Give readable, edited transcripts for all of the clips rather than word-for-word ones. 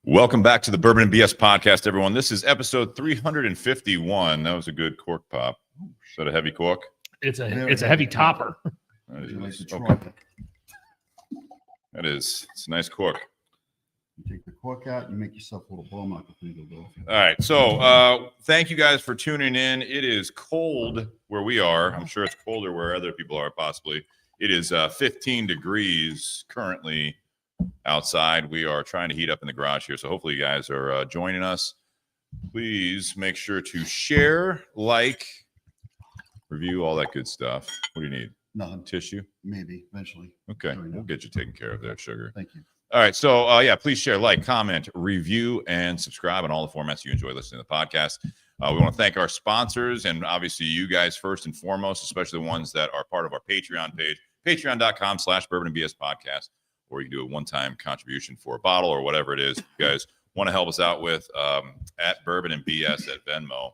Welcome back to the Bourbon and BS podcast, everyone. This is episode 351. That was a good cork pop. Is that a heavy cork? It's a heavy topper. That is. It's a nice cork. You take the cork out, you make yourself a little blow up. All right. So thank you guys for tuning in. It is cold where we are. I'm sure it's colder where other people are possibly. It is 15 degrees currently outside. We are trying to heat up in the garage here. So hopefully you guys are joining us. Please make sure to share, like, review, all that good stuff. What do you need? Nothing. Tissue? Maybe eventually. Okay. We'll get you taken care of there, sugar. Thank you. All right. So, yeah, please share, like, comment, review, and subscribe on all the formats you enjoy listening to the podcast. We want to thank our sponsors and obviously you guys first and foremost, especially the ones that are part of our Patreon page, patreon.com/Bourbon and BS podcast, or you can do a one-time contribution for a bottle or whatever it is you guys want to help us out with at Bourbon and BS at Venmo.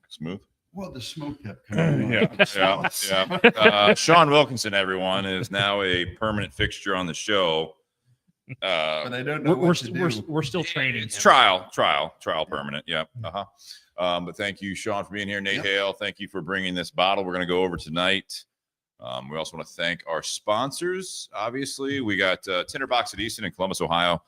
Smooth. Well, the smoke kept coming. Yeah. Sean Wilkinson, everyone, is now a permanent fixture on the show. But I don't know We're still training. It's trial permanent. Yeah. But thank you, Sean, for being here. Nate Hale, thank you for bringing this bottle. We're going to go over tonight. We also want to thank our sponsors. Obviously, we got Tinder Box at Easton in Columbus, Ohio.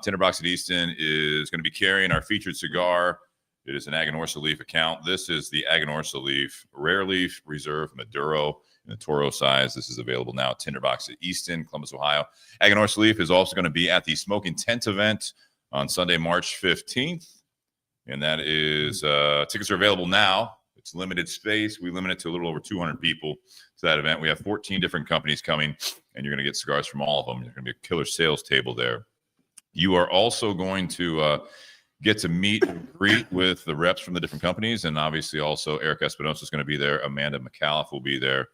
Tinder Box at Easton is going to be carrying our featured cigar. It is an Aganorsa leaf account. This is the Aganorsa leaf, rare leaf, reserve Maduro in the Toro size. This is available now at Tinder Box at Easton, Columbus, Ohio. Aganorsa leaf is also going to be at the Smoking Tent event on Sunday, March 15th. And that is, tickets are available now. It's limited space. We limit it to a little over 200 people to that event. We have 14 different companies coming, and you're going to get cigars from all of them. There's going to be a killer sales table there. You are also going to get to meet and greet with the reps from the different companies, and obviously also Eric Espinosa is going to be there. Amanda McAuliffe will be there.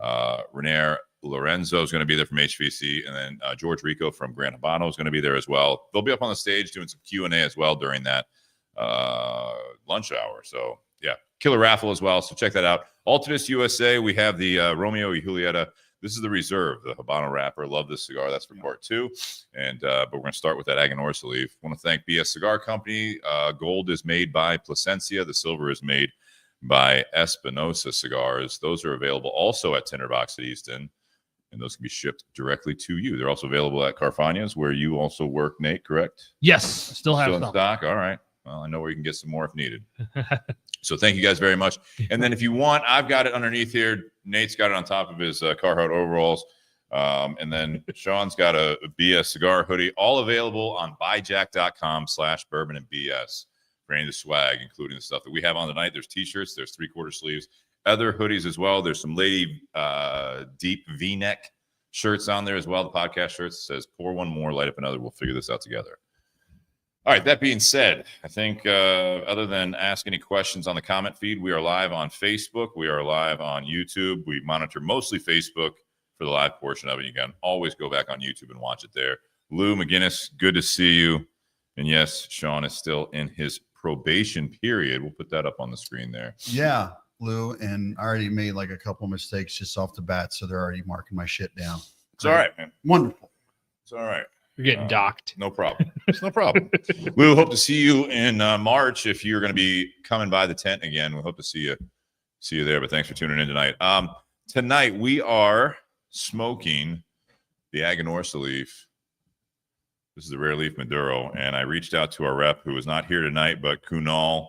René Lorenzo is going to be there from HVC, and then George Rico from Grand Habano is going to be there as well. They'll be up on the stage doing some Q&A as well during that lunch hour. So, yeah, killer raffle as well. So check that out. Altadis USA, we have the Romeo y Julieta. This is the reserve, the Habano wrapper. Love this cigar. That's for part two. And but we're going to start with that Aganorsa leaf. I want to thank BS Cigar Company. Gold is made by Plasencia. The silver is made by Espinosa Cigars. Those are available also at Tinder Box at Easton, and those can be shipped directly to you. They're also available at Carfagna's, where you also work, Nate, correct? Yes. Still in stock? All right. Well, I know where you can get some more if needed. So thank you guys very much. And then if you want, I've got it underneath here. Nate's got it on top of his Carhartt overalls. And then Sean's got a BS cigar hoodie, all available on buyjack.com/bourbon and BS for any of the swag, including the stuff that we have on tonight. There's t-shirts, there's 3/4 sleeves, other hoodies as well. There's some lady deep V-neck shirts on there as well. The podcast shirts says pour one more, light up another. We'll figure this out together. All right, that being said, I think other than ask any questions on the comment feed, we are live on Facebook. We are live on YouTube. We monitor mostly Facebook for the live portion of it. You can always go back on YouTube and watch it there. Lou McGinnis, good to see you. And yes, Sean is still in his probation period. We'll put that up on the screen there. Yeah, Lou, and I already made like a couple mistakes just off the bat, so they're already marking my shit down. It's all right, man. Wonderful. It's all right. You're getting docked. No problem. It's no problem. We will hope to see you in March if you're going to be coming by the tent again. We'll hope to see you there. But thanks for tuning in tonight. Tonight we are smoking the Aganorsa leaf. This is the rare leaf Maduro, and I reached out to our rep who is not here tonight, but Kunal,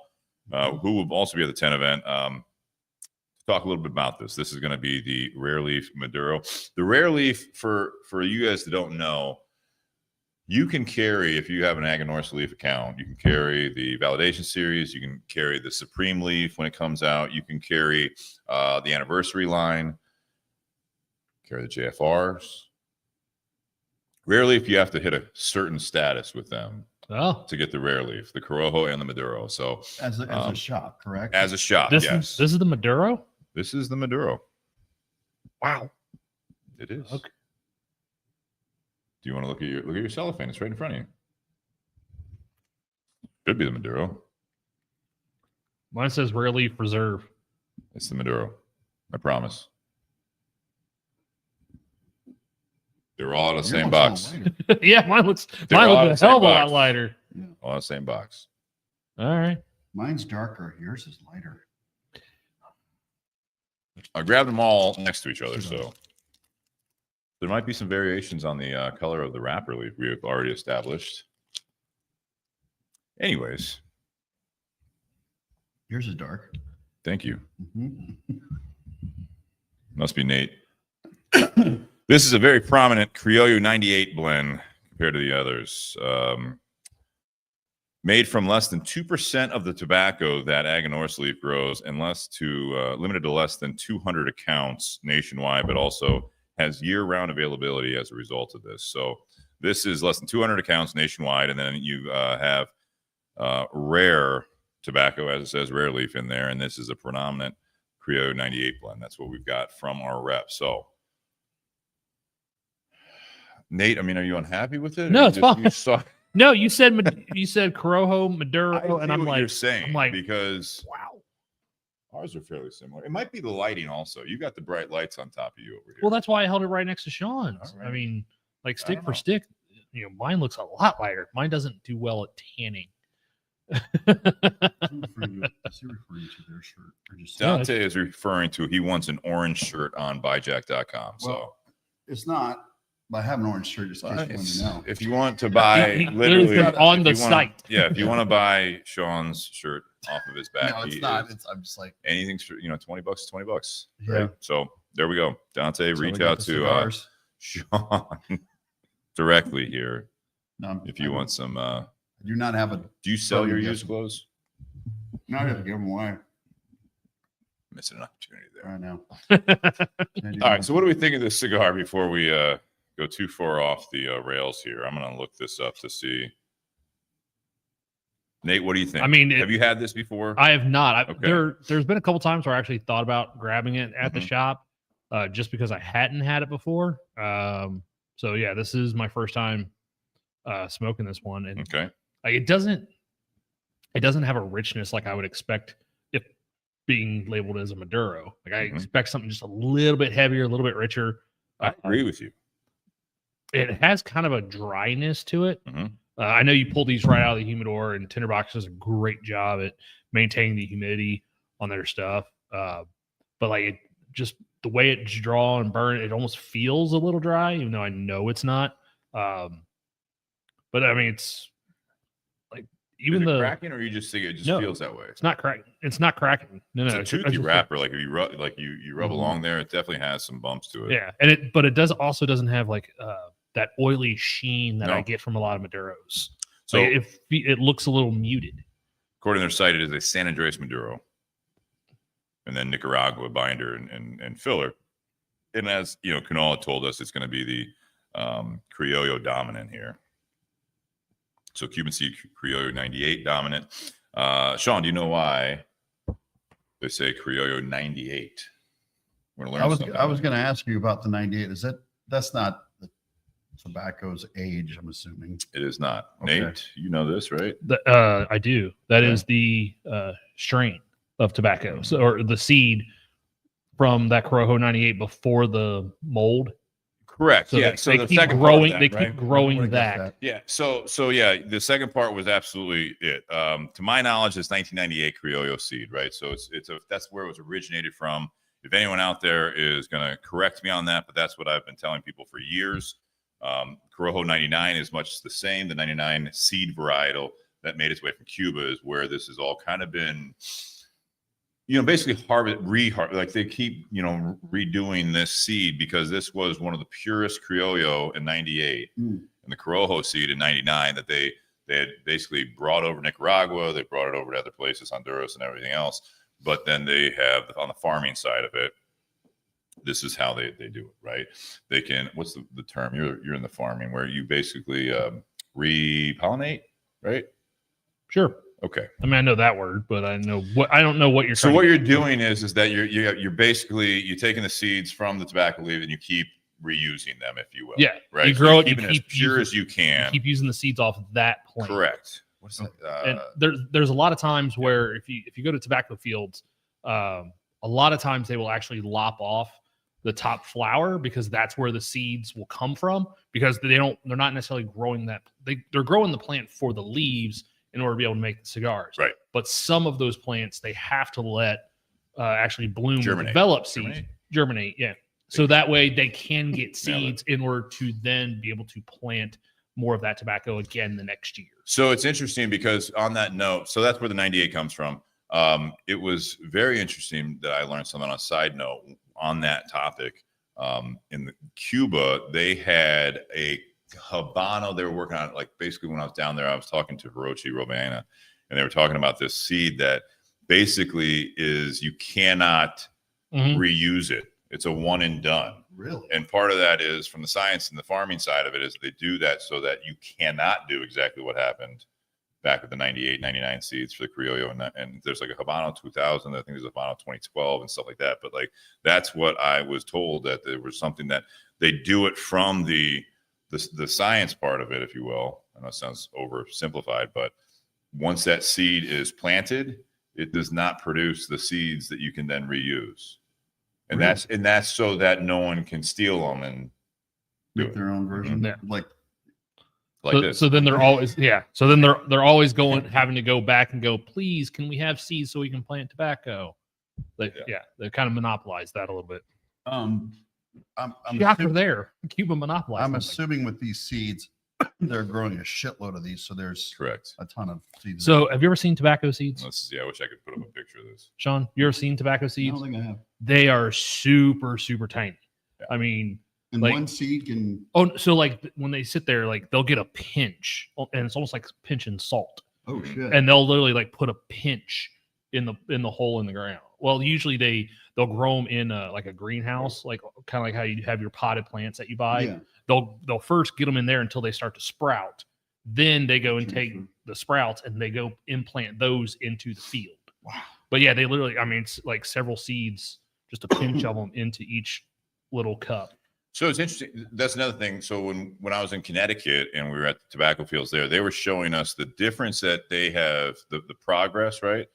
who will also be at the tent event. To talk a little bit about this. This is going to be the rare leaf Maduro. The rare leaf, for you guys that don't know, you can carry, if you have an Aganorsa leaf account, you can carry the Validation Series, you can carry the Supreme leaf when it comes out, you can carry the Anniversary line, carry the JFRs. Rare leaf, you have to hit a certain status with them to get the rare leaf, the Corojo and the Maduro. So As a shot, correct? As a shot, yes. This is the Maduro? This is the Maduro. Wow. It is. Okay. Do you want to look at your cellophane? It's right in front of you. Could be the Maduro. Mine says rare leaf reserve. It's the Maduro. I promise. They were all in the Yours same looks a box. little lighter. Yeah, mine looks They're all in a the same hell of a lot box. lighter. All in the same box. All right. Mine's darker. Yours is lighter. I grabbed them all next to each other, so there might be some variations on the color of the wrapper leaf we've already established. Anyways, Yours is dark. thank you. Mhm. Must be Nate. This is a very prominent Criollo 98 blend compared to the others. Made from less than 2% of the tobacco that Aganorsa leaf grows and limited to less than 200 accounts nationwide, but also has year-round availability as a result of this. So this is less than 200 accounts nationwide, and then you have rare tobacco, as it says, rare leaf in there, and this is a predominant Criollo 98 blend. That's what we've got from our rep. So, Nate, I mean, are you unhappy with it? No, it's fine. You saw, No, you said Corojo, Maduro, I and see I'm what like, you're saying, I'm like, because wow. ours are fairly similar. It might be the lighting also. You got the bright lights on top of you over here. Well, that's why I held it right next to Sean's. All right. I mean, like stick don't for know. stick, mine looks a lot lighter. Mine doesn't do well at tanning. Is he referring to their shirt? Or just Dante is referring to he wants an orange shirt on buyjack.com. So Well, it's not. But I have an orange shirt just in case you want to know. if you want to buy He literally said on if the you wanna- site. yeah, if you want to buy Sean's shirt off of his back, No, it's he not. is- I'm just like, anything's $20 $20, Yeah. right? So there we go. Dante, so we reach got out the to cigars. Sean directly here No, if you want some. I do not have a. Do you sell your Yes. used clothes? No, I have to give them away Missing an opportunity there. right now. All right, so what do we think of this cigar before we go too far off the rails here? I'm going to look this up to see. Nate, what do you think? I mean, have you had this before? I have not. Okay. There's been a couple times where I actually thought about grabbing it at the Mhm. shop, just because I hadn't had it before. So yeah, this is my first time smoking this one, and Okay. like, it doesn't have a richness like I would expect if being labeled as a Maduro. Like I Mhm. expect something just a little bit heavier, a little bit richer. I agree with you. It has kind of a dryness to it. Mhm. I know you pull these right out of the humidor, and Tinder Box does a great job at maintaining the humidity on their stuff. But like it just the way it's draw and burn, it almost feels a little dry, even though I know it's not. But I mean, it's like even Is it the cracking, or you just think it just No. feels that way? it's not cracking. It's not cracking. No, It's no, a it's just- toothy it's just- wrapper. Like if you rub, you rub Mhm. along there, it definitely has some bumps to it. Yeah, but it doesn't have like that oily sheen that I No. get from a lot of Maduros. So Like it looks a little muted. according to their site, it is a San Andreas Maduro, and then Nicaragua binder and filler. And as you know, Canola told us, it's going to be the Criollo dominant here. So Cuban seed Criollo 98 dominant. Sean, do you know why they say Criollo 98? We're gonna learn I was something. going to ask you about the 98. That's not the tobacco's age, I'm assuming. It is not. Okay. Nate, you know this, right? I do. That Okay. is the strain of tobacco, so, or the seed from that Corojo 98 before the mold. Correct. So yeah. they, So they the keep second growing. part They of that, right? keep growing Would've guessed that. Yeah. So yeah, the second part was absolutely it. To my knowledge, it's 1998 Criollo seed, right? So that's where it was originated from. If anyone out there is going to correct me on that, but that's what I've been telling people for years. Corojo 99 is much the same. The 99 seed varietal that made its way from Cuba is where this has all kind of been, basically like they keep, redoing this seed because this was one of the purest Criollo in 98 and the Corojo seed in 99 that they had basically brought over Nicaragua. They brought it over to other places, Honduras and everything else. But then they have on the farming side of it, this is how they do it, right? They can, what's the term? You're in the farming where you basically repollinate, right? Sure. Okay. I mean, I know that word, but I don't know what you're. So trying what to you're doing is that you're basically you're taking the seeds from the tobacco leaf and you keep reusing them, if you will. Yeah. Right. You grow it. Keep You as keep pure using, as you can. keep using the seeds off that plant. Correct. What's that? And there's a lot of times where if you go to tobacco fields, a lot of times they will actually lop off the top flower, because that's where the seeds will come from, because they're not necessarily growing that. They're growing the plant for the leaves in order to be able to make the cigars. Right. But some of those plants, they have to let actually bloom or Germinate. develop seeds. Germinate. Yeah. So that way they can get seeds in order to then be able to plant more of that tobacco again the next year. So it's interesting because on that note, so that's where the 98 comes from. It was very interesting that I learned something on a side note on that topic. In Cuba, they had a Habano they were working on. Like basically when I was down there, I was talking to Hiroshi Robana, and they were talking about this seed that basically is you cannot reuse it. It's a one and done. Really? And part of that is from the science and the farming side of it is they do that so that you cannot do exactly what happened back with the 98, 99 seeds for the Criollo. And there's like a Habano 2000. I think there's a Habano 2012 and stuff like that. But like, that's what I was told, that there was something that they do it from the science part of it, if you will. I know it sounds oversimplified, but once that seed is planted, it does not produce the seeds that you can then reuse. And that's so that no one can steal them and make their own version. Yeah. Like this. So then they're always So then they're always having to go back and go, please, can we have seeds so we can plant tobacco? They kind of monopolize that a little bit. I'm Shocker there. Cuba monopolized. I'm assuming with these seeds, they're growing a shitload of these, so there's correct a ton of seeds. So have you ever seen tobacco seeds? I wish I could put up a picture of this. Sean, you ever seen tobacco I seeds? don't think I have. They are super, super tiny. Yeah. I mean, and like, one seed can. Oh, so like when they sit there, like they'll get a pinch, and it's almost like pinching salt. Oh shit! And they'll literally like put a pinch in the hole in the ground. Well, usually they'll grow them in like a greenhouse, like kind of like how you have your potted plants that you buy. Yeah. They'll first get them in there until they start to sprout. Then they go and take the sprouts and they go implant those into the field. Wow! But yeah, they literally, I mean, it's like several seeds, just a pinch of them into each little cup. So it's interesting. That's another thing. So when I was in Connecticut and we were at the tobacco fields there, they were showing us the difference that they have, the progress, right?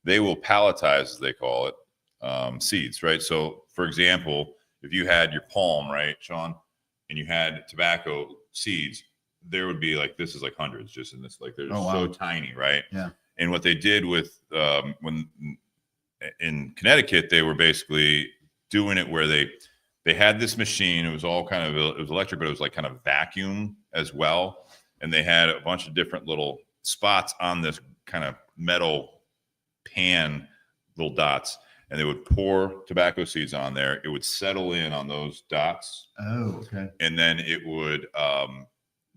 They will palletize, as they call it, seeds, right? So for example, if you had your palm, right, Sean, and you had tobacco seeds, there would be like, this is like hundreds just in this, like they're so tiny, right? Yeah. And what they did with, when in Connecticut, they were basically doing it where they had this machine. It was all kind of, it was electric, but it was like kind of vacuum as well. And they had a bunch of different little spots on this kind of metal pan, little dots, and they would pour tobacco seeds on there. It would settle in on those dots. Oh, okay. And then it would,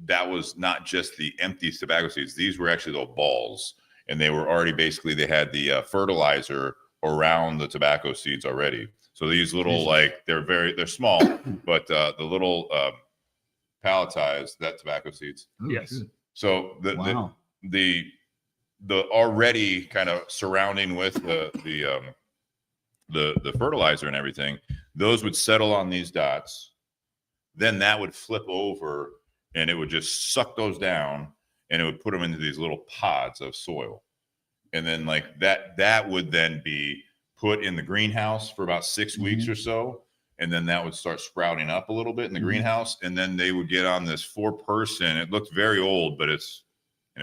that was not just the empty tobacco seeds. These were actually little balls, and they were already basically, they had the fertilizer around the tobacco seeds already. So these little, like, they're small, but the little palletized, that tobacco seeds. Oh, yes. Good. So the already kind of surrounding with the fertilizer and everything, those would settle on these dots. Then that would flip over and it would just suck those down and it would put them into these little pods of soil. And then like that would then be put in the greenhouse for about 6 weeks or so. And then that would start sprouting up a little bit in the greenhouse. And then they would get on this 4-person. It looked very old, but it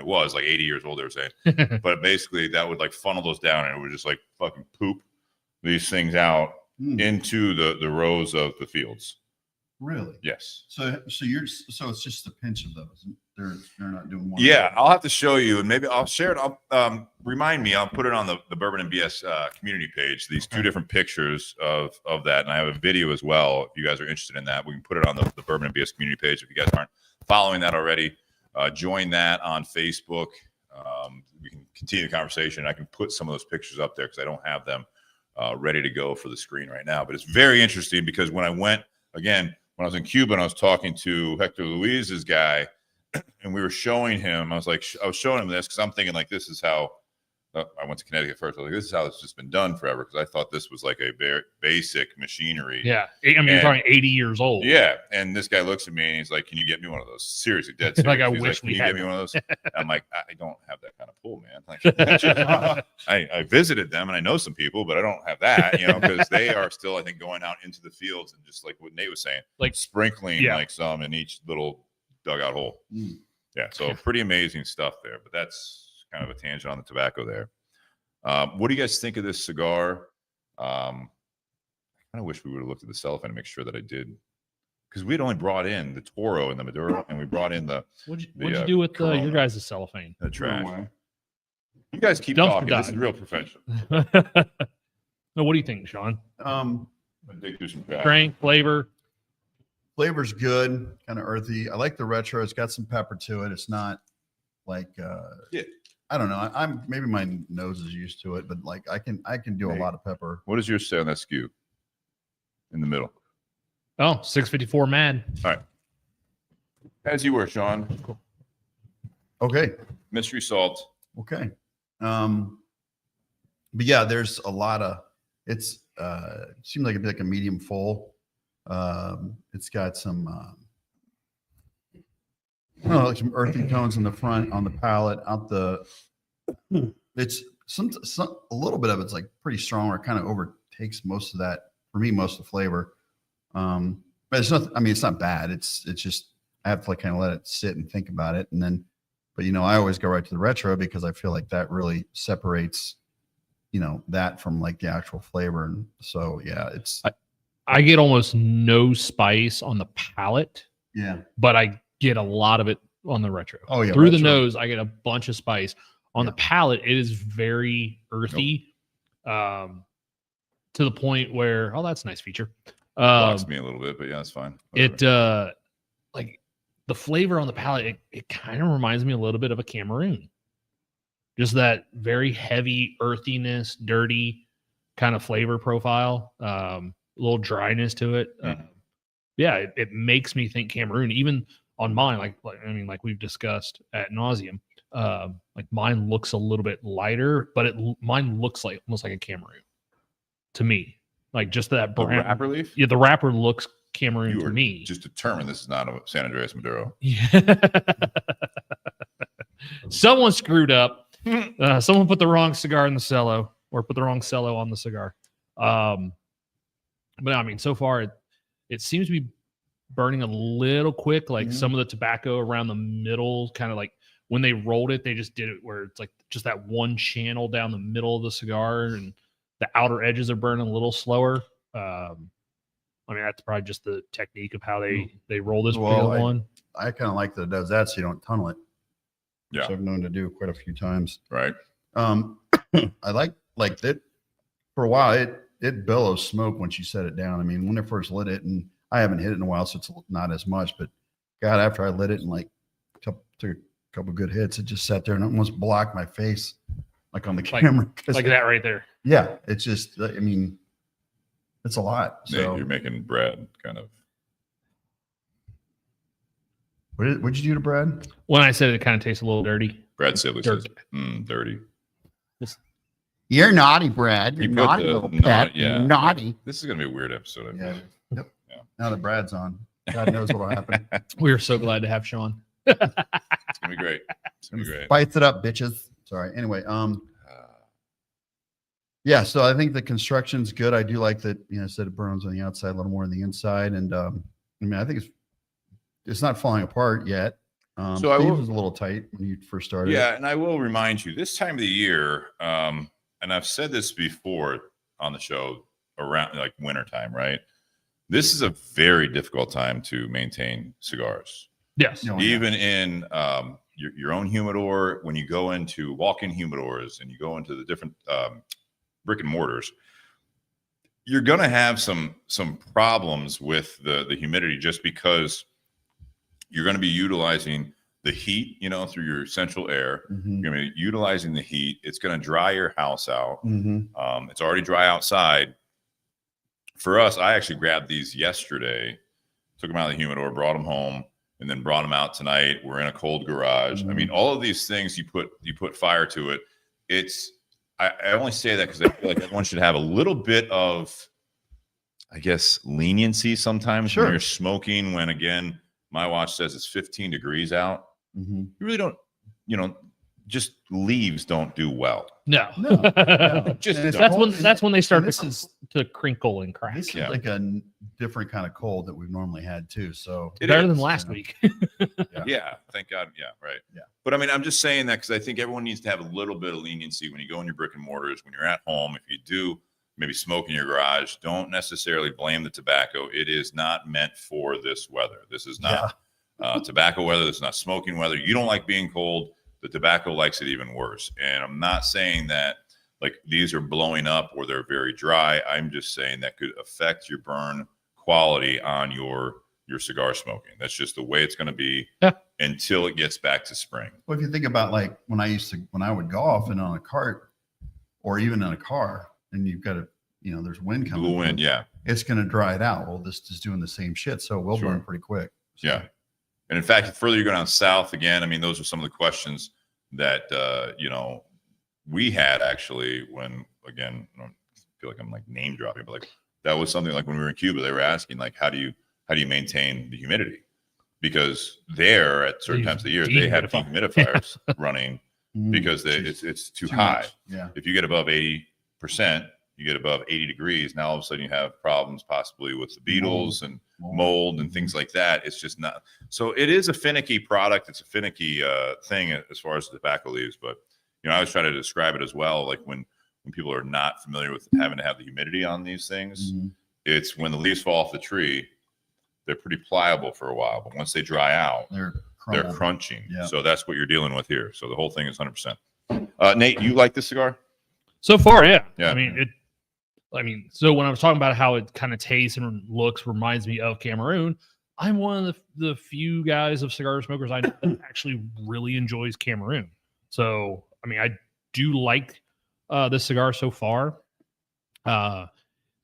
was like 80 years old, they were saying. But basically that would like funnel those down and it would just like fucking poop these things out into the rows of the fields. Really? Yes. So it's just a pinch of those. They're not doing one. Yeah, I'll have to show you, and maybe I'll share it. I'll remind me. I'll put it on the Bourbon and BS community page. These two different pictures of that, and I have a video as well. If you guys are interested in that, we can put it on the Bourbon and BS community page. If you guys aren't following that already, join that on Facebook. We can continue the conversation. I can put some of those pictures up there because I don't have them ready to go for the screen right now. But it's very interesting because when I was in Cuba and I was talking to Hector Luis's guy, and we were showing him, I was showing him this because I'm thinking like this is how I went to Connecticut first. I was like, this is how it's just been done forever, because I thought this was like a very basic machinery. Yeah. I mean, you're talking 80 years old. Yeah. And this guy looks at me and he's like, can you get me one of those? Seriously, dead serious. Like, I He's wish can we you had get me them. one of those? I'm like, I don't have that kind of pull, man. Like, I visited them and I know some people, but I don't have that, because they are still, I think, going out into the fields and just like what Nate was saying, like sprinkling like some in each little dugout hole. Yeah. So pretty amazing stuff there, but that's kind of a tangent on the tobacco there. What do you guys think of this cigar? I kind of wish we would have looked at the cellophane to make sure that I did, because we'd only brought in the Toro and the Maduro, and we brought in the. What'd you do with your guys' cellophane? The trash. You guys keep talking. This is real professional. No, what do you think, Sean? Dig through some trash. Strength, flavor. Flavor's good, kind of earthy. I like the retro. It's got some pepper to it. It's not like I don't know. I'm maybe my nose is used to it, but like I can do a lot of pepper. What does yours say on that skew? In the middle. Oh, 654 Mad. All right. As you were, Sean. Okay. Mystery salt. Okay. But yeah, there's a lot of it's it seems like it'd be like a medium full. It's got some like some earthy tones in the front on the palate. Out the it's some a little bit of it's like pretty strong, or kind of overtakes most of that for me, most of the flavor. But it's not. I mean, it's not bad. It's just I have to like kind of let it sit and think about it, and then. But I always go right to the retro because I feel like that really separates, that from like the actual flavor. And so yeah, it's. I get almost no spice on the palate. Yeah. But I get a lot of it on the retro. Oh yeah. Through the nose, I get a bunch of spice. On the palate, it is very earthy. To the point where, that's a nice feature. Blocks me a little bit, but yeah, that's fine. Whatever. Like the flavor on the palate, it kind of reminds me a little bit of a Cameroon. Just that very heavy earthiness, dirty kind of flavor profile. A little dryness to it. It makes me think Cameroon. Even on mine, like we've discussed ad nauseum. Like mine looks a little bit lighter, but mine looks like almost like a Cameroon to me. Like just that brown wrapper leaf. Yeah, the wrapper looks Cameroon to me. Just determined this is not a San Andreas Maduro. Yeah. Someone screwed up. Someone put the wrong cigar in the cello, or put the wrong cello on the cigar. But I mean, so far it seems to be burning a little quick. Like some of the tobacco around the middle, kind of like when they rolled it, they just did it where it's like just that one channel down the middle of the cigar, and the outer edges are burning a little slower. I mean, that's probably just the technique of how they roll this particular one. I kind of like that it does that, so you don't tunnel it. Yeah, which I've known to do quite a few times. Right. I like that for a while. It billows smoke once you set it down. I mean, when I first lit it, and I haven't hit it in a while, so it's not as much. But God, after I lit it and like took a couple good hits, it just sat there and almost blocked my face, like on the camera, like that right there. Yeah, it's just. I mean, it's a lot. So you're making bread, kind of. What'd you do to Brad? When I said it kind of tastes a little dirty. Brad Sibley says, dirty. You're naughty, Brad. You're naughty, little pet. Yeah. Naughty. This is going to be a weird episode. Yeah. Yep. Yeah. Now that Brad's on, God knows what'll happen. We are so glad to have Sean. It's going to be great. It's going to be great. Spice it up, bitches. Sorry. Anyway, yeah, so I think the construction's good. I do like that, I said it burns on the outside, a little more on the inside. And I mean, I think it's not falling apart yet. So I was a little tight when you first started. Yeah, and I will remind you, this time of the year, and I've said this before on the show, around like wintertime, right? This is a very difficult time to maintain cigars. Yes. Even in your own humidor, when you go into walk-in humidors and you go into the different brick and mortars, you're going to have some problems with the humidity, just because you're going to be utilizing the heat, through your central air. Mm-hmm. You're going to be utilizing the heat. It's going to dry your house out. Mm-hmm. It's already dry outside. For us, I actually grabbed these yesterday, took them out of the humidor, brought them home, and then brought them out tonight. We're in a cold garage. Mm-hmm. I mean, all of these things, you put fire to it. It's I only say that because I feel like everyone should have a little bit of, I guess, leniency sometimes when you're smoking. When again, my watch says it's 15 degrees out. You really don't, just leaves don't do well. No. Just that's when they start to crinkle and crack. This is like a different kind of cold that we've normally had too. So better than last week. Yeah, thank God. Yeah, right. Yeah. But I mean, I'm just saying that because I think everyone needs to have a little bit of leniency when you go in your brick and mortars, when you're at home. If you do maybe smoke in your garage, don't necessarily blame the tobacco. It is not meant for this weather. This is not tobacco weather. This is not smoking weather. You don't like being cold. The tobacco likes it even worse. And I'm not saying that like these are blowing up or they're very dry. I'm just saying that could affect your burn quality on your cigar smoking. That's just the way it's going to be until it gets back to spring. Well, if you think about like when I would golf and on a cart or even in a car and you've got there's wind coming. Blue wind, it's going to dry it out. Well, this is doing the same shit. So it will burn pretty quick. So. Yeah. And in fact, the further you go down south, again, I mean, those are some of the questions that, we had actually when, again, I don't feel like I'm like name dropping, but like that was something like when we were in Cuba, they were asking like, how do you maintain the humidity? Because there at certain times of the year, they have dehumidifiers running because it's too high. Much. Yeah. If you get above 80%, you get above 80 degrees. Now, all of a sudden you have problems possibly with the beetles and mold and things like that. It's just not. So it is a finicky product. It's a finicky thing as far as the tobacco leaves. But, I was trying to describe it as well. Like when people are not familiar with having to have the humidity on these things, it's when the leaves fall off the tree, they're pretty pliable for a while. But once they dry out, they're crunching. Yeah. So that's what you're dealing with here. So the whole thing is 100%. Nate, you like this cigar? So far, yeah. Yeah. So when I was talking about how it kind of tastes and looks reminds me of Cameroon, I'm one of the few guys of cigar smokers I know that actually really enjoys Cameroon. So, I mean, I do like this cigar so far.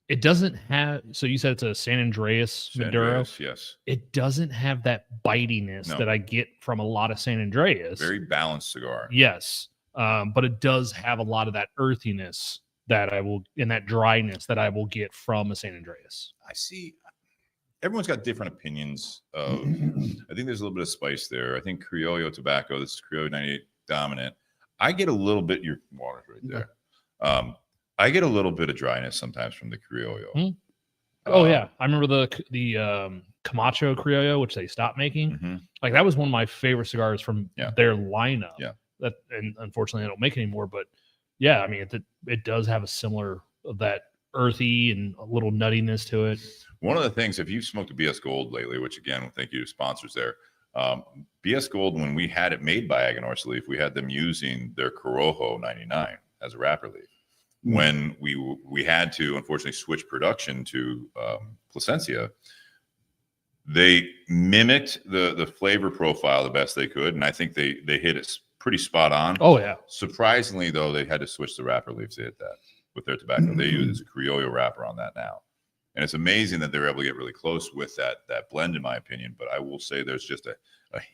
It doesn't have, so you said it's a San Andreas Maduro. Yes. It doesn't have that bitiness that I get from a lot of San Andreas. Very balanced cigar. Yes. But it does have a lot of that earthiness that and that dryness that I will get from a San Andreas. I see. Everyone's got different opinions of, I think there's a little bit of spice there. I think Criollo tobacco, this is Criollo 98 dominant. I get a little bit, your water's right there. I get a little bit of dryness sometimes from the Criollo. Oh yeah. I remember the Camacho Criollo, which they stopped making. Like that was one of my favorite cigars from their lineup. Yeah. And unfortunately, I don't make anymore. But yeah, I mean, it does have a similar that earthy and a little nuttiness to it. One of the things, if you've smoked a BS Gold lately, which again, thank you to sponsors there. BS Gold, when we had it made by Aganorsa Leaf, we had them using their Corojo 99 as a wrapper leaf. When we had to, unfortunately, switch production to Plasencia, they mimicked the flavor profile the best they could, and I think they hit it pretty spot on. Oh yeah. Surprisingly, though, they had to switch the wrapper leaves to hit that with their tobacco. They use a Criollo wrapper on that now, and it's amazing that they're able to get really close with that blend, in my opinion. But I will say there's just a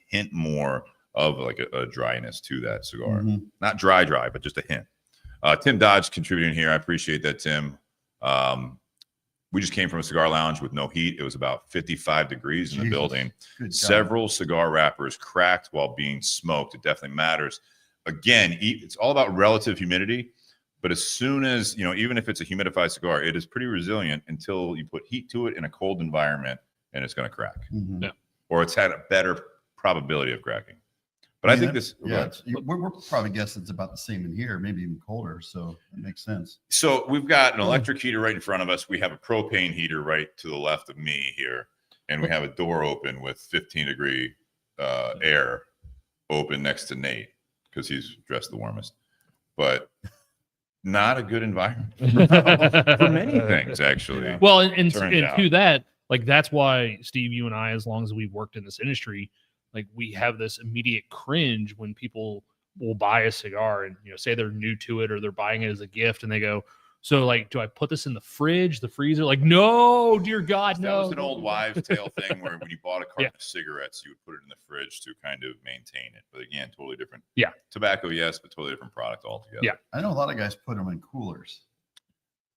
hint more of like a dryness to that cigar. Not dry, but just a hint. Tim Dodge contributing here. I appreciate that, Tim. We just came from a cigar lounge with no heat. It was about 55 degrees in the building. Several cigar wrappers cracked while being smoked. It definitely matters. Again, it's all about relative humidity. But as soon as, even if it's a humidified cigar, it is pretty resilient until you put heat to it in a cold environment and it's going to crack. Yeah. Or it's had a better probability of cracking. But I think this, we're probably guessing it's about the same in here, maybe even colder. So it makes sense. So we've got an electric heater right in front of us. We have a propane heater right to the left of me here. And we have a door open with 15-degree air open next to Nate because he's dressed the warmest. But not a good environment for many things, actually. Well, and to that, like that's why, Steve, you and I, as long as we've worked in this industry, like we have this immediate cringe when people will buy a cigar and say they're new to it or they're buying it as a gift and they go, So like, do I put this in the fridge, the freezer? Like, no, dear God, That no. was an old wives' tale thing where when you bought a carton Yeah. of cigarettes, you would put it in the fridge to kind of maintain it. But again, totally different. Yeah. Tobacco, yes, but totally different product altogether. Yeah. I know a lot of guys put them in coolers.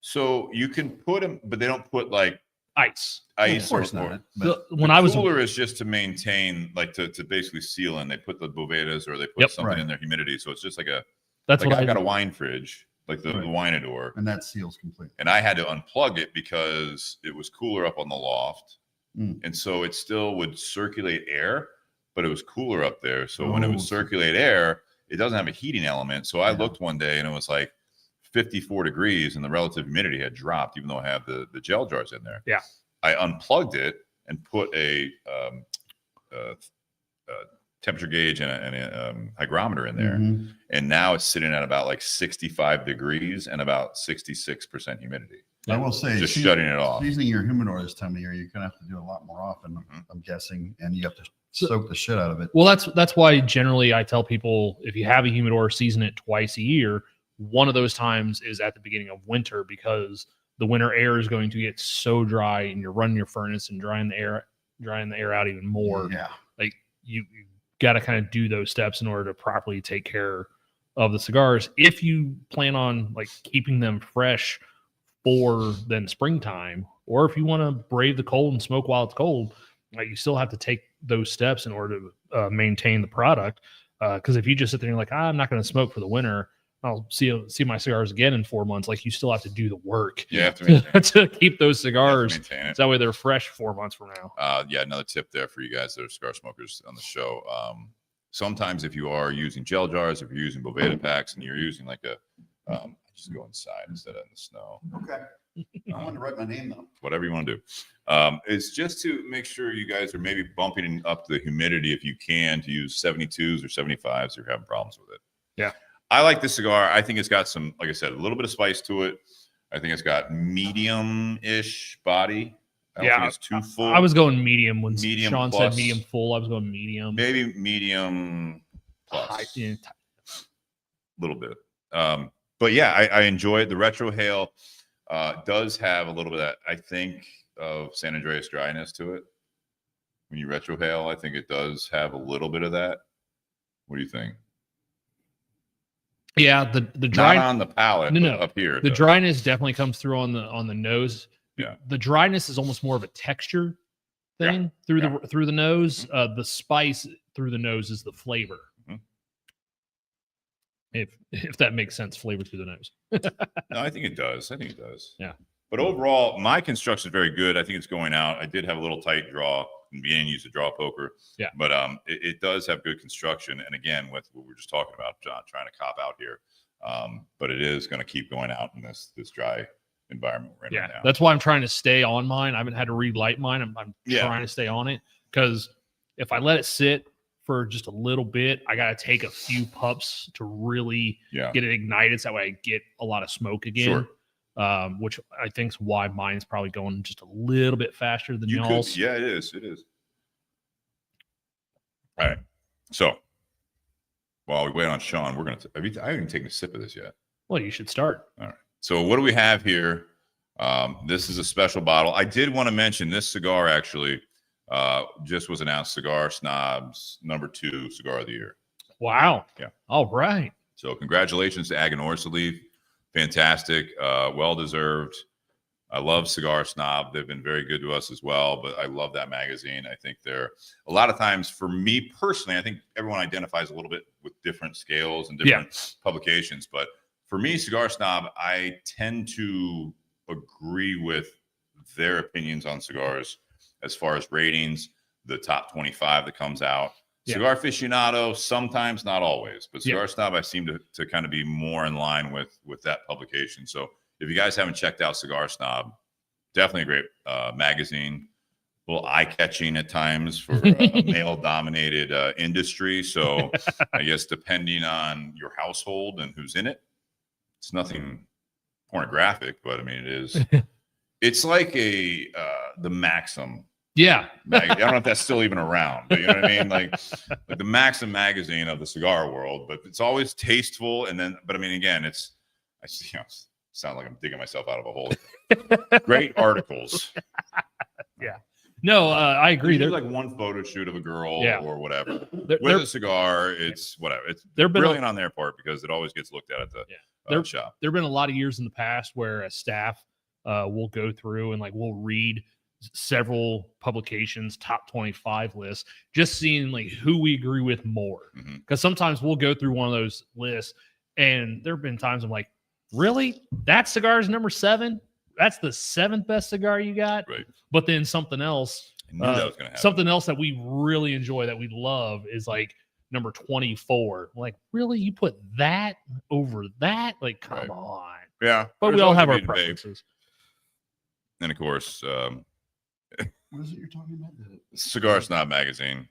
So you can put them, but they don't put like Ice. ice. Of course or, not. But When the I was cooler is just to maintain, like to basically seal in. They put the bovedas or they put Yep. something Right. in their humidity. So it's just like a, that's like what I've I got a did. wine fridge, like the Right. Wineador. and that seals completely. And I had to unplug it because it was cooler up on the loft. And so it still would circulate air, but it was cooler up there. So when it would Oh. circulate air, it doesn't have a heating element. So I Yeah. looked one day and it was like 54 degrees and the relative humidity had dropped, even though I have the gel jars in there. Yeah. I unplugged it and put a temperature gauge and a hygrometer in there. Mhm. And now it's sitting at about like 65 degrees and about 66% humidity. I will say, Just shutting it off. Seasoning your humidor this time of year, you're gonna have to do a lot more often. Mhm. I'm guessing, and you have to soak the shit out of it. Well, that's why generally I tell people if you have a humidor, season it twice a year. One of those times is at the beginning of winter because the winter air is going to get so dry, and you're running your furnace and drying the air out even more. Yeah, Like you got to kind of do those steps in order to properly take care of the cigars. If you plan on like keeping them fresh for then springtime, or if you want to brave the cold and smoke while it's cold, like you still have to take those steps in order to maintain the product. Because if you just sit there and you're like, I'm not going to smoke for the winter, I'll see my cigars again in 4 months. Like you still have to do the work You have to maintain, to keep those you have to cigars. maintain it. So that way they're fresh 4 months from now. Yeah, another tip there for you guys that are cigar smokers on the show. Sometimes if you are using gel jars, if you're using Boveda packs and you're using like a, just go inside instead of in the snow, okay. I wanted to write my name though. whatever you want to do. It's just to make sure you guys are maybe bumping up the humidity if you can to use 72s or 75s if you're having problems with it. Yeah. I like this cigar. I think it's got some, like I said, a little bit of spice to it. I think it's got medium-ish body. I don't think it's too full. I was going medium when Medium Sean plus. said medium full. I was going medium. Maybe medium plus. High, yeah, A little bit. But yeah, I enjoy it. The retro hail does have a little bit of that, I think, of San Andreas dryness to it. When you retro hail, I think it does have a little bit of that. What do you think? Yeah, the dry Not on the palate, No, but no. up here. it the does. dryness definitely comes through on the nose. Yeah. The dryness is almost more of a texture thing through the nose. The spice through the nose is the flavor. Mhm. If that makes sense, flavor through the nose. No, I think it does. Yeah. But overall, my construction is very good. I think it's going out. I did have a little tight draw in the beginning, used a draw poker. Yeah. But it does have good construction. And again, with what we were just talking about, John, trying to cop out here. But it is going to keep going out in this dry environment we're in right now. That's why I'm trying to stay on mine. I haven't had to relight mine. I'm Yeah. trying to stay on it because if I let it sit for just a little bit, I got to take a few puffs to really Yeah. get it ignited. So that way I get a lot of smoke again. Sure. Which I think is why mine's probably going just a little bit faster than You y'all's. could, yeah, it is. It is. All right. So while we wait on Sean, we're going to, I haven't even taken a sip of this yet. Well, you should start. So what do we have here? This is a special bottle. I did want to mention this cigar actually just was announced Cigar Snob's #2 cigar of the year. Wow. Yeah. All right. So congratulations to Aganorsa Leaf. Fantastic. Well-deserved. I love Cigar Snob. They've been very good to us as well, but I love that magazine. I think they're a lot of times for me personally, I think everyone identifies a little bit with different scales and different publications, but for me, Cigar Snob, I tend to agree with their opinions on cigars as far as ratings, the top 25 that comes out. Yeah. Cigar Aficionado, sometimes, not always, but Cigar Yeah. Snob, I seem to kind of be more in line with that publication. So if you guys haven't checked out Cigar Snob, definitely a great magazine. A little eye-catching at times for a male-dominated industry. So I guess depending on your household and who's in it, it's nothing pornographic, but I mean, it is. It's like the Maxim. Yeah. I don't know if that's still even around, but you know what I mean? Like the Maxim magazine of the cigar world, but it's always tasteful. And then, but I mean, again, it's Sound like I'm digging myself out of a hole. Great articles. No, I agree. There's There, like one photo shoot of a girl or whatever there, with a cigar. It's whatever. It's brilliant on their part because it always gets looked at the shop. There have been a lot of years in the past where a staff will go through and like we'll read several publications, top 25 lists, just seeing like who we agree with more. Because sometimes we'll go through one of those lists, and there have been times I'm like, really? That cigar is number 7? That's the 7th best cigar you got? Right. But then something else, I knew that was going to happen. something else that we really enjoy, that we love, is like number 24. Like, really? You put that over that? Like, come on. Yeah. But we all have our preferences. And of course, what is it you're talking about? Cigar Snob magazine.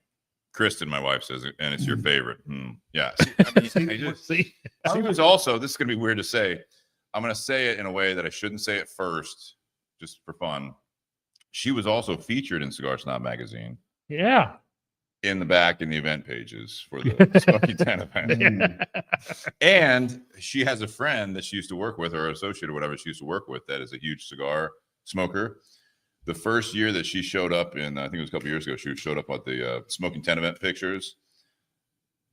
Kristen, my wife, says it, and it's your favorite. Yeah. See? She was also, this is going to be weird to say. I'm going to say it in a way that I shouldn't say it first, just for fun. She was also featured in Cigar Snob magazine. Yeah. In the back in the event pages for the Smoky 10 event. And she has a friend that she used to work with, or associate or whatever she used to work with, that is a huge cigar smoker. The first year that she showed up in, I think it was a couple years ago, she showed up at the Smoking 10 event pictures.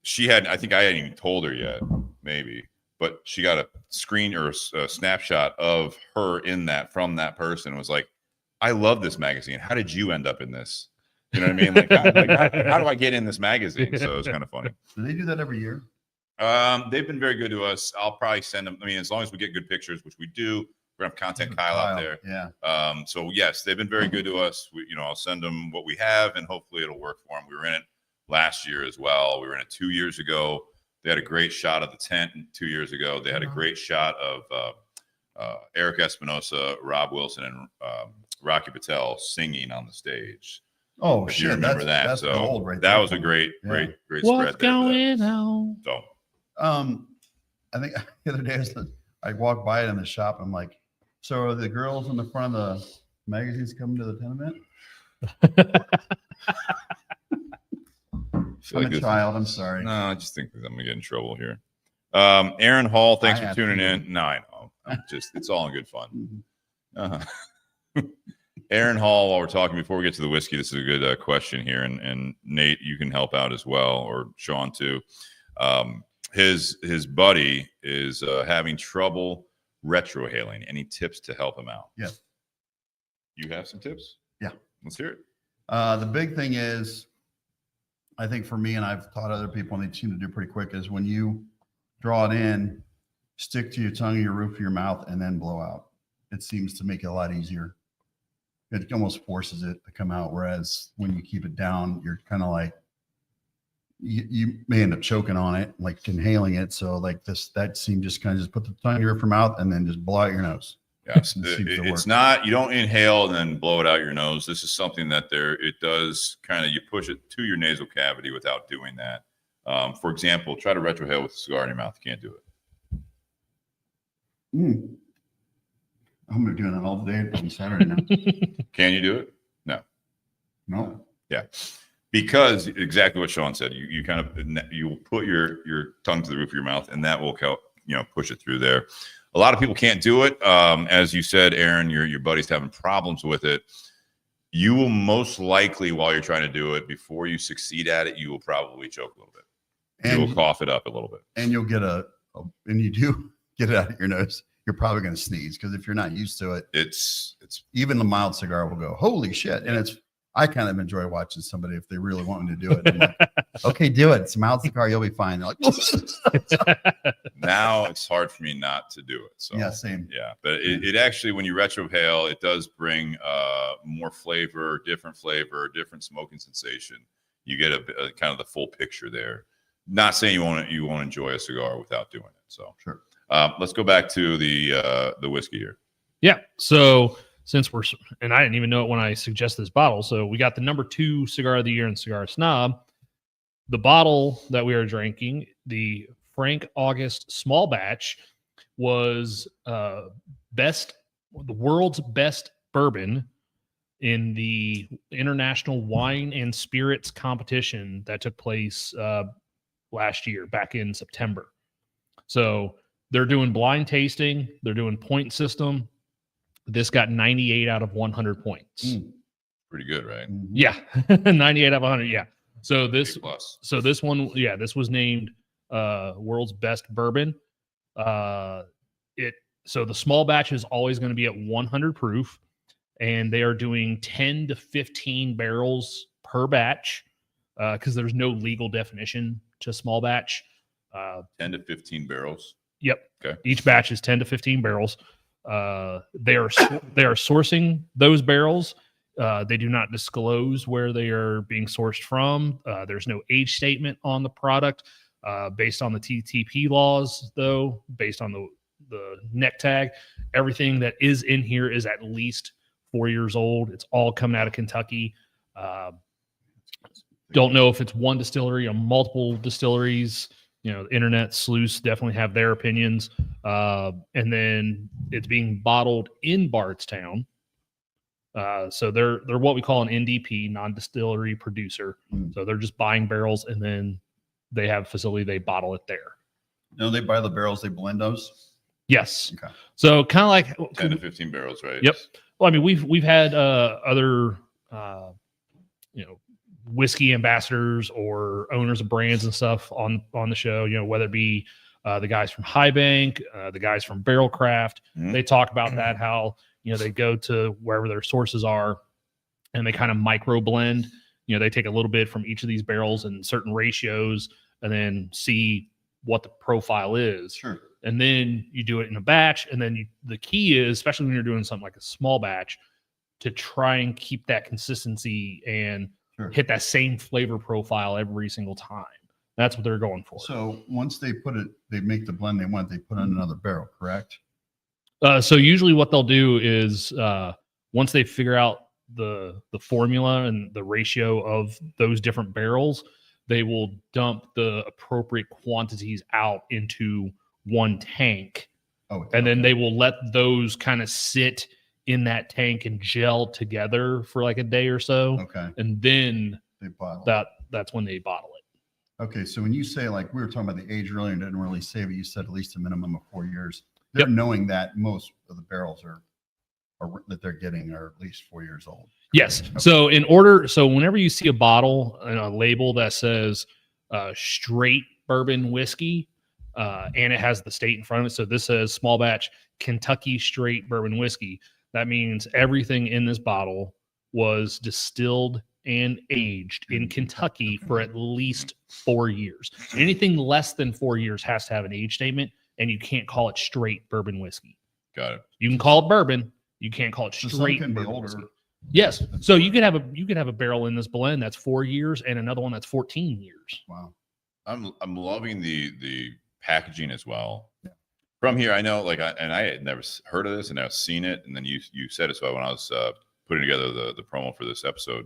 She had, I think I hadn't even told her yet, maybe. But she got a screen or a snapshot of her in that from that person. It was like, I love this magazine. How did you end up in this? You know what I mean? Like, how do I get in this magazine? So it was kind of funny. Do they do that every year? They've been very good to us. I'll probably send them. I mean, as long as we get good pictures, which we do, we're gonna have Content Kyle out there. Yeah. So yes, they've been very good to us. I'll send them what we have, and hopefully it'll work for them. We were in it last year as well. We were in it 2 years ago. They had a great shot of the tent 2 years ago. They had a great shot of Eric Espinosa, Rob Wilson, and Rocky Patel singing on the stage. Oh, if shit. you remember That's so gold right that there. was a great What's spread there. going on? So, I think the other day I walked by it in the shop. I'm like, so are the girls in the front of the magazines coming to the 10 event? I'm a child. I'm sorry. No, I just think that I'm gonna get in trouble here. Aaron Hall, thanks for tuning in. No, I know. It's all in good fun. Aaron Hall, while we're talking, before we get to the whiskey, this is a good question here, and Nate, you can help out as well, or Sean too. His buddy is having trouble retrohaling. Any tips to help him out? Yeah. You have some tips? Yeah. Let's hear it. The big thing is, I think for me, and I've taught other people, and they seem to do pretty quick, is when you draw it in, stick to your tongue, your roof of your mouth, and then blow out. It seems to make it a lot easier. It almost forces it to come out. Whereas when you keep it down, you're kind of like, you may end up choking on it, like inhaling it. So like that seemed just kind of just put the tongue in your roof of your mouth and then just blow out your nose. Yes, it's not, you don't inhale and then blow it out your nose. This is something that it does kind of, you push it to your nasal cavity without doing that. For example, try to retrohale with a cigar in your mouth. You can't do it. I'm going to be doing that all day on Saturday now. Can you do it? No. Yeah. Because exactly what Sean said, you kind of, you put your tongue to the roof of your mouth, and that will help, push it through there. A lot of people can't do it. As you said, Aaron, your buddy's having problems with it. You will most likely, while you're trying to do it, before you succeed at it, you will probably choke a little bit. And you will cough it up a little bit. And you'll get and you do get it out of your nose, you're probably going to sneeze, because if you're not used to it, it's even the mild cigar will go, holy shit. And I kind of enjoy watching somebody, if they really want me to do it, I'm like, okay, do it. It's a mild cigar, you'll be fine. They're like, now it's hard for me not to do it. So yeah, same. Yeah, but it actually, when you retrohale, it does bring more flavor, different smoking sensation. You get a kind of the full picture there. Not saying you won't enjoy a cigar without doing it. So sure. Let's go back to the whiskey here. Yeah. So since and I didn't even know it when I suggested this bottle. So we got the number 2 cigar of the year in Cigar Snob. The bottle that we are drinking, the Frank August small batch, was the world's best bourbon in the International Wine and Spirits competition that took place last year, back in September. So They're doing blind tasting. They're doing point system. This got 98 out of 100 points. Pretty good, right? Yeah, 98 out of 100. Yeah. So this A+. So this one, this was named world's best bourbon. So the small batch is always going to be at 100 proof, and they are doing 10 to 15 barrels per batch because there's no legal definition to small batch. 10 to 15 barrels. Yep. Okay. Each batch is 10 to 15 barrels. They are sourcing those barrels. They do not disclose where they are being sourced from. There's no age statement on the product. Based on the TTP laws, though, based on the neck tag, everything that is in here is at least 4 years old. It's all coming out of Kentucky. Don't know if it's one distillery or multiple distilleries. The internet sleuths definitely have their opinions. And then it's being bottled in Bardstown. So they're what we call an NDP, non-distillery producer. So they're just buying barrels, and then they have a facility, they bottle it there. No, they buy the barrels, they blend those. Yes. Okay. So kind of like 10 to 15 barrels, right? Yep. Well, I mean, we've had other whiskey ambassadors or owners of brands and stuff on the show. Whether it be the guys from High Bank, the guys from Barrel Craft. They talk about that, how they go to wherever their sources are, and they kind of micro blend. They take a little bit from each of these barrels in certain ratios, and then see what the profile is. Sure. And then you do it in a batch. And then the key is, especially when you're doing something like a small batch, to try and keep that consistency and hit that same flavor profile every single time. That's what they're going for. So once they make the blend they want, they put on another barrel, correct? So usually what they'll do is once they figure out the formula and the ratio of those different barrels, they will dump the appropriate quantities out into one tank. And then they will let those kind of sit in that tank and gel together for like a day or so. Okay. And then they bottle that's when they bottle it. Okay. So when you say, like we were talking about the age earlier and didn't really say, but you said at least a minimum of 4 years. They're knowing that most of the barrels that they're getting are at least 4 years old. Yes. Okay. So whenever you see a bottle and a label that says straight bourbon whiskey, and it has the state in front of it. So this says small batch Kentucky straight bourbon whiskey. That means everything in this bottle was distilled and aged in Kentucky for at least 4 years. Anything less than 4 years has to have an age statement, and you can't call it straight bourbon whiskey. Got it. You can call it bourbon. You can't call it straight. So some can be bourbon older. whiskey. Yes. So you could have a barrel in this blend that's 4 years and another one that's 14 years. Wow. I'm loving the packaging as well. Yeah. From here, I know, I had never heard of this and I've seen it, and then you said it. So when I was putting together the promo for this episode,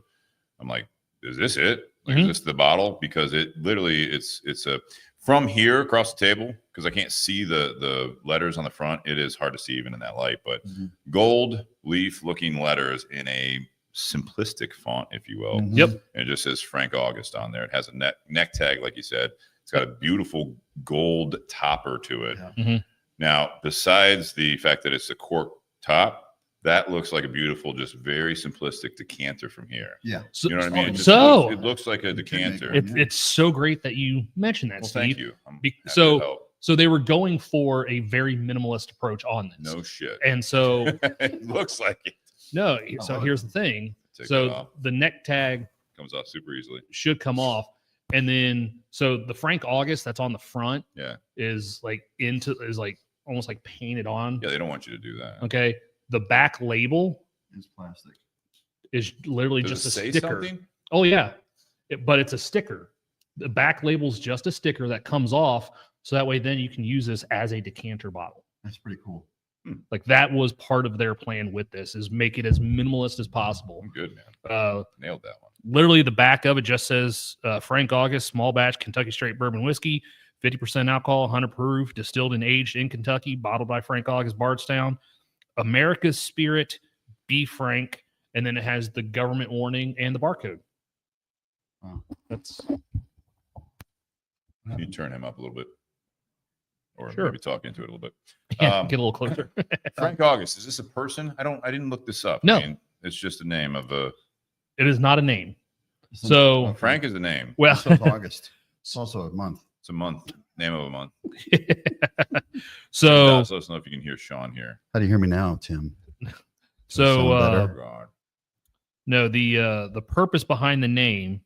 I'm like, is this it? Is this the bottle? Because it literally it's a from here across the table, because I can't see the letters on the front. It is hard to see even in that light, but gold leaf looking letters in a simplistic font, if you will. Yep. And it just says Frank August on there. It has a neck tag, like you said. It's got a beautiful gold topper to it. Yeah. Now, besides the fact that it's a cork top, that looks like a beautiful, just very simplistic decanter from here. Yeah. So, you know what I mean? It it looks like a decanter. It's so great that you mentioned that, well, Steve. thank you. So they were going for a very minimalist approach on this. No shit. And so it looks like it. No. So here's the thing. So the neck tag comes off super easily. Should come off. And then so the Frank August that's on the front is almost like painted on. Yeah, they don't want you to do that. Okay. The back label is plastic. Is literally Does just a it say sticker. Something? Oh yeah. But it's a sticker. The back label's just a sticker that comes off. So that way then you can use this as a decanter bottle. That's pretty cool. Like that was part of their plan with this, is make it as minimalist as possible. Good, man. Nailed that one. Literally the back of it just says Frank August small batch Kentucky straight bourbon whiskey, 50% alcohol, 100 proof, distilled and aged in Kentucky, bottled by Frank August, Bardstown. America's Spirit, B. Frank, and then it has the government warning and the barcode. Wow. That's. Can you turn him up a little bit? or Sure. maybe talk into it a little bit. Yeah, get a little closer. Frank August, is this a person? I didn't look this up. No. I mean, it's just a name of a. It is not a name. So Frank is a name. well, So it's August. It's also a month. It's a month. Name of a month. so Let us know if you can hear Sean here. How do you hear me now, Tim? so Sound better? God. no, the purpose behind the name.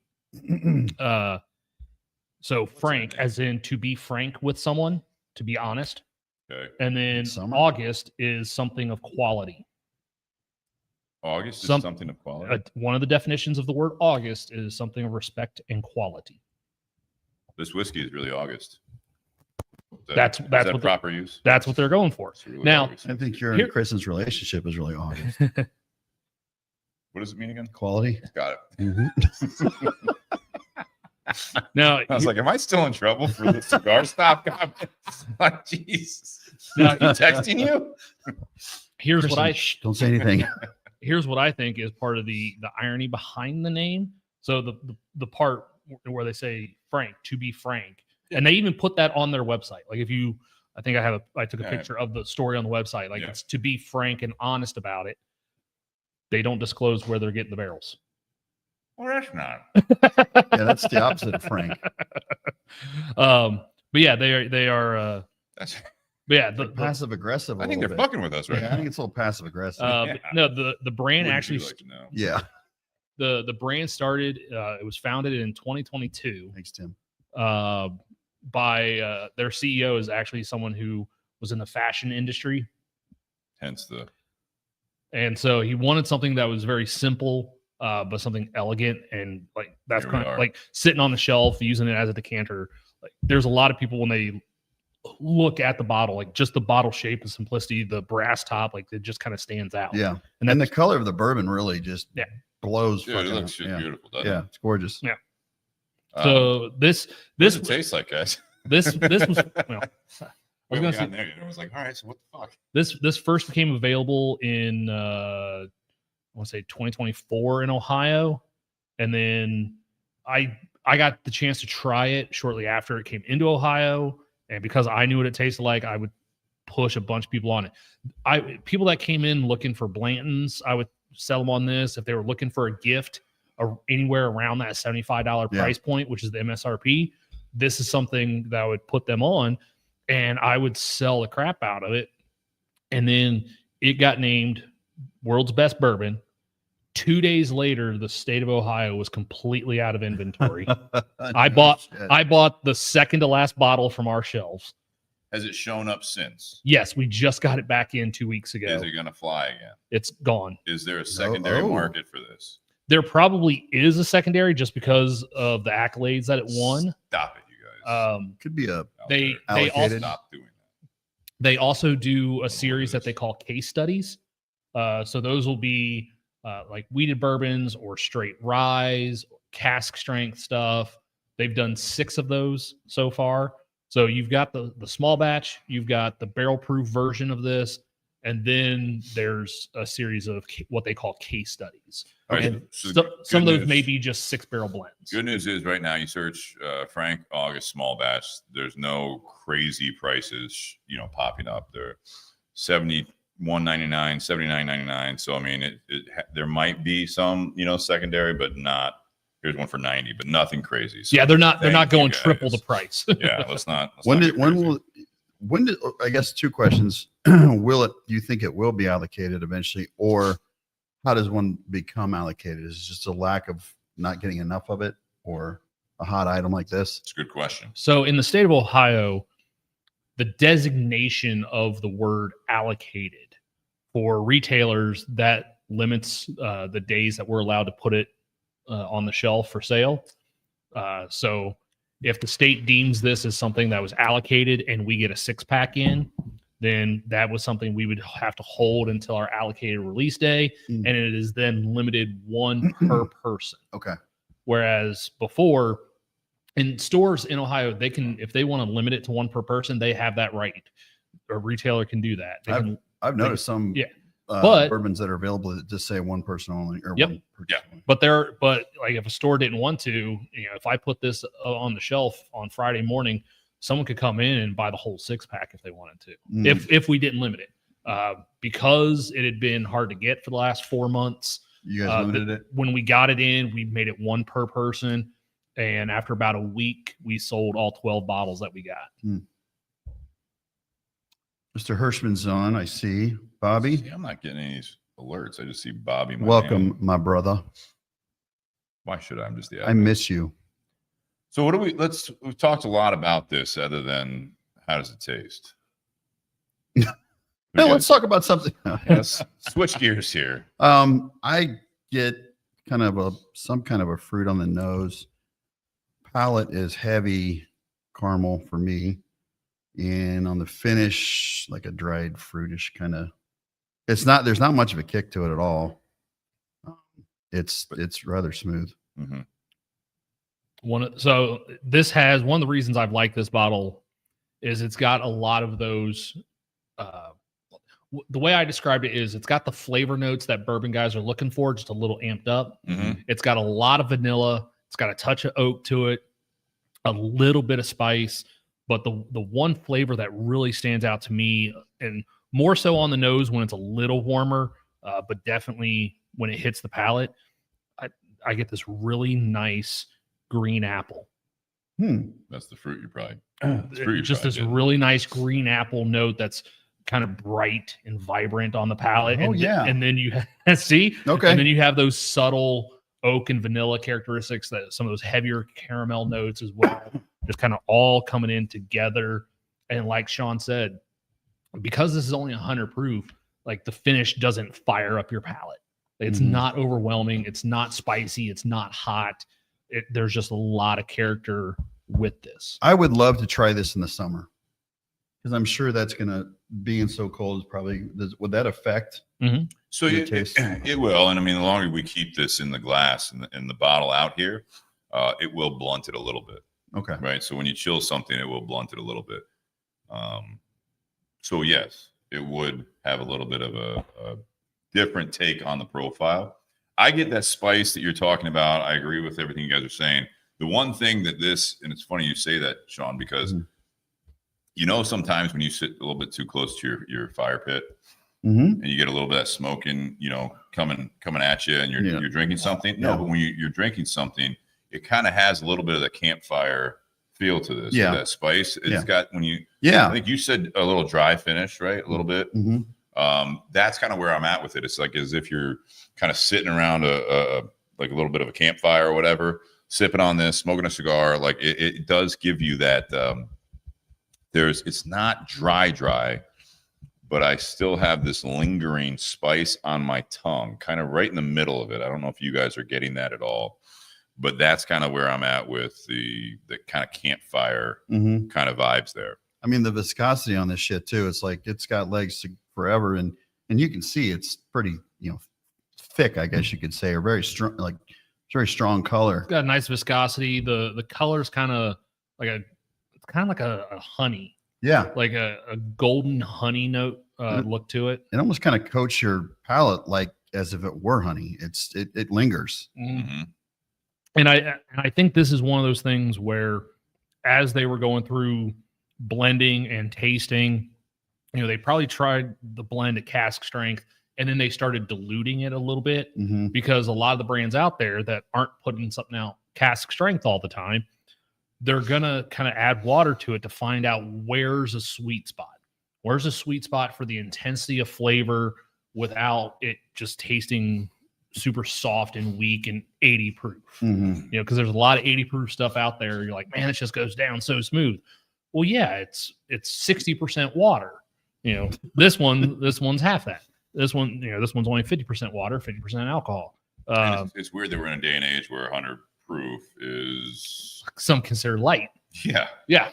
So Frank, name? as in to be frank with someone, to be honest, Okay. and then Summer? August is something of quality. August is Some- something of quality. One of the definitions of the word August is something of respect and quality. This whiskey is really August. Is That's is what the- proper use. That's what they're going for. It's really Now- August. I think your Here- and Kristen's relationship is really August. What does it mean again? Quality. Got it. Mhm. Now, I was like, am I still in trouble for the cigar stop comment? Like, jeez. Now- He texting you? here's Kristen, what I shh, don't say anything. here's what I think is part of the irony behind the name. So the part where they say Frank, to be frank, and they even put that on their website. Like if you, I think I took a Yeah. picture of the story on the website. Like Yeah. it's to be frank and honest about it. They don't disclose where they're getting the barrels. Well, that's not. Yeah, that's the opposite of Frank. But yeah, they are. That's, But yeah, the Passive aggressive. I think they're fucking with us right Yeah, I now. think it's a little passive aggressive. Yeah. no the brand Wouldn't actually you like to know? yeah. the brand started. It was founded in 2022. Thanks, Tim. By their CEO is actually someone who was in the fashion industry. Hence the. And so he wanted something that was very simple, but something elegant. And like, that's Here we kind of are. like sitting on the shelf, using it as a decanter. Like there's a lot of people when they look at the bottle, like just the bottle shape and simplicity, the brass top, like it just kind of stands out. Yeah. And And the that's, color of the bourbon really just Yeah. blows. Dude, it fucking looks up. just yeah. beautiful, doesn't Yeah, it? it's gorgeous. Yeah. Um, so this what does it taste like, guys? this was, well, I was We gonna got say, in there, and I was like, all right, so what the fuck? this first became available in I want to say 2024 in Ohio, and then I got the chance to try it shortly after it came into Ohio, and because I knew what it tasted like, I would push a bunch of people on it. People that came in looking for Blantons, I would sell them on this. If they were looking for a gift anywhere around that $75 Yeah. price point, which is the MSRP, this is something that I would put them on, and I would sell the crap out of it. And then it got named world's best bourbon. 2 days later, the state of Ohio was completely out of inventory. I bought the second to last bottle from our shelves. Has it shown up since? Yes, we just got it back in 2 weeks ago. Is it going to fly again? It's gone. Is there a secondary oh. market for this? There probably is a secondary just because of the accolades that it won. Stop it, you guys. Could be a Out they there. they also Allocated. Stop doing that. they also do a series this. that they call case studies. So those will be like weeded bourbons or straight rye, cask strength stuff. They've done 6 of those so far. So you've got the small batch, you've got the barrel proof version of this, and then there's a series of what they call case studies. All right, And so some of good those may news. be just 6-barrel blends. Good news is right now you search Frank August small batch. There's no crazy prices, popping up. They're $71.99, $79.99. So I mean, there might be some, secondary, but not. Here's one for $90, but nothing crazy. So Yeah, they're not thank you going guys. triple the price. Yeah, let's not. when not did get when crazy. will when did I guess 2 questions. Will it, do you think it will be allocated eventually, or how does one become allocated? Is it just a lack of not getting enough of it, or a hot item like this? It's a good question. So in the state of Ohio, the designation of the word allocated for retailers, that limits the days that we're allowed to put it on the shelf for sale. So if the state deems this as something that was allocated and we get a 6-pack in, then that was something we would have to hold until our allocated release day. Mm. And it is then limited 1 per person. Okay. Whereas before, in stores in Ohio, they can, if they want to limit it to 1 per person, they have that right. A retailer can do that. They can, I've noticed some Yeah. But- bourbons that are available that just say 1 person only, or Yep. 1 person Yeah. only. but like if a store didn't want to, if I put this on the shelf on Friday morning, someone could come in and buy the whole 6-pack if they wanted to, Mm. if we didn't limit it. Because it had been hard to get for the last 4 months. You guys limited it? When we got it in, we made it 1 per person. And after about a week, we sold all 12 bottles that we got. Mr. Hirschman's on, I see. Bobby, See, I'm not getting any alerts. I just see Bobby. welcome, my brother. Why should I? I'm just the I miss you. So what do we've talked a lot about this other than how does it taste? Now let's talk about something. Yes. Switch gears here. I get some kind of a fruit on the nose. Palate is heavy caramel for me. And on the finish, like a dried fruitish kind of, there's not much of a kick to it at all. It's rather smooth. Mm-hmm. So this has one of the reasons I've liked this bottle is it's got a lot of those. The way I described it is it's got the flavor notes that bourbon guys are looking for, just a little amped up. Mm-hmm. It's got a lot of vanilla. It's got a touch of oak to it, a little bit of spice. But the one flavor that really stands out to me, and more so on the nose when it's a little warmer, but definitely when it hits the palate, I get this really nice green apple. That's the fruit you probably. Just this really nice green apple note that's kind of bright and vibrant on the palate. Oh, yeah. And then you see, Okay. And then you have those subtle oak and vanilla characteristics, that some of those heavier caramel notes as well, just kind of all coming in together. And like Sean said, because this is only 100 proof, like the finish doesn't fire up your palate. It's not overwhelming. It's not spicy. It's not hot. There's just a lot of character with this. I would love to try this in the summer because I'm sure that's going to, being so cold is probably, would that affect? So your taste? it will. And I mean, the longer we keep this in the glass and the bottle out here, it will blunt it a little bit. Okay. Right. So when you chill something, it will blunt it a little bit. So yes, it would have a little bit of a different take on the profile. I get that spice that you're talking about. I agree with everything you guys are saying. The one thing that this, and it's funny you say that, Sean, because you know, sometimes when you sit a little bit too close to your fire pit and you get a little bit of smoking, you know, coming at you, and you're drinking something. No, but when you're drinking something, it kind of has a little bit of the campfire feel to this. Yeah. That spice. It's got I think you said a little dry finish, right? A little bit. That's kind of where I'm at with it. It's like as if you're kind of sitting around like a little bit of a campfire or whatever, sipping on this, smoking a cigar. Like it does give you that. It's not dry, but I still have this lingering spice on my tongue, kind of right in the middle of it. I don't know if you guys are getting that at all, but that's kind of where I'm at with the kind of campfire kind of vibes there. I mean, the viscosity on this shit too, it's like it's got legs to forever, and you can see it's pretty, thick, I guess you could say, or very strong, like very strong color. It's got a nice viscosity. The color's kind of like a honey. Yeah. Like a golden honey note look to it. It almost kind of coats your palate like as if it were honey. It lingers. And I think this is one of those things where as they were going through blending and tasting, they probably tried the blend at cask strength, and then they started diluting it a little bit because a lot of the brands out there that aren't putting something out cask strength all the time, they're going to kind of add water to it to find out where's a sweet spot. Where's a sweet spot for the intensity of flavor without it just tasting super soft and weak and 80 proof. Because there's a lot of 80 proof stuff out there. You're like, man, it just goes down so smooth. Well, yeah, it's 60% water. This one's half that. This one's only 50% water, 50% alcohol. It's weird that we're in a day and age where 100 proof is some considered light. Yeah. This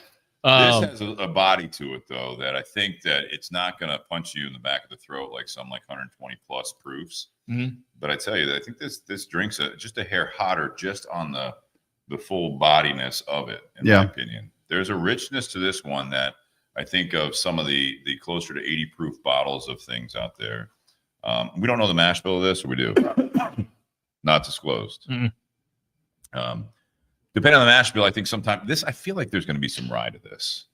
has a body to it, though, that I think that it's not going to punch you in the back of the throat like some 120 plus proofs. But I tell you that I think this drink's just a hair hotter just on the full bodiness of it, in my opinion. There's a richness to this one that I think of some of the closer to 80 proof bottles of things out there. We don't know the mash bill of this, or we do? Not disclosed. depending on the mash bill, I think sometimes I feel like there's going to be some rye to this.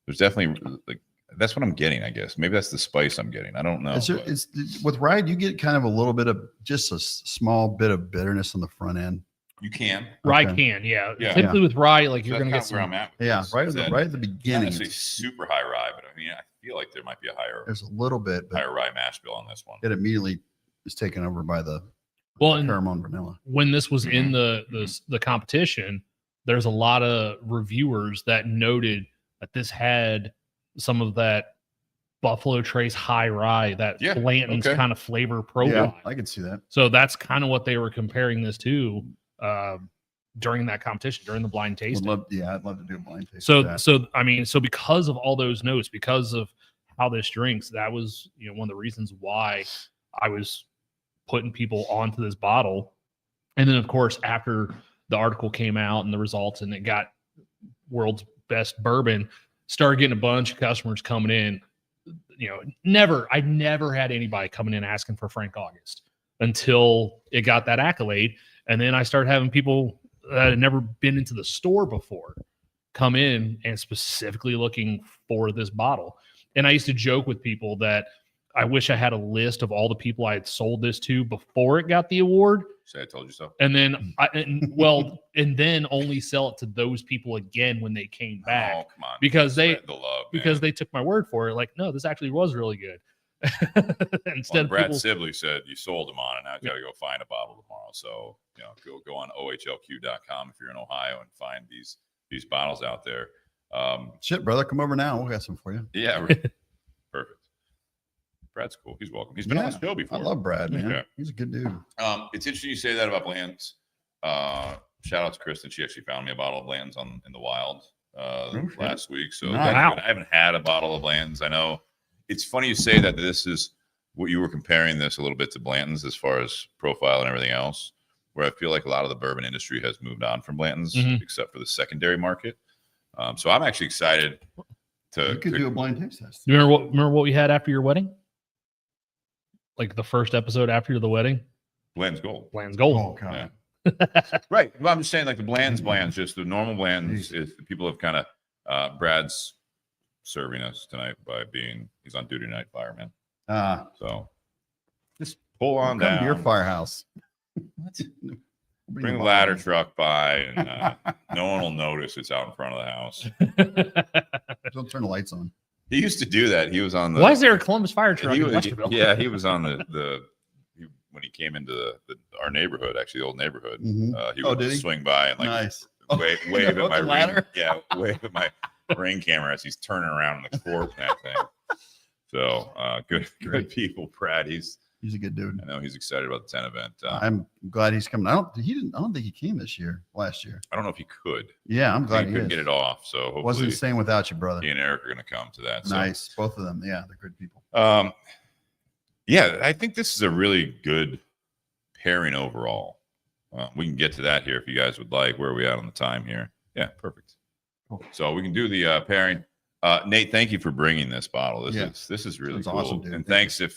There's definitely like that's what I'm getting. I guess maybe that's the spice I'm getting. I don't know. It's with rye, you get kind of a little bit of just a small bit of bitterness on the front end. You can Rye Okay. can, yeah. Yeah. Typically with rye, like So you're that's going to kind get of where some. I'm at. Yeah, right at the Not beginning. necessarily super high rye, but I mean, I feel like there might be a There's a little bit, but higher rye mash bill on this one. it immediately is taken over by the Well, and caramel and vanilla. when this was in Mm-hmm. the competition, there's a lot of reviewers that noted that this had some of that Buffalo Trace high rye, that Yeah, Blanton's okay. kind of flavor profile. I can see that. So that's kind of what they were comparing this to during that competition, during the blind I'd tasting. love to do a blind taste. So, of that. so I mean, so because of all those notes, because of how this drinks, that was one of the reasons why I was putting people onto this bottle. And then, of course, after the article came out and the results, and it got world's best bourbon, started getting a bunch of customers coming in. I never had anybody coming in asking for Frank August until it got that accolade. And then I started having people that had never been into the store before come in and specifically looking for this bottle. And I used to joke with people that I wish I had a list of all the people I had sold this to before it got the award. Say I told you so. And then and then only sell it to those people again when they came back. Oh, come on. Because Spread the love, because man. they took my word for it. Like, no, this actually was really good. Instead of Brad people, Sibley said you sold them on, and I got to go find a bottle tomorrow. So go on ohlq.com if you're in Ohio and find these bottles out there. Shit, brother, come over now. We'll got some for you. Yeah, perfect. Brad's cool. He's welcome. He's been on the show before. I love Brad, man. Yeah. He's a good dude. It's interesting you say that about Bland's. Shout out to Kristen. She actually found me a bottle of Bland's in the wild last week. So Nice. I haven't had a bottle of Bland's. I know it's funny you say that this is what you were comparing this a little bit to Blanton's as far as profile and everything else, where I feel like a lot of the bourbon industry has moved on from Blanton's, except for the secondary market. So I'm actually excited to. You could do a blind taste test. you remember what we had after your wedding? Like the first episode after the wedding? Bland's Gold. Bland's Gold. Oh, God. Yeah. Right. Well, I'm just saying, like the Bland's, just the normal Bland's is people have kind of Brad's serving us tonight by he's on duty tonight, fireman. So just pull on Come down. to your firehouse. What? Bring the ladder truck by, and no one will notice it's out in front of the house. Don't turn the lights on. He used to do that. He was on the. Why is there a Columbus fire truck He in was, Westerville? yeah, he was on when he came into our neighborhood, actually the old neighborhood. Mhm. He would did he? swing by and like Nice. wave Yeah, at with my the ladder? wave at my ring camera as he's turning around in the court and that thing. So good people, Brad. He's a good dude. I know he's excited about the 10 event. I'm glad he's coming. I don't think he came last year. I don't know if he could. Yeah, I'm glad He he couldn't is. get it off. So hopefully Wasn't the same without you, brother. he and Eric are going to come to that. So, Nice. Both of them. Yeah, they're good people. yeah, I think this is a really good pairing overall. We can get to that here if you guys would like. Where are we at on the time here? Yeah, perfect. Cool. So we can do the pairing. Nate, thank you for bringing this bottle. This is really It's cool. awesome, dude. And Thank thanks if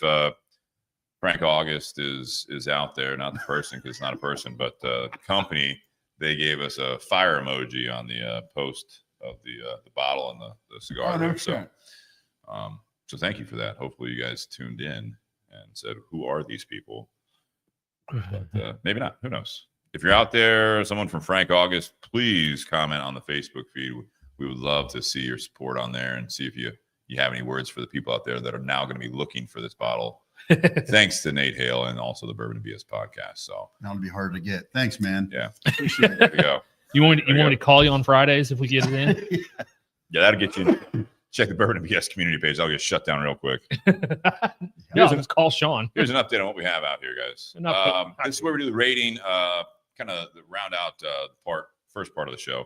Frank August is out there, not the person because it's not a person, but the company. They gave us a fire emoji on the post of the bottle and the cigar. there. So thank you for that. Hopefully you guys tuned in and said, "Who are these people?" But maybe not. Who knows? If you're out there, someone from Frank August, please comment on the Facebook feed. We would love to see your support on there and see if you have any words for the people out there that are now going to be looking for this bottle. Thanks to Nate Hale and also the Bourbon and BS podcast. So That'll be hard to get. Thanks, man. yeah, Appreciate it. there we go. You want me to call you on Fridays if we get it in? Yeah, that'll get you. Check the Bourbon and BS community page. I'll get shut down real quick. Yeah, let's call Sean. Here's an update on what we have out here, guys. This is where we do the rating, kind of the round out first part of the show.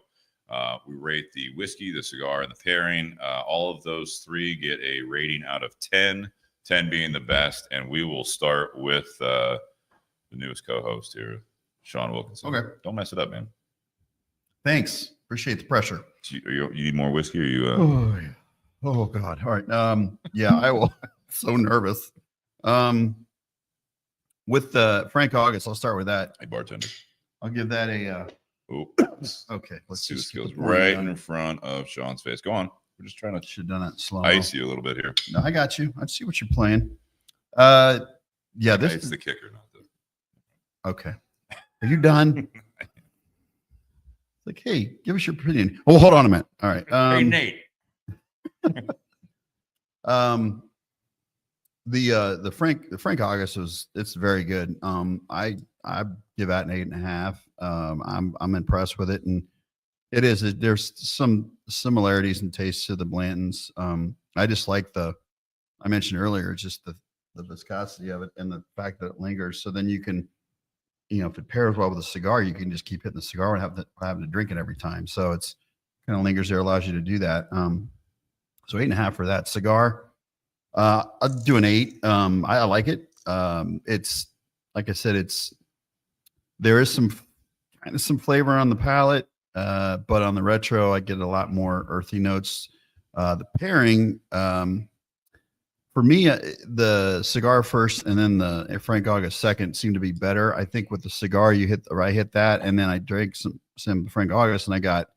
We rate the whiskey, the cigar, and the pairing. All of those three get a rating out of 10, 10 being the best. And we will start with the newest co-host here, Sean Wilkinson. Okay. Don't mess it up, man. Thanks. Appreciate the pressure. You need more whiskey or you? Oh God. All right. Yeah, I will. So nervous. With Frank August, I'll start with that. Hey, bartender. I'll give that a Oops. Okay, let's This just get goes the point right done. in front of Sean's face. Go on. We're just trying to Should have done that slow. ice you a little bit here. No, I got you. I see what you're playing. Yeah, this It's is the kicker, not the. okay. Are you done? Like, hey, give us your opinion. Oh, hold on a minute. All right. Hey, Nate. The Frank August it's very good. I give that an 8.5. I'm impressed with it, and there's some similarities in taste to the Blantons. I just like I mentioned earlier, just the viscosity of it and the fact that it lingers. So then you can, if it pairs well with a cigar, you can just keep hitting the cigar and having to drink it every time. So it's kind of lingers there, allows you to do that. So 8.5 for that cigar. I'll do an 8. I like it. It's like I said, there is some flavor on the palate, but on the retro, I get a lot more earthy notes. The pairing, for me, the cigar first and then the Frank August second seem to be better. I think with the cigar, I hit that, and then I drank some Frank August, and I got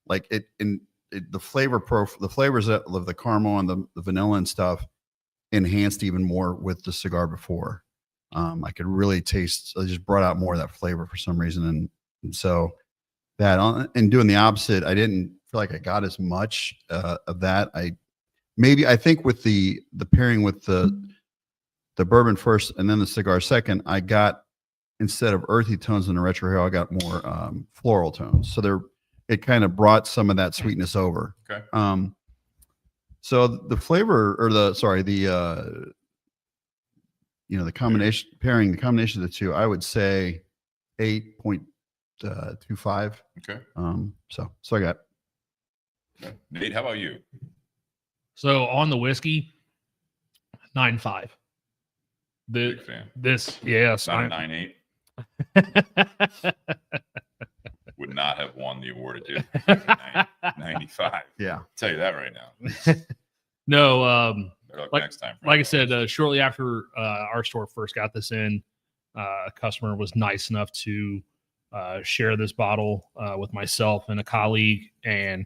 like the flavors of the caramel and the vanilla and stuff enhanced even more with the cigar before. I could really taste. I just brought out more of that flavor for some reason, and so that and doing the opposite, I didn't feel like I got as much of that. I think with the pairing with the bourbon first and then the cigar second, I got, instead of earthy tones in the retro here, I got more floral tones. So it kind of brought some of that sweetness over. Okay. So the flavor, or the combination the combination of the two, I would say 8.25. Okay. So I got. Nate, how about you? So on the whiskey, 9.5. Big fan. Yes. Not a 9.8. Would not have won the award at 95. Yeah. I'll tell you that right now. No, Better luck like- next time. like I said, shortly after our store first got this in, a customer was nice enough to share this bottle with myself and a colleague. And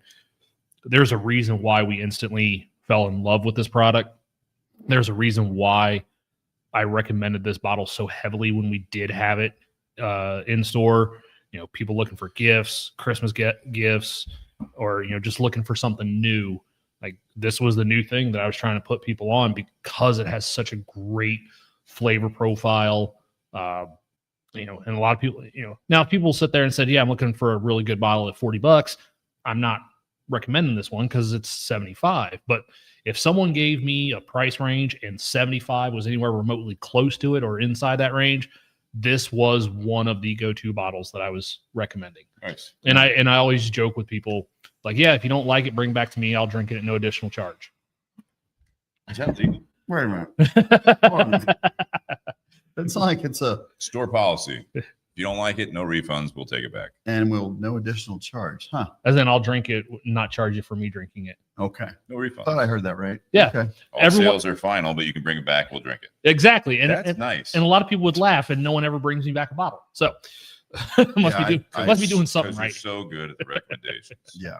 there's a reason why we instantly fell in love with this product. There's a reason why I recommended this bottle so heavily when we did have it in store. People looking for gifts, Christmas gifts, or, just looking for something new. Like, this was the new thing that I was trying to put people on because it has such a great flavor profile. And a lot of people, now if people sit there and said, yeah, I'm looking for a really good bottle at $40. I'm not recommending this one because it's 75. But if someone gave me a price range and 75 was anywhere remotely close to it or inside that range, this was one of the go-to bottles that I was recommending. Nice. And I always joke with people, like, yeah, if you don't like it, bring it back to me. I'll drink it at no additional charge. Is that legal? Wait a minute. It's like it's a Store policy. If you don't like it, no refunds. We'll take it back. and no additional charge, huh? As in, I'll drink it, not charge you for me drinking it. Okay, No refunds. thought I heard that right. Yeah. Okay. All everyone- sales are final, but you can bring it back. We'll drink it. Exactly. And That's nice. and a lot of people would laugh, and no one ever brings me back a bottle. So must Yeah, be doing something Because right. you're so good at the recommendations. Yeah,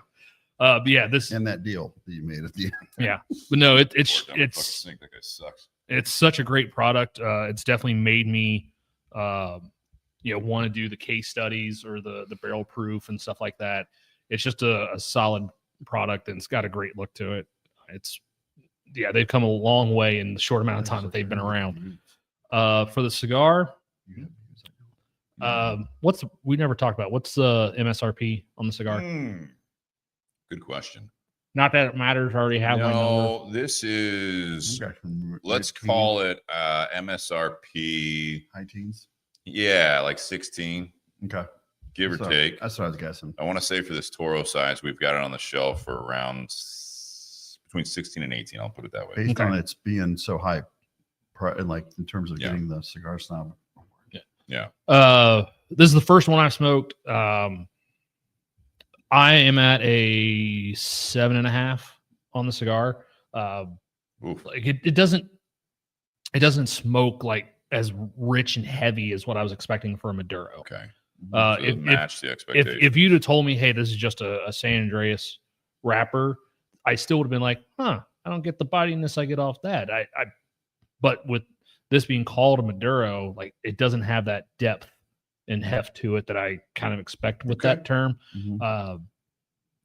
But yeah, this and that deal that you made at the end. yeah. But no, Pour it down my fucking sink. That guy sucks. it's such a great product. It's definitely made me want to do the case studies or the barrel proof and stuff like that. It's just a solid product, and it's got a great look to it. They've come a long way in the short amount of time that they've been around. For the cigar, we never talked about what's the MSRP on the cigar? Good question. Not that it matters. I already have my number. No, this is, let's call it MSRP. high teens. Yeah, like 16, Okay, give or take. That's what I was guessing. I want to say for this Toro size, we've got it on the shelf for around between 16 and 18. I'll put it that way. Based Okay. on its being so high, like in terms of Yeah. getting the Cigar Snob. Yeah. This is the first one I've smoked. I am at a 7.5 on the cigar. Oof. Like it doesn't smoke like as rich and heavy as what I was expecting for a Maduro. Okay. So it matched the expectation. If you'd have told me, hey, this is just a San Andreas wrapper, I still would have been like, I don't get the bodiness I get off that. But with this being called a Maduro, like it doesn't have that depth and heft to it that I kind of expect with that term.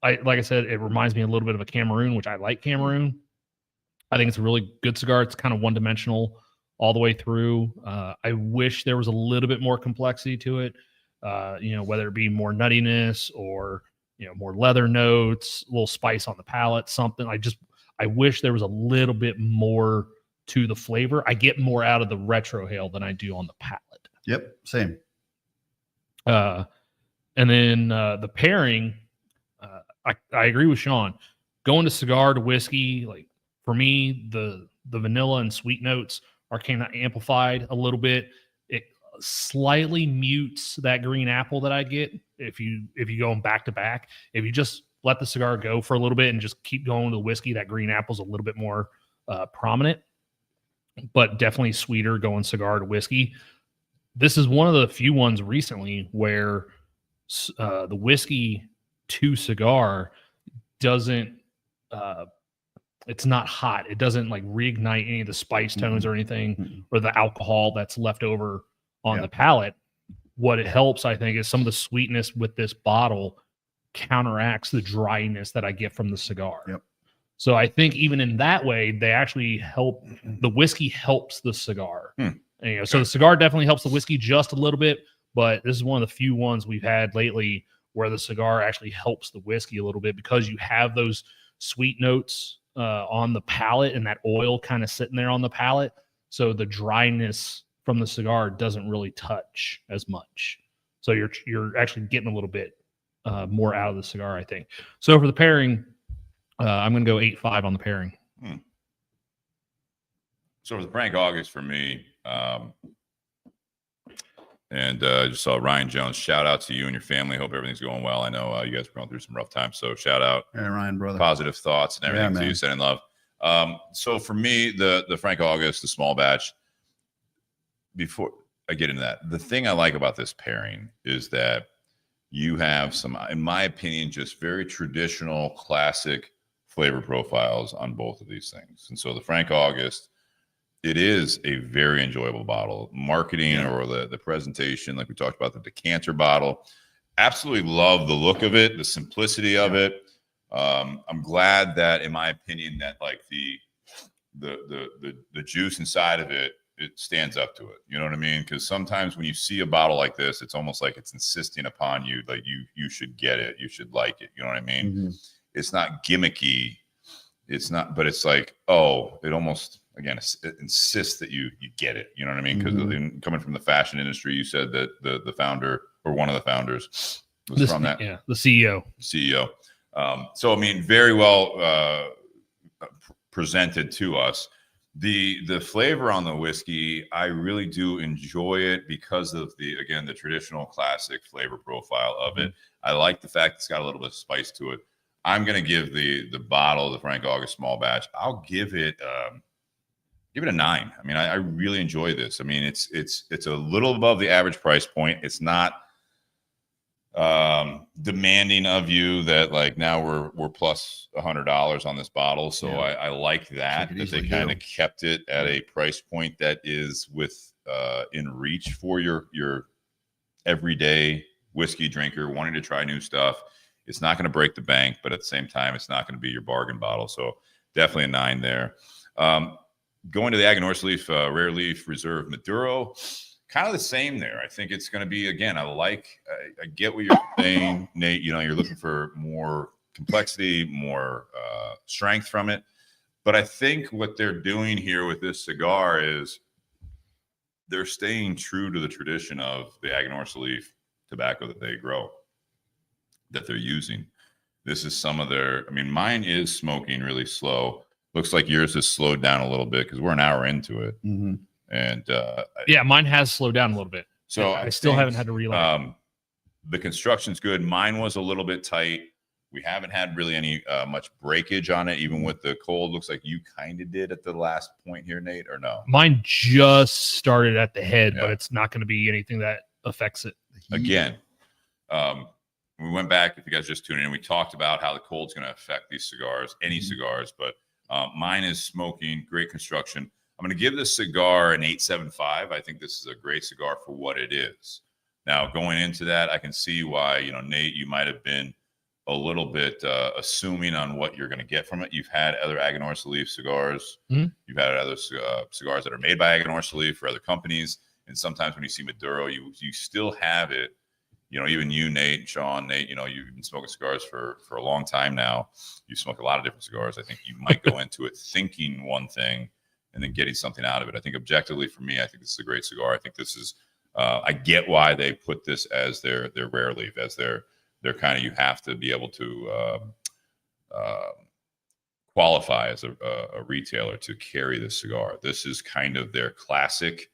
Like I said, it reminds me a little bit of a Cameroon, which I like Cameroon. I think it's a really good cigar. It's kind of one-dimensional all the way through. I wish there was a little bit more complexity to it, whether it be more nuttiness or, more leather notes, a little spice on the palate, something. I wish there was a little bit more to the flavor. I get more out of the retrohale than I do on the palate. Yep, same. And then the pairing, I agree with Sean. Going to cigar to whiskey, like for me, the vanilla and sweet notes are kind of amplified a little bit. It slightly mutes that green apple that I get if you go back to back. If you just let the cigar go for a little bit and just keep going to the whiskey, that green apple's a little bit more prominent, but definitely sweeter going cigar to whiskey. This is one of the few ones recently where the whiskey to cigar doesn't it's not hot. It doesn't like reignite any of the spice tones or anything or the alcohol that's left over on the palate. What it helps, I think, is some of the sweetness with this bottle counteracts the dryness that I get from the cigar. So I think even in that way, they actually help. The whiskey helps the cigar. So the cigar definitely helps the whiskey just a little bit, but this is one of the few ones we've had lately where the cigar actually helps the whiskey a little bit because you have those sweet notes on the palate and that oil kind of sitting there on the palate. So the dryness from the cigar doesn't really touch as much. So you're actually getting a little bit more out of the cigar, I think. So for the pairing, I'm going to go 8.5 on the pairing. So for the Frank August for me, and just saw Ryan Jones. Shout out to you and your family. Hope everything's going well. I know you guys are going through some rough times, so shout out. Hey, Ryan, brother. Positive thoughts and everything to you, sending love. So for me, the Frank August, the small batch. Before I get into that, the thing I like about this pairing is that you have some, in my opinion, just very traditional, classic flavor profiles on both of these things. And so the Frank August, it is a very enjoyable bottle. Marketing or the presentation, like we talked about, the decanter bottle, absolutely love the look of it, the simplicity of it. I'm glad that, in my opinion, that like the juice inside of it stands up to it. You know what I mean? Because sometimes when you see a bottle like this, it's almost like it's insisting upon you, like you should get it, you should like it. You know what I mean? It's not gimmicky. It's not, but it's like, it almost, again, it insists that you get it. You know what I mean? Because coming from the fashion industry, you said that the founder or one of the founders was from that. Yeah, the CEO. So, I mean, very well presented to us. The flavor on the whiskey, I really do enjoy it because of the traditional classic flavor profile of it. I like the fact it's got a little bit of spice to it. I'm going to give the bottle, the Frank August small batch, I'll give it a 9. I mean, I really enjoy this. I mean, it's a little above the average price point. It's not demanding of you that like now we're plus $100 on this bottle. So I like that they kind of kept it at a price point that is in reach for your everyday whiskey drinker wanting to try new stuff. It's not going to break the bank, but at the same time, it's not going to be your bargain bottle. So definitely a 9 there. Going to the Aganorsa Leaf, Rare Leaf Reserve Maduro, kind of the same there. I think it's going to be, again, I get what you're saying, Nate. You know, you're looking for more complexity, more strength from it. But I think what they're doing here with this cigar is they're staying true to the tradition of the Aganorsa Leaf tobacco that they grow, that they're using. This is some of their, I mean, mine is smoking really slow. Looks like yours has slowed down a little bit because we're an hour into it. And mine has slowed down a little bit. So I still haven't had to relight. The construction's good. Mine was a little bit tight. We haven't had really any much breakage on it, even with the cold. Looks like you kind of did at the last point here, Nate, or no? Mine just started at the head, but it's not going to be anything that affects it. Again, we went back. If you guys just tuned in, we talked about how the cold's going to affect these cigars, any cigars, but mine is smoking, great construction. I'm going to give this cigar an 8.75. I think this is a great cigar for what it is. Now, going into that, I can see why, Nate, you might have been a little bit assuming on what you're going to get from it. You've had other Aganorsa leaf cigars. Mhm. You've had other cigars that are made by Aganorsa leaf for other companies. And sometimes when you see Maduro, you still have it. Even you, Nate, Sean, Nate, you've been smoking cigars for a long time now. You smoke a lot of different cigars. I think you might go into it thinking one thing and then getting something out of it. I think objectively for me, I think this is a great cigar. I think this is, I get why they put this as their rare leaf, as their kind of, you have to be able to qualify as a retailer to carry this cigar. This is kind of their classic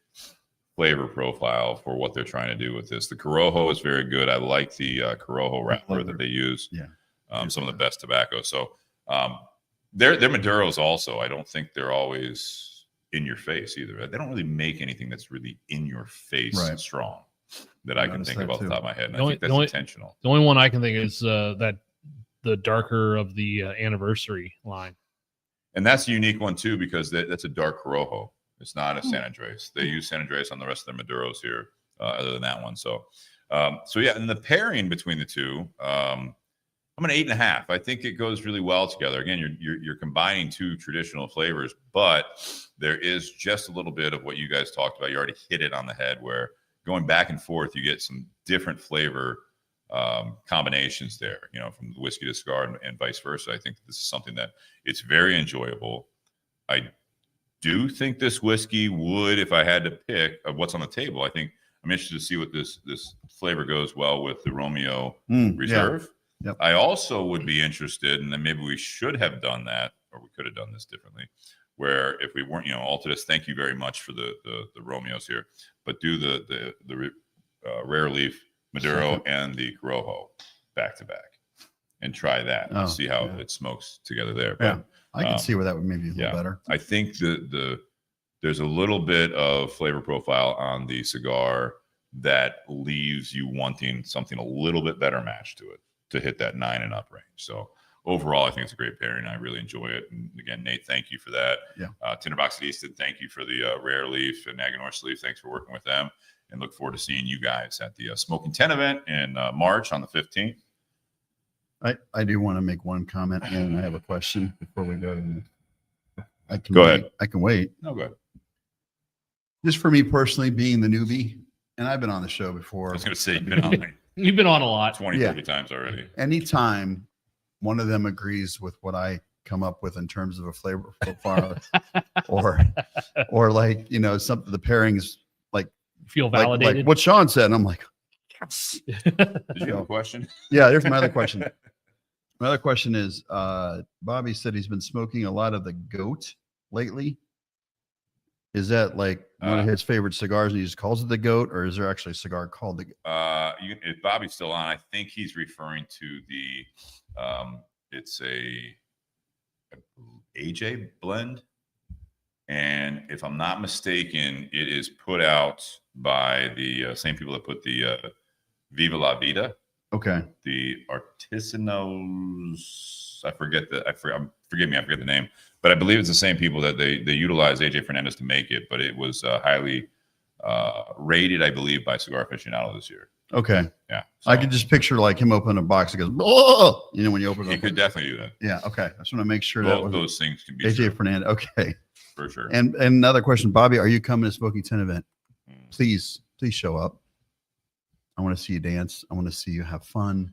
flavor profile for what they're trying to do with this. The Corojo is very good. I like the Corojo wrapper that they use. Yeah. Some of the best tobacco. So their Maduros also, I don't think they're always in your face either. They don't really make anything that's really in your face and strong that I can think of off the top of my head. And I think that's intentional. The only one I can think is that the darker of the anniversary line. And that's a unique one too, because that's a dark Corojo. It's not a San Andres. They use San Andres on the rest of their Maduros here, other than that one. So yeah, and the pairing between the two, I'm an 8.5. I think it goes really well together. Again, you're combining two traditional flavors, but there is just a little bit of what you guys talked about. You already hit it on the head, where going back and forth, you get some different flavor combinations there, from the whiskey to cigar and vice versa. I think this is something that it's very enjoyable. I do think this whiskey would, if I had to pick of what's on the table, I think I'm interested to see what this flavor goes well with the Romeo Reserve. Yeah. Yep. I also would be interested, and then maybe we should have done that, or we could have done this differently, where if we weren't, Altadis, thank you very much for the Romeos here, but do the rare leaf Maduro and the Corojo back to back and try that and see how it smokes together there. But, I can see where that would maybe be a little better. I think there's a little bit of flavor profile on the cigar that leaves you wanting something a little bit better matched to it to hit that 9 and up range. So overall, I think it's a great pairing. I really enjoy it. And again, Nate, thank you for that. Yeah. Tinder Box at Easton, thank you for the rare leaf and Aganorsa leaf. Thanks for working with them, and look forward to seeing you guys at the Smoking 10 event in March on the 15th. I do want to make one comment, and I have a question before we go. I can go wait. ahead. I can wait. No, go ahead. Just for me personally, being the newbie, and I've been on the show before. I was going to say, You've been on a lot. 20, 30 times already. Anytime one of them agrees with what I come up with in terms of a flavor profile, or like, something, the pairings, like, feel validated. Like what Sean said, and I'm like, yes. Did you have a question? Yeah, there's my other question. My other question is, Bobby said he's been smoking a lot of the Goat lately. Is that like one of his favorite cigars and he just calls it the Goat, or is there actually a cigar called the Goat? If Bobby's still on, I think he's referring to the, it's a AJ blend. And if I'm not mistaken, it is put out by the same people that put the Viva La Vida. Okay. The Artisanos, forgive me, I forget the name, but I believe it's the same people that they utilized AJ Fernandez to make it, but it was highly rated, I believe, by Cigar Aficionado this year. Okay. Yeah. So I could just picture like him open a box and goes, oh, when you open it. He could definitely do that. Yeah. Okay. I just want to make sure Both those things can be AJ Fernandez. Okay. For sure. And another question, Bobby, are you coming to Smoking 10 event? Please show up. I want to see you dance. I want to see you have fun.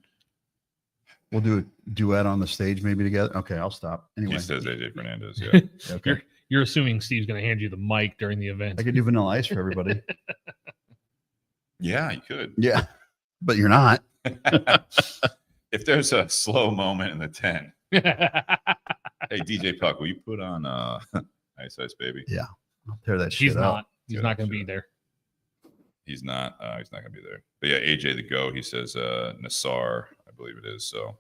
We'll do a duet on the stage maybe together. Okay, I'll stop. Anyway. He says AJ Fernandez. Yeah. Okay. You're assuming Steve's going to hand you the mic during the event. I could do Vanilla Ice for everybody. Yeah, you could. Yeah, but you're not. If there's a slow moment in the 10. Hey, DJ Puck, will you put on Ice Ice Baby? Yeah, I'll tear that shit up. He's not going to be there. He's not going to be there. But yeah, AJ the Go, he says Nassar, I believe it is. So,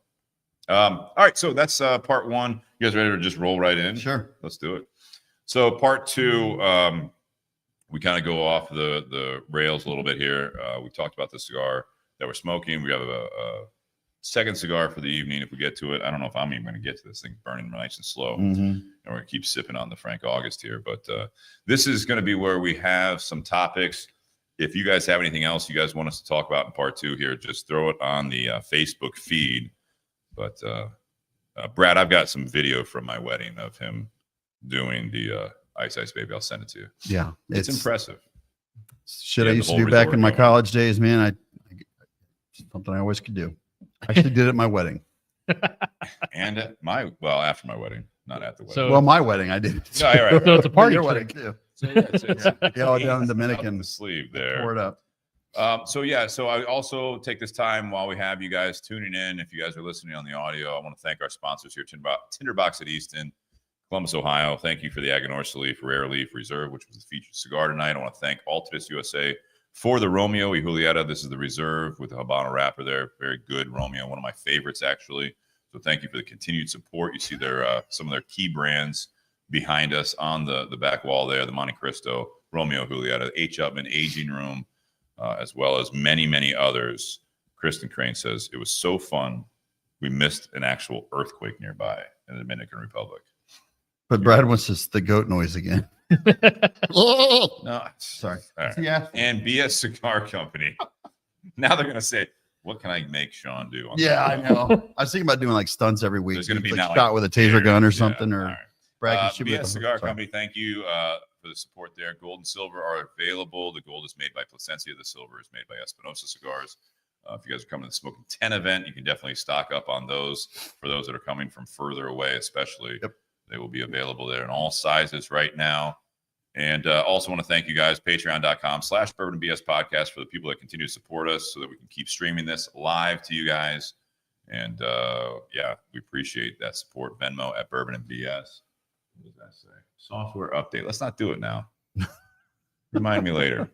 all right. So that's part one. You guys ready to just roll right in? Sure. Let's do it. So part two, we kind of go off the rails a little bit here. We talked about the cigar that we're smoking. We have a second cigar for the evening if we get to it. I don't know if I'm even going to get to this thing burning nice and slow. And we're going to keep sipping on the Frank August here. But this is going to be where we have some topics. If you guys have anything else you guys want us to talk about in part 2 here, just throw it on the Facebook feed. But Brad, I've got some video from my wedding of him doing the Ice Ice Baby. I'll send it to you. Yeah. It's impressive. Shit I used to do back in my college days, man. Something I always could do. I actually did it at my wedding. And at after my wedding, not at the wedding. So, my wedding, I did it. No, right. So it's a party Your trick. wedding too. So it's all down in Dominican. the sleeve there. Pour it up. So I also take this time while we have you guys tuning in. If you guys are listening on the audio, I want to thank our sponsors here, Tinder Box at Easton, Columbus, Ohio. Thank you for the Aganorsa Leaf, Rare Leaf Reserve, which was the featured cigar tonight. I want to thank Altadis USA for the Romeo y Julieta. This is the Reserve with the Habano wrapper there. Very good Romeo, one of my favorites actually. So thank you for the continued support. You see their some of their key brands behind us on the back wall there, the Monte Cristo, Romeo Julieta, H. Upman Aging Room, as well as many, many others. Kristen Crane says, it was so fun. We missed an actual earthquake nearby in the Dominican Republic. But Brad wants the goat noise again. No, Sorry. All right. Yeah. And BS Cigar Company. Now they're going to say, what can I make Sean do? Yeah, I know. I was thinking about doing like stunts every week. There's going to be like now shot with a taser gun or Yeah, something, or all right. Brad can shoot me BS with a- Cigar sorry. Company, thank you for the support there. Gold and silver are available. The gold is made by Placencia. The silver is made by Espinosa Cigars. If you guys are coming to the Smoking 10 event, you can definitely stock up on those. For those that are coming from further away, especially, they will be available there in all sizes right now. And also want to thank you guys, patreon.com/bourbonbs podcast, for the people that continue to support us so that we can keep streaming this live to you guys. And we appreciate that support. Venmo at Bourbon and BS. What does that say? Software update. Let's not do it now. Remind me later.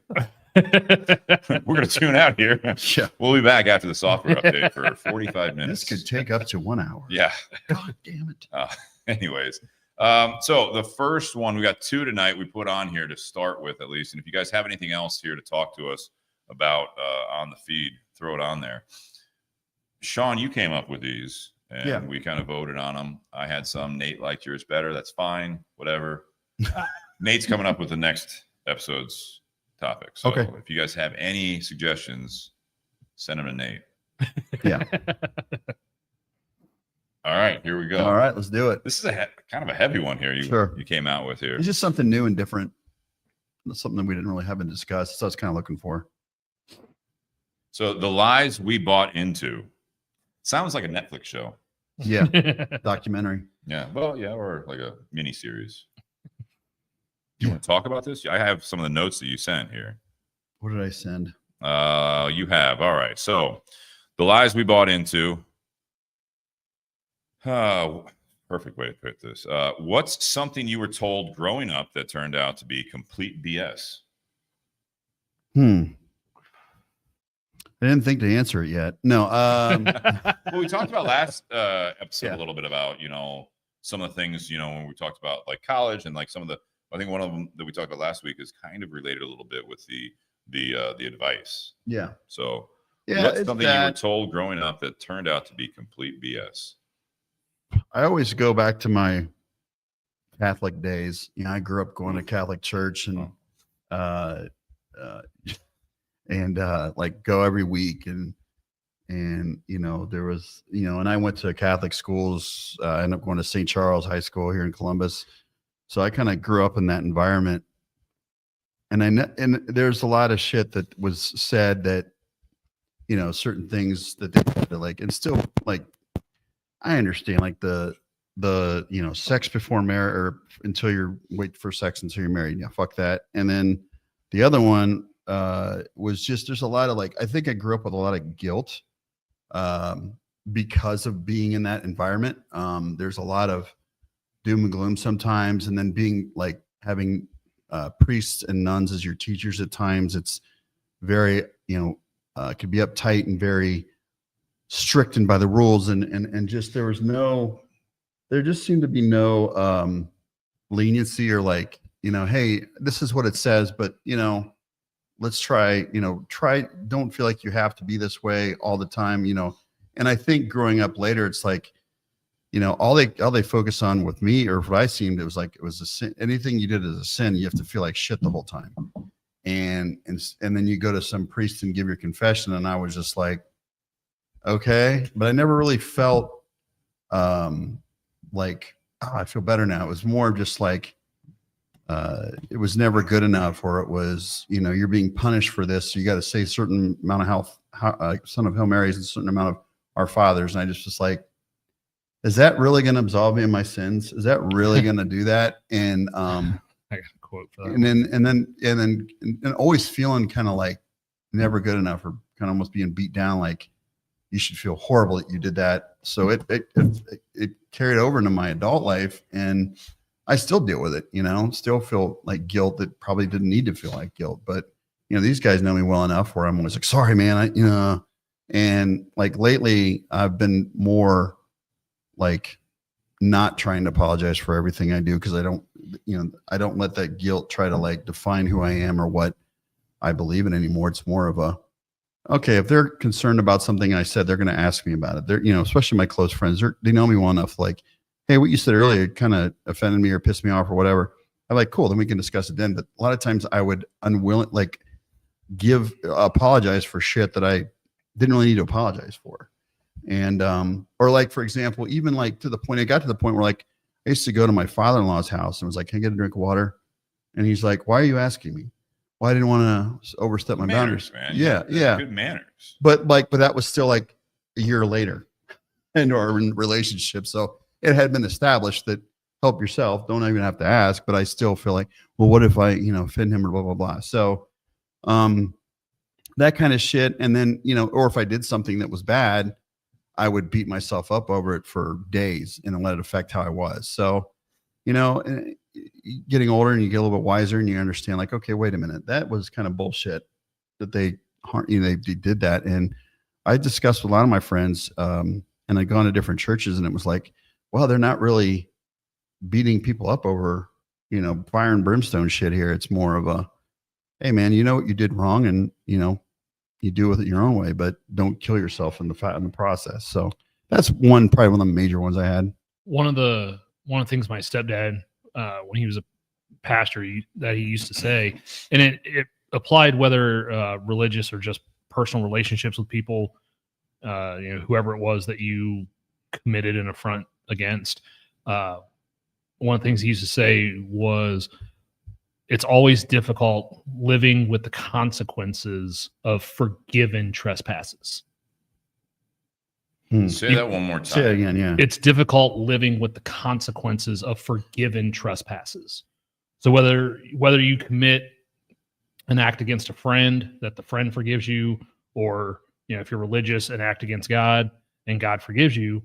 We're going to tune out here. Yeah. We'll be back after the software update for 45 minutes. This could take up to 1 hour. Yeah. God damn it. Anyways, so the first one, we got 2 tonight we put on here to start with, at least. And if you guys have anything else here to talk to us about on the feed, throw it on there. Sean, you came up with these, and we kind of voted on them. I had some. Nate liked yours better. That's fine. Whatever. Nate's coming up with the next episode's topic. So if you guys have any suggestions, send them to Nate. Yeah. All right, here we go. All right, let's do it. This is kind of a heavy one here. You came out with here. It's just something new and different. Something that we didn't really have and discuss. So I was kind of looking for. So the lies we bought into. Sounds like a Netflix show. Yeah. Documentary. Yeah. Well, yeah, or like a mini series. Do you want to talk about this? I have some of the notes that you sent here. What did I send? You have. All right. So the lies we bought into. Perfect way to put this. What's something you were told growing up that turned out to be complete BS? I didn't think to answer it yet. No. Well, we talked about last episode a little bit about, some of the things, when we talked about like college and like some of the, I think one of them that we talked about last week is kind of related a little bit with the advice. Yeah. So what's something you were told growing up that turned out to be complete BS? I always go back to my Catholic days. I grew up going to Catholic church and like go every week and there was and I went to Catholic schools. I ended up going to St. Charles High School here in Columbus, so I kind of grew up in that environment. And there's a lot of shit that was said that certain things that they had to like, and still like I understand like the sex before marriage or until you're wait for sex until you're married. Yeah, fuck that. And then the other one was just there's a lot of like I think I grew up with a lot of guilt because of being in that environment. There's a lot of doom and gloom sometimes, and then being like having priests and nuns as your teachers at times. It's very could be uptight and very strict and by the rules and just there just seemed to be no leniency or like hey, this is what it says, but let's try, don't feel like you have to be this way all the time, And I think growing up later, it's like, all they focus on with me, or what I seemed, it was a sin. Anything you did as a sin, you have to feel like shit the whole time. And then you go to some priest and give your confession. And I was just like, okay, but I never really felt like, oh, I feel better now. It was more just like, it was never good enough, or it was, you're being punished for this. So you got to say a certain amount of son of Hail Marys and a certain amount of Our Fathers. And I just was like, is that really going to absolve me of my sins? Is that really going to do that? And I got a quote for that. And always feeling kind of like never good enough, or kind of almost being beat down, like you should feel horrible that you did that. So it carried over into my adult life, and I still deal with it, still feel like guilt that probably didn't need to feel like guilt. But, these guys know me well enough where I'm always like, sorry, man. And like lately I've been more like not trying to apologize for everything I do, because I don't let that guilt try to like define who I am or what I believe in anymore. It's more of a, okay, if they're concerned about something I said, they're going to ask me about it. They're, especially my close friends, they know me well enough, like, hey, what you said earlier kind of offended me or pissed me off or whatever. I'm like, cool, then we can discuss it then. But a lot of times I would apologize for shit that I didn't really need to apologize for. And, or like, for example, even like I got to the point where like, I used to go to my father-in-law's house and was like, can I get a drink of water? And he's like, why are you asking me? Well, I didn't want to overstep my boundaries. Man. Yeah. Good manners. But that was still like a year later in our relationship. So it had been established that help yourself, don't even have to ask. But I still feel like, well, what if I, offend him or blah, blah, blah. So, that kind of shit. And then, or if I did something that was bad, I would beat myself up over it for days and let it affect how I was. So, getting older and you get a little bit wiser and you understand like, okay, wait a minute, that was kind of bullshit that they did that. And I discussed with a lot of my friends, and I'd gone to different churches, and it was like, well, they're not really beating people up over, fire and brimstone shit here. It's more of a, hey man, you know what you did wrong, and you do with it your own way, but don't kill yourself in the process. So that's probably one of the major ones I had. One of the things my stepdad, when he was a pastor, that he used to say, and it applied whether religious or just personal relationships with people, whoever it was that you committed an affront against. One of the things he used to say was, it's always difficult living with the consequences of forgiven trespasses. Say that one more time. Say it again, yeah. It's difficult living with the consequences of forgiven trespasses. So whether you commit an act against a friend that the friend forgives you, or if you're religious, an act against God and God forgives you,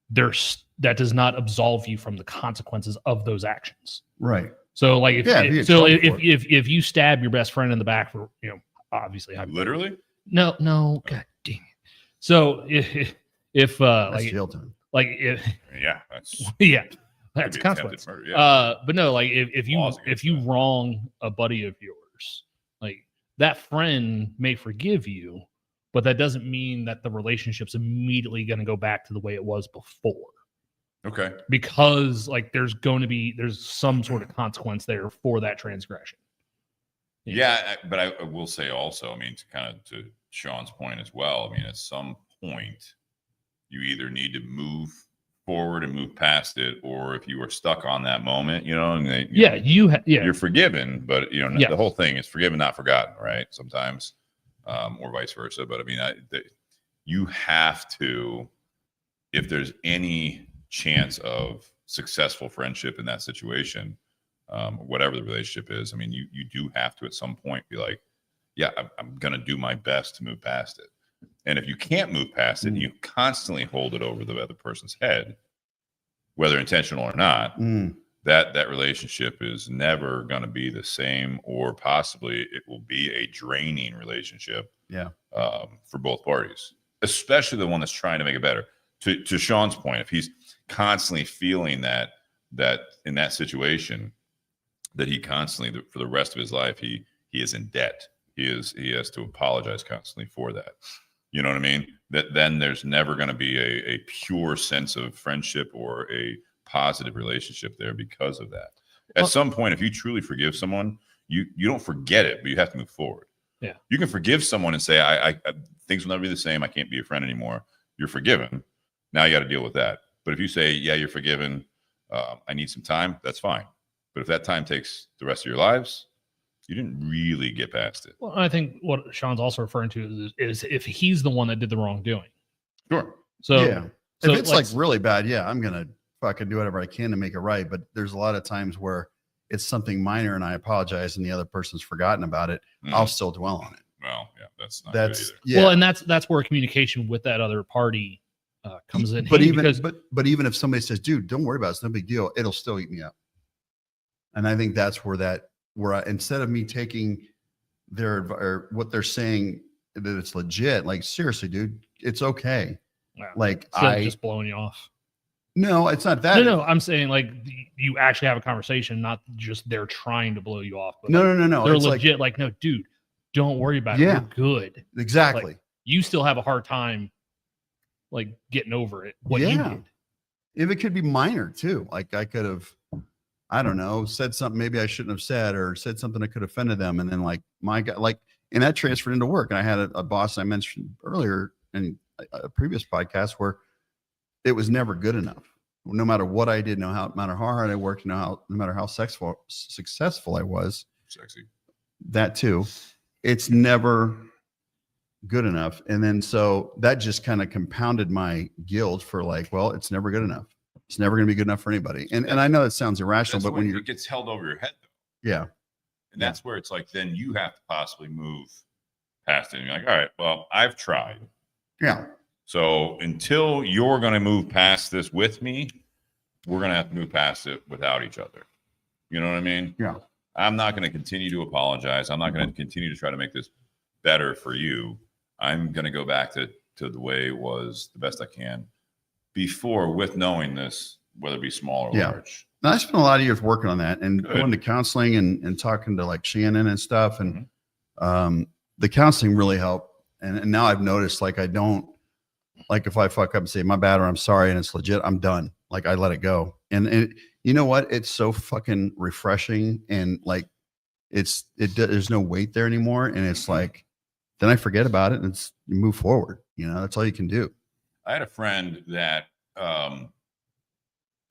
that does not absolve you from the consequences of those actions. Right. So like if you stab your best friend in the back for, obviously literally, no, God dang it. So if that's like jail time. Like if that's a consequence. Murder, yeah. But no, like if you wrong a buddy of yours, like that friend may forgive you, but that doesn't mean that the relationship's immediately going to go back to the way it was before. Okay. Because like there's some sort of consequence there for that transgression. Yeah, but I will say also, to Sean's point as well, at some point you either need to move forward and move past it, or if you are stuck on that moment, you're forgiven, but the whole thing is forgiven, not forgotten, right? Sometimes, or vice versa. But you have to, if there's any chance of successful friendship in that situation, whatever the relationship is, you do have to at some point be like, yeah, I'm going to do my best to move past it. And if you can't move past it, and you constantly hold it over the other person's head, whether intentional or not, that relationship is never going to be the same, or possibly it will be a draining relationship. Yeah. For both parties, especially the one that's trying to make it better. To Sean's point, if he's constantly feeling that in that situation, that he constantly, for the rest of his life, he is in debt. he has to apologize constantly for that. You know what I mean? That then there's never going to be a pure sense of friendship or a positive relationship there because of that. At some point, if you truly forgive someone, you don't forget it, but you have to move forward. Yeah. You can forgive someone and say, I things will never be the same. I can't be your friend anymore. You're forgiven. Now you got to deal with that. But if you say, yeah, you're forgiven, I need some time, that's fine. But if that time takes the rest of your lives, you didn't really get past it. Well, I think what Sean's also referring to is if he's the one that did the wrongdoing. Sure. So yeah, so if it's like really bad, yeah, I'm gonna fucking do whatever I can to make it right. But there's a lot of times where it's something minor and I apologize and the other person's forgotten about it. I'll still dwell on it. Well, yeah, that's not good either. Yeah. Well, and that's where communication with that other party comes in. But even because, but even if somebody says, "Dude, don't worry about it. It's no big deal," it'll still eat me up. And I think that's where instead of me taking or what they're saying that it's legit, like seriously, dude, it's okay. wow, Like just blowing you off. No, it's not that. No, I'm saying like you actually have a conversation, not just they're trying to blow you off. But No. They're It's legit. Like, no, dude, don't worry about it. Yeah. You're good. Exactly. Like, you still have a hard time like getting over it. What you did. If it could be minor too. Like I could have, I don't know, said something maybe I shouldn't have said, or said something that could have offended them. And then like my guy, like, and that transferred into work. And I had a boss I mentioned earlier in a previous podcast where it was never good enough. No matter what I did, no matter how hard I worked, no matter how successful I was, Sexy. that too, it's never good enough. And then so that just kind of compounded my guilt for like, well, it's never good enough. It's never going to be good enough for anybody. And I know that sounds irrational, but when it gets held over your head, though. Yeah. And that's where it's like, then you have to possibly move past it. And you're like, all right, well, I've tried. Yeah. So until you're going to move past this with me, we're going to have to move past it without each other. You know what I mean? Yeah. I'm not going to continue to apologize. I'm not going to continue to try to make this better for you. I'm going to go back to the way it was the best I can before, with knowing this, whether it be small or large. Now, I spent a lot of years working on that and Good. going to counseling and talking to like Shannon and stuff. And the counseling really helped. And now I've noticed, like, I don't, like if I fuck up and say my bad or I'm sorry and it's legit, I'm done. Like I let it go. And you know what? It's so fucking refreshing. And like, there's no weight there anymore. And it's like, then I forget about it and you move forward. You know, that's all you can do. I had a friend that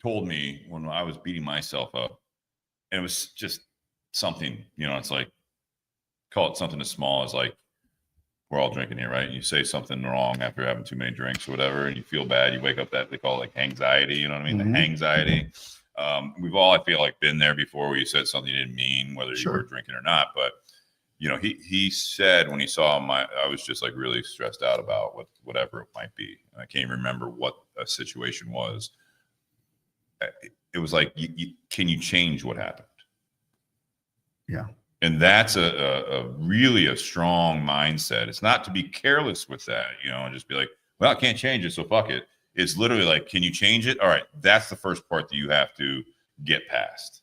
told me when I was beating myself up, and it was just something, you know, it's like, call it something as small as like, we're all drinking here, right? And you say something wrong after having too many drinks or whatever, and you feel bad. You wake up, that they call it like anxiety. You know what I mean? The anxiety. We've all, I feel like, been there before where you said something you didn't mean, whether you were drinking or not. But you know, he said when he saw I was just like really stressed out about whatever it might be. And I can't even remember what a situation was. It was like, can you change what happened? Yeah. And that's a really a strong mindset. It's not to be careless with that, you know, and just be like, well, I can't change it, so fuck it. It's literally like, can you change it? All right, that's the first part that you have to get past.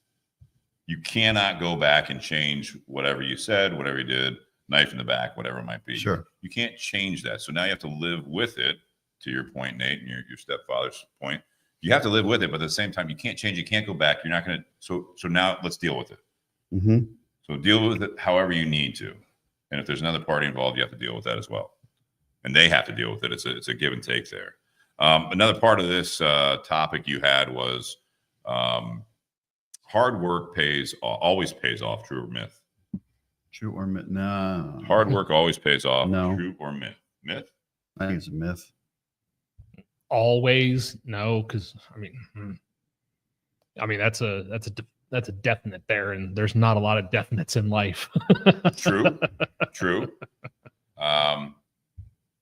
You cannot go back and change whatever you said, whatever you did, knife in the back, whatever it might be. Sure. You can't change that. So now you have to live with it, to your point, Nate, and your stepfather's point. You have to live with it, but at the same time, you can't change it, you can't go back. You're not going to. So now let's deal with it. Mm-hmm. So deal with it however you need to. And if there's another party involved, you have to deal with that as well. And they have to deal with it. It's a give and take there. Another part of this topic you had was hard work always pays off, true or myth? True or myth? No. Hard work always pays off, No. true or myth? Myth? I think it's a myth. Always no, because I mean that's a definite there, and there's not a lot of definites in life. True.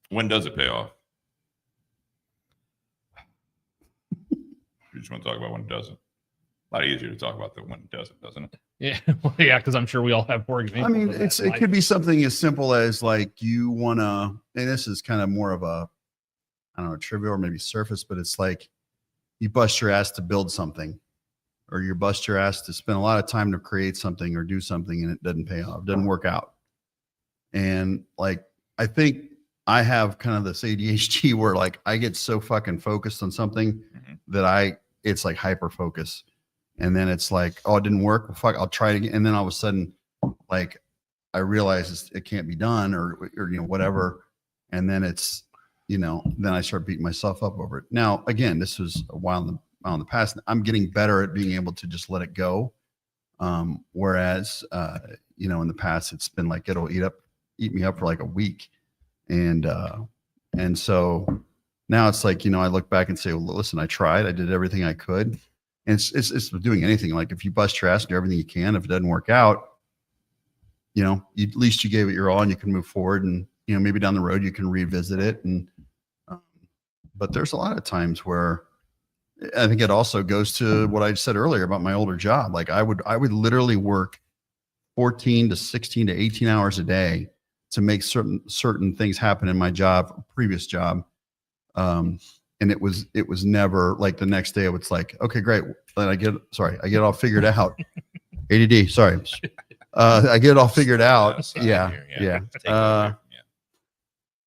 When does it pay off? You just want to talk about when it doesn't. A lot easier to talk about when it doesn't, doesn't it? Yeah, well, yeah, because I'm sure we all have more examples. I mean, of that in it life. could be something as simple as like you want to, and this is kind of more of a, I don't know, trivial or maybe surface, but it's like you bust your ass to build something, or you bust your ass to spend a lot of time to create something or do something, and it doesn't pay off, doesn't work out. And like, I think I have kind of this ADHD where like I get so fucking focused on something that it's like hyper focus. And then it's like, oh, it didn't work. Well, fuck, I'll try it again. And then all of a sudden, like I realize it can't be done or whatever. And then it's, then I start beating myself up over it. Now, again, this was a while in the past. I'm getting better at being able to just let it go. Whereas, in the past, it's been like, it'll eat me up for like a week. And so now it's like, I look back and say, well, listen, I tried, I did everything I could. And it's doing anything. Like if you bust your ass and do everything you can, if it doesn't work out, at least you gave it your all and you can move forward and, maybe down the road you can revisit it. And, but there's a lot of times where I think it also goes to what I said earlier about my older job. Like I would literally work 14 to 16 to 18 hours a day to make certain things happen in my previous job. And it was never like the next day. It's like, okay, great. Then I get it all figured out. ADD. Sorry. I get it all figured out. Yeah.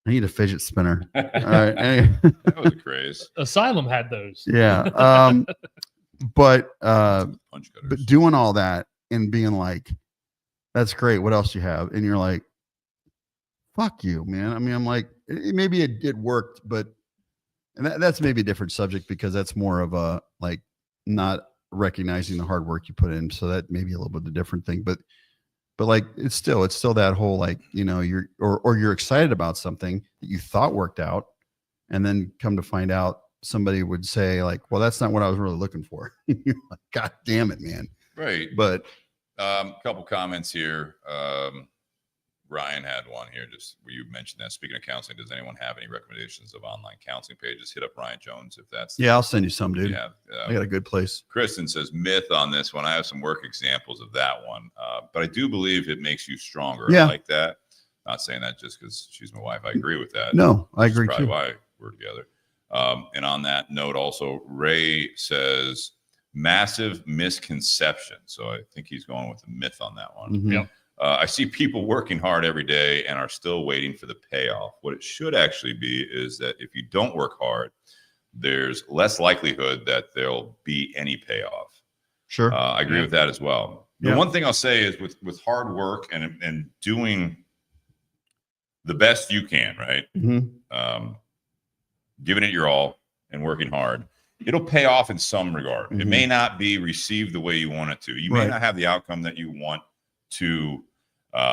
I need a fidget spinner. All right. Anyway. That was a craze. Asylum had those. Yeah. But Punch cutters. But doing all that and being like, that's great. What else do you have? And you're like, fuck you, man. I mean, I'm like, maybe it worked, but that's maybe a different subject because that's more of a like not recognizing the hard work you put in. So that may be a little bit of a different thing, but like it's still that whole like, you're excited about something that you thought worked out, and then come to find out somebody would say like, well, that's not what I was really looking for. You're like, God damn it, man. Right. But a couple comments here. Ryan had one here, just where you mentioned that. Speaking of counseling, does anyone have any recommendations of online counseling pages? Hit up Ryan Jones if that's. Yeah, I'll send you some, dude. Yeah, I got a good place. Kristen says myth on this one. I have some work examples of that one, but I do believe it makes you stronger. Yeah. I like that. Not saying that just because she's my wife. I agree with that. No, I agree probably too. why we're together. And on that note, also Ray says massive misconception. So I think he's going with the myth on that one. Mm-hmm. Yep. I see people working hard every day and are still waiting for the payoff. What it should actually be is that if you don't work hard, there's less likelihood that there'll be any payoff. Sure. I agree with that as well. The one thing I'll say is with hard work and doing the best you can, right? Mm-hmm. Giving it your all and working hard, it'll pay off in some regard. Mm-hmm. It may not be received the way you want it to. You may not have the outcome that you want to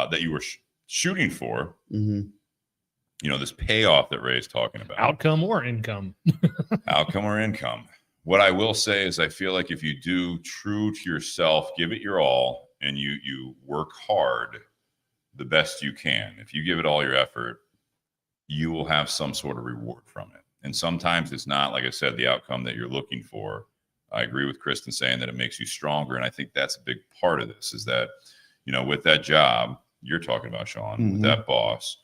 that you were shooting for. Mm-hmm. This payoff that Ray's talking about, Outcome or income. outcome or income. What I will say is I feel like if you do true to yourself, give it your all, and you work hard the best you can, if you give it all your effort, you will have some sort of reward from it. And sometimes it's not, like I said, the outcome that you're looking for. I agree with Kristen saying that it makes you stronger. And I think that's a big part of this is that, with that job you're talking about, Sean, with that boss,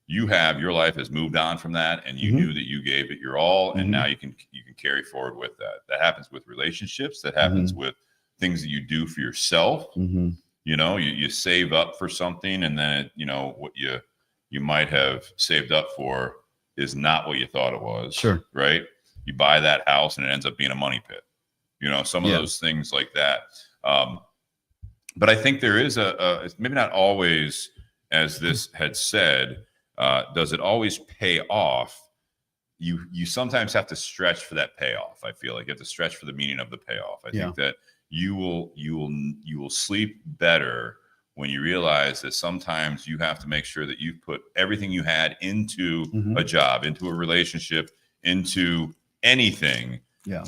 your life has moved on from that, and you knew that you gave it your all, and now you can carry forward with that. That happens with relationships. That happens with things that you do for yourself. You save up for something, and then what you might have saved up for is not what you thought it was. Sure. Right. You buy that house and it ends up being a money pit. Some of those things like that. But I think there is maybe not always, as this had said, does it always pay off? You sometimes have to stretch for that payoff. I feel like you have to stretch for the meaning of the payoff. I think that you will sleep better when you realize that sometimes you have to make sure that you've put everything you had into a job, into a relationship, into anything,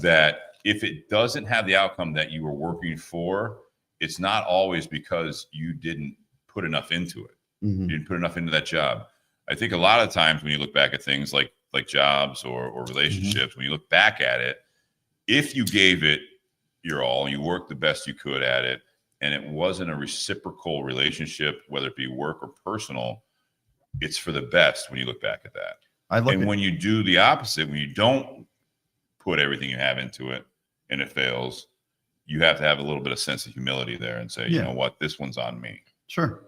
that if it doesn't have the outcome that you were working for, it's not always because you didn't put enough into it. You didn't put enough into that job. I think a lot of times when you look back at things like jobs or relationships, when you look back at it, if you gave it your all and you worked the best you could at it, and it wasn't a reciprocal relationship, whether it be work or personal, it's for the best when you look back at that. When you do the opposite, when you don't put everything you have into it and it fails, you have to have a little bit of sense of humility there and say, you know what, this one's on me. Sure.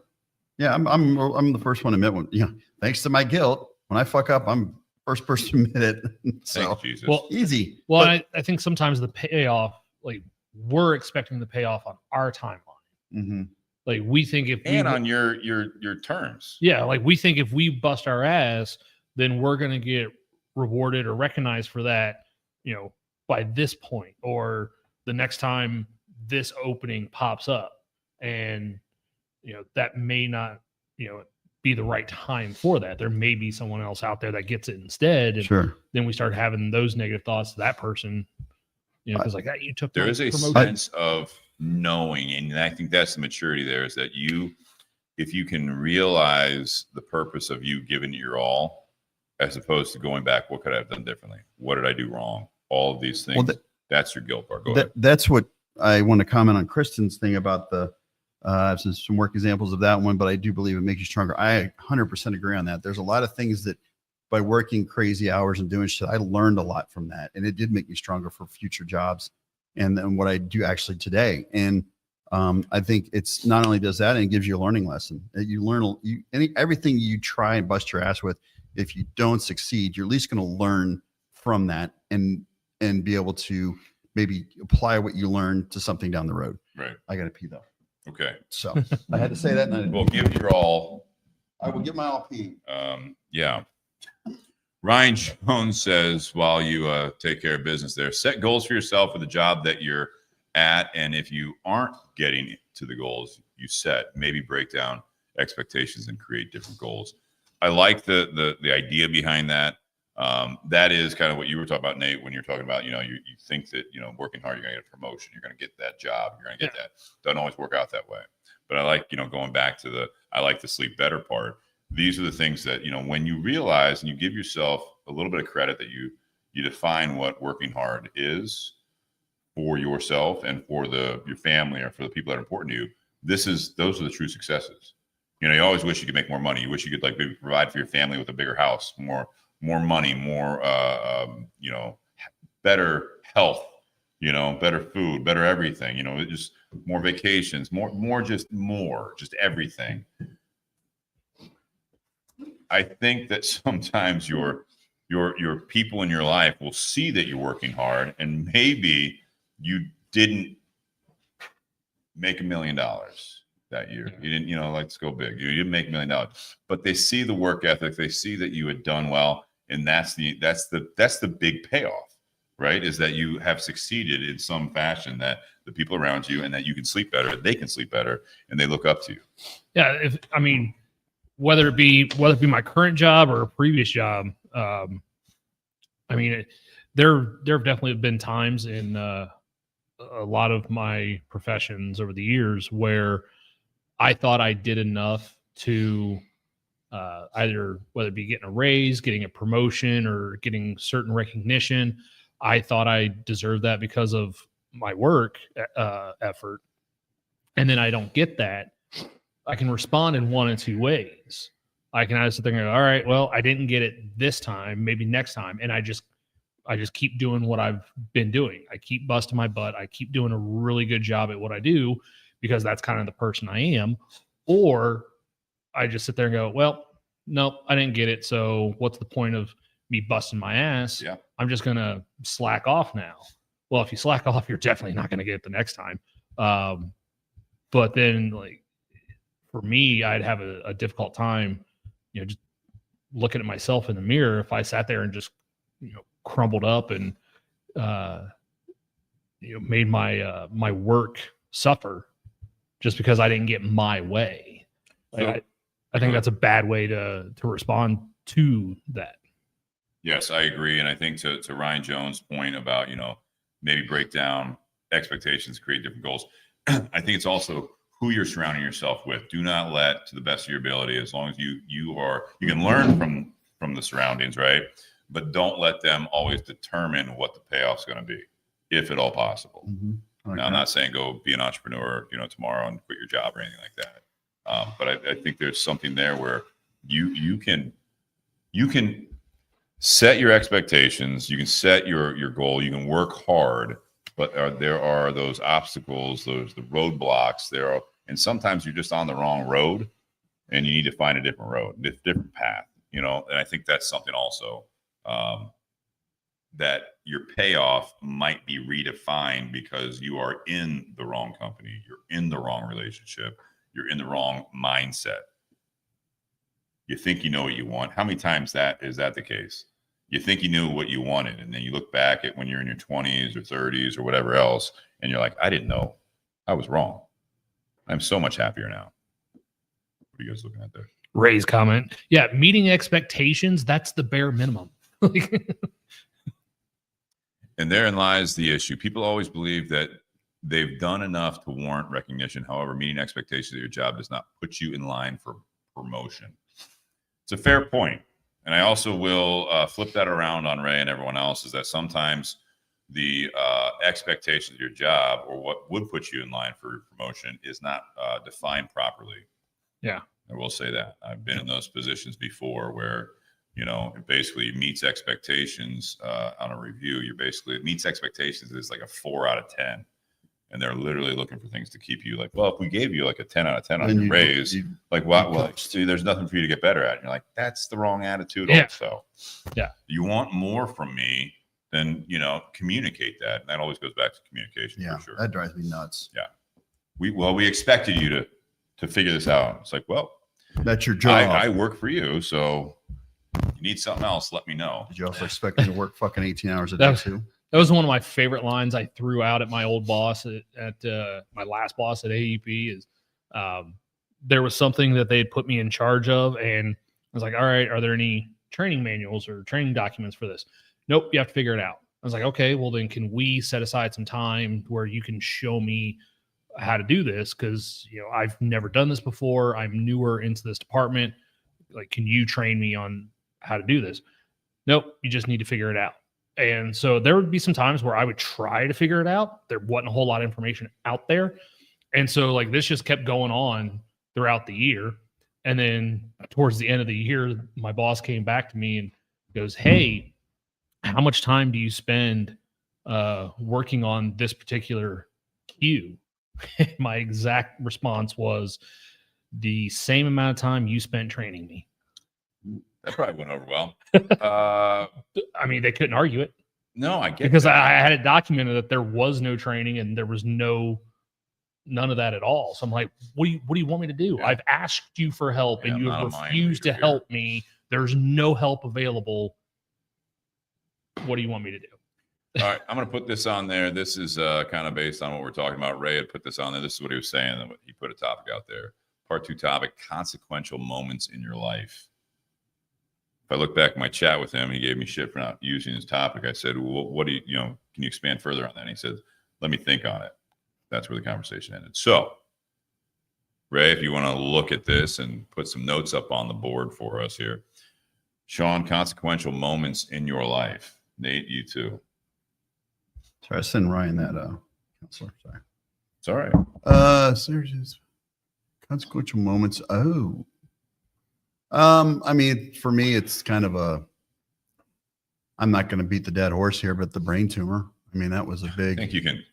Yeah, I'm the first one to admit when, thanks to my guilt, when I fuck up, I'm first person to admit it. So Thank Jesus. Well, easy. Well, But- I think sometimes the payoff, like we're expecting the payoff on our timeline. Mhm. Like we think if we and on your terms. yeah, like we think if we bust our ass, then we're gonna get rewarded or recognized for that, by this point or the next time this opening pops up. And that may not, be the right time for that. There may be someone else out there that gets it instead. And Sure. then we start having those negative thoughts to that person, because like that you took There my is a promotion. sense of knowing, and I think that's the maturity there, is that if you can realize the purpose of you giving it your all, as opposed to going back, what could I have done differently? What did I do wrong? All of these things. Well, that's your guilt part. Go ahead. That's what I want to comment on Kristen's thing about the some work examples of that one, but I do believe it makes you stronger. I 100% agree on that. There's a lot of things that by working crazy hours and doing shit, I learned a lot from that, and it did make me stronger for future jobs and then what I do actually today. And I think it's not only does that, and it gives you a learning lesson. You learn everything you try and bust your ass with. If you don't succeed, you're at least going to learn from that and be able to maybe apply what you learned to something down the road. Right. I got to pee though. Okay. So I had to say that. And Well, give your all. I will give my all pee. Yeah. Ryan Jones says, while you take care of business there, set goals for yourself for the job that you're at. And if you aren't getting to the goals you set, maybe break down expectations and create different goals. I like the idea behind that. That is kind of what you were talking about, Nate, when you're talking about, you think that, working hard, you're going to get a promotion, you're going to get that job, you're going to get that. Doesn't always work out that way. But I like, going back to I like the sleep better part. These are the things that, when you realize and you give yourself a little bit of credit that you define what working hard is for yourself and for your family or for the people that are important to you. Those are the true successes. You always wish you could make more money. You wish you could like maybe provide for your family with a bigger house, more money, more, better health, better food, better everything, just more vacations, just everything. I think that sometimes your people in your life will see that you're working hard and maybe you didn't make $1 million that year. You didn't, let's go big. You didn't make $1 million, but they see the work ethic. They see that you had done well. And that's the big payoff, right? Is that you have succeeded in some fashion, that the people around you and that you can sleep better, they can sleep better, and they look up to you. Yeah. Whether it be my current job or a previous job, there have definitely been times in a lot of my professions over the years where I thought I did enough to either whether it be getting a raise, getting a promotion, or getting certain recognition. I thought I deserved that because of my work effort. And then I don't get that. I can respond in one of two ways. I can either sit there and go, all right, well, I didn't get it this time, maybe next time. And I just keep doing what I've been doing. I keep busting my butt. I keep doing a really good job at what I do because that's kind of the person I am. Or I just sit there and go, well, nope, I didn't get it. So what's the point of me busting my ass? Yeah. I'm just going to slack off now. Well, if you slack off, you're definitely not going to get it the next time. But then like for me, I'd have a difficult time, just looking at myself in the mirror. If I sat there and just, crumbled up and, made my work suffer just because I didn't get my way. Like, I think that's a bad way to respond to that. Yes, I agree. And I think to Ryan Jones' point about, maybe break down expectations, create different goals. I think it's also who you're surrounding yourself with. Do not let, to the best of your ability, as long as you can learn from the surroundings, right? But don't let them always determine what the payoff's going to be, if at all possible. Mm-hmm. Okay. Now, I'm not saying go be an entrepreneur, tomorrow and quit your job or anything like that. But I think there's something there where you can set your expectations, you can set your goal, you can work hard, but there are those obstacles, the roadblocks and sometimes you're just on the wrong road and you need to find a different road, different path, you know. And I think that's something also that your payoff might be redefined because you are in the wrong company, you're in the wrong relationship, you're in the wrong mindset. You think you know what you want. How many times is that the case? You think you knew what you wanted, and then you look back at when you're in your 20s or 30s or whatever else, and you're like, I didn't know. I was wrong. I'm so much happier now. What are you guys looking at there? Ray's comment. Yeah, meeting expectations, that's the bare minimum. And therein lies the issue. People always believe that they've done enough to warrant recognition. However, meeting expectations of your job does not put you in line for promotion. It's a fair point. And I also will flip that around on Ray and everyone else, is that sometimes the expectations of your job or what would put you in line for promotion is not defined properly. Yeah. I will say that. I've been in those positions before where, you know, it basically meets expectations on a review. It meets expectations is like a 4 out of 10. And they're literally looking for things to keep you like, well, if we gave you like a 10 out of 10 on your raise, like what? Well, see, there's nothing for you to get better at. And you're like, that's the wrong attitude. Yeah. Also, yeah, you want more from me, then, you know, communicate that. And that always goes back to communication. Yeah, for sure. that drives me nuts. Yeah. We expected you to figure this out. It's like, well, that's your job. I work for you, so you need something else, let me know. Did you also expect me to work fucking 18 hours a day too? That was one of my favorite lines I threw out at my old boss at my last boss at AEP. Is there was something that they had put me in charge of, and I was like, all right, are there any training manuals or training documents for this? Nope, you have to figure it out. I was like, okay, well then can we set aside some time where you can show me how to do this? Because, you know, I've never done this before. I'm newer into this department. Like, can you train me on how to do this? Nope, you just need to figure it out. And so there would be some times where I would try to figure it out. There wasn't a whole lot of information out there. And so like this just kept going on throughout the year. And then towards the end of the year, my boss came back to me and goes, hey, how much time do you spend working on this particular cue? My exact response was the same amount of time you spent training me. That probably went over well. I mean, they couldn't argue it. No, I get because that. I had it documented that there was no training and there was none of that at all. So I'm like, what do you want me to do? Yeah. I've asked you for help and you have refused to help me. There's no help available. What do you want me to do? All right, I'm going to put this on there. This is kind of based on what we're talking about. Ray had put this on there. This is what he was saying. He put a topic out there. Part 2 topic, consequential moments in your life. If I look back at my chat with him, he gave me shit for not using his topic. I said, well, what do you know, can you expand further on that? And he said, let me think on it. That's where the conversation ended. So, Ray, if you want to look at this and put some notes up on the board for us here. Sean, consequential moments in your life. Nate, you too. Sorry, I sent Ryan that counselor. Sorry. It's all right. Seriously. Consequential moments. Oh. I mean, for me, it's kind of I'm not going to beat the dead horse here, but the brain tumor. I mean, that was a big. I think you can.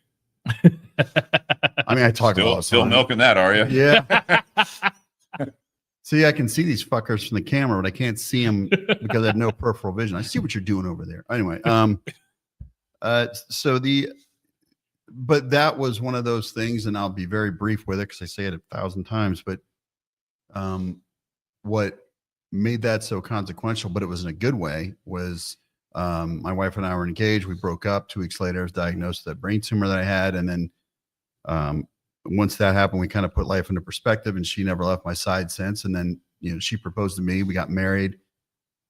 I mean, I talk a lot. Still milking that, are you? Yeah. See, I can see these fuckers from the camera, but I can't see them because I have no peripheral vision. I see what you're doing over there. Anyway, but that was one of those things, and I'll be very brief with it because I say it 1,000 times, but what made that so consequential, but it was in a good way, was my wife and I were engaged. We broke up. 2 weeks later, I was diagnosed with that brain tumor that I had. And then once that happened, we kind of put life into perspective, and she never left my side since. And then, you know, she proposed to me. We got married.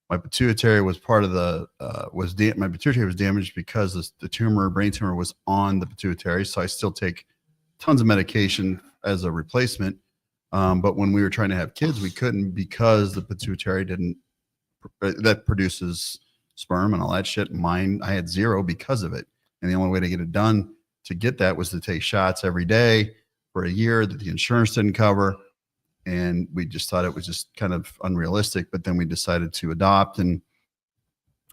My pituitary was part of my pituitary was damaged because the brain tumor was on the pituitary. So I still take tons of medication as a replacement. But when we were trying to have kids, we couldn't because the pituitary that produces sperm and all that shit. Mine, I had 0 because of it. And the only way to get it done to get that was to take shots every day for a year that the insurance didn't cover. And we just thought it was just kind of unrealistic. But then we decided to adopt, and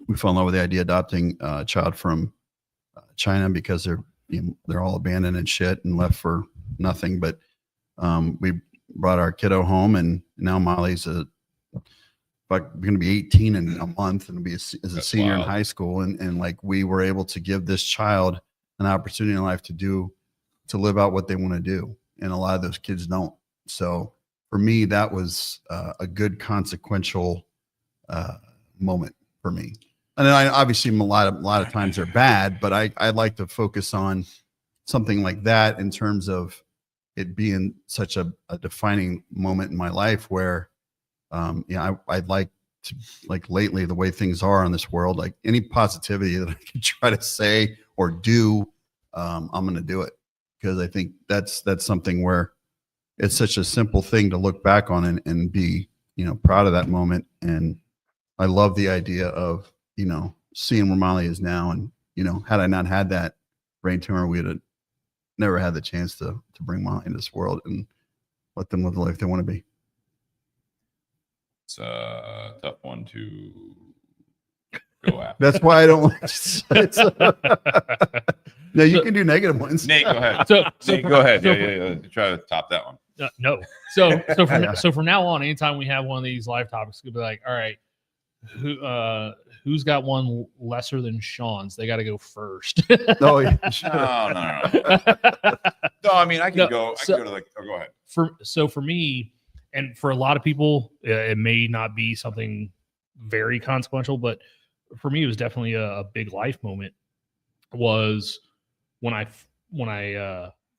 we fell in love with the idea of adopting a child from China because they're all abandoned and shit and left for nothing. But we brought our kiddo home, and now Molly's going to be 18 in a month and be as a That's senior wild. in high school. And like, we were able to give this child an opportunity in life to live out what they want to do. And a lot of those kids don't. So for me, that was a good consequential moment for me. And I obviously a lot of times they're bad, but I like to focus on something like that in terms of it being such a defining moment in my life where, I'd like to, like, lately, the way things are in this world, like any positivity that I can try to say or do, I'm going to do it, because I think that's something where it's such a simple thing to look back on and be, proud of that moment. And I love the idea of, seeing where Molly is now. And, had I not had that brain tumor, we'd have never had the chance to bring Molly into this world and let them live the life they want to be. It's a tough one to go after. That's why I don't like to say it. No, you can do negative ones. Nate, go ahead. So Nate, go ahead. Yeah. Try to top that one. No. So from now on, anytime we have one of these live topics, we'll be like, all right, who's got one lesser than Sean's? They got to go first. Oh, yeah. No. No, I mean, I can go. I can go to go ahead. For me, and for a lot of people, it may not be something very consequential, but for me, it was definitely a big life moment. Was when I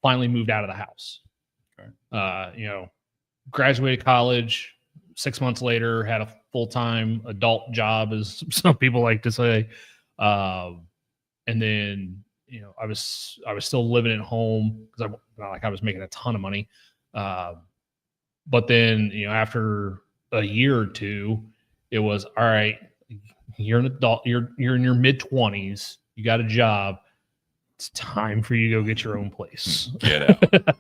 finally moved out of the house. Okay. Graduated college. 6 months later, had a full-time adult job, as some people like to say, and then I was still living at home because I was making a ton of money. But then, after a year or two, it was, all right, you're an adult, you're in your mid-20s, you got a job. It's time for you to go get your own place. Get out.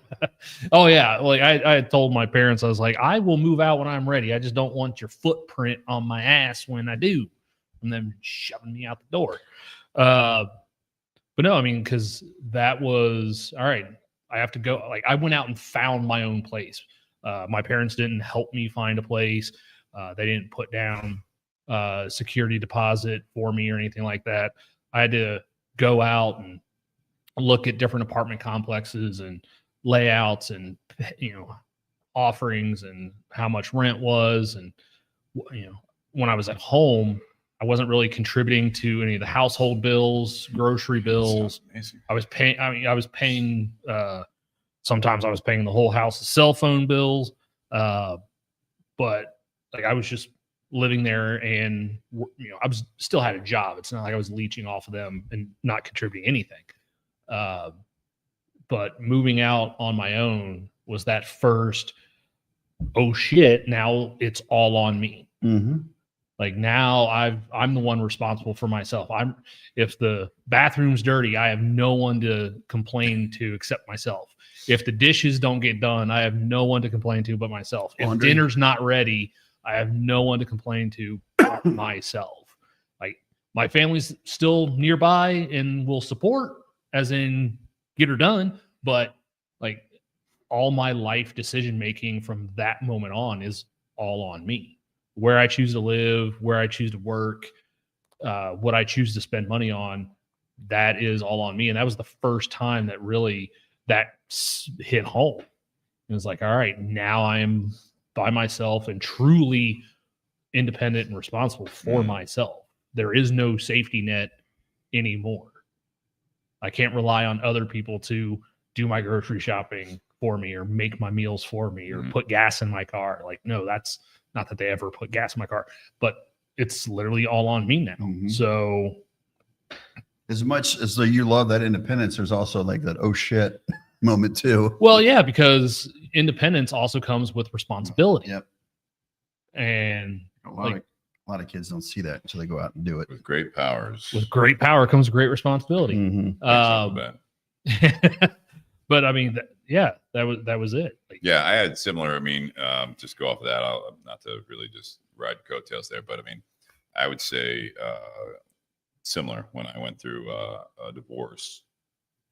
Oh, yeah. Like I had told my parents, I was like, I will move out when I'm ready. I just don't want your footprint on my ass when I do. And then shoving me out the door. But no, I mean, because that was, all right, I have to go. Like, I went out and found my own place. My parents didn't help me find a place. They didn't put down security deposit for me or anything like that. I had to go out and look at different apartment complexes and layouts and, offerings and how much rent was. And, when I was at home, I wasn't really contributing to any of the household bills, grocery bills. I was paying, sometimes I was paying the whole house's cell phone bills. But like, I was just living there, and, I was still had a job. It's not like I was leeching off of them and not contributing anything. But moving out on my own was that first, oh shit, now it's all on me. Mm-hmm. Like, now I'm the one responsible for myself. If the bathroom's dirty, I have no one to complain to except myself. If the dishes don't get done, I have no one to complain to but myself. If dinner's not ready, I have no one to complain to but myself. Like, my family's still nearby and will support, as in get her done. But like, all my life decision making from that moment on is all on me. Where I choose to live, where I choose to work, what I choose to spend money on, that is all on me. And that was the first time that really that hit home. It was like, all right, now I am by myself and truly independent and responsible for myself. There is no safety net anymore. I can't rely on other people to do my grocery shopping for me or make my meals for me or put gas in my car. Like, no, that's not that they ever put gas in my car, but it's literally all on me now. Mm-hmm. So as much as you love that independence, there's also like that, oh shit moment too. Well, yeah, because independence also comes with responsibility. Yep. And a lot of kids don't see that until they go out and do it. With great powers. With great power comes great responsibility. Mm-hmm. But I mean, that was it. Like, yeah, I had similar. I mean, just go off of that. Not to really just ride coattails there, but I mean, I would say similar when I went through a divorce,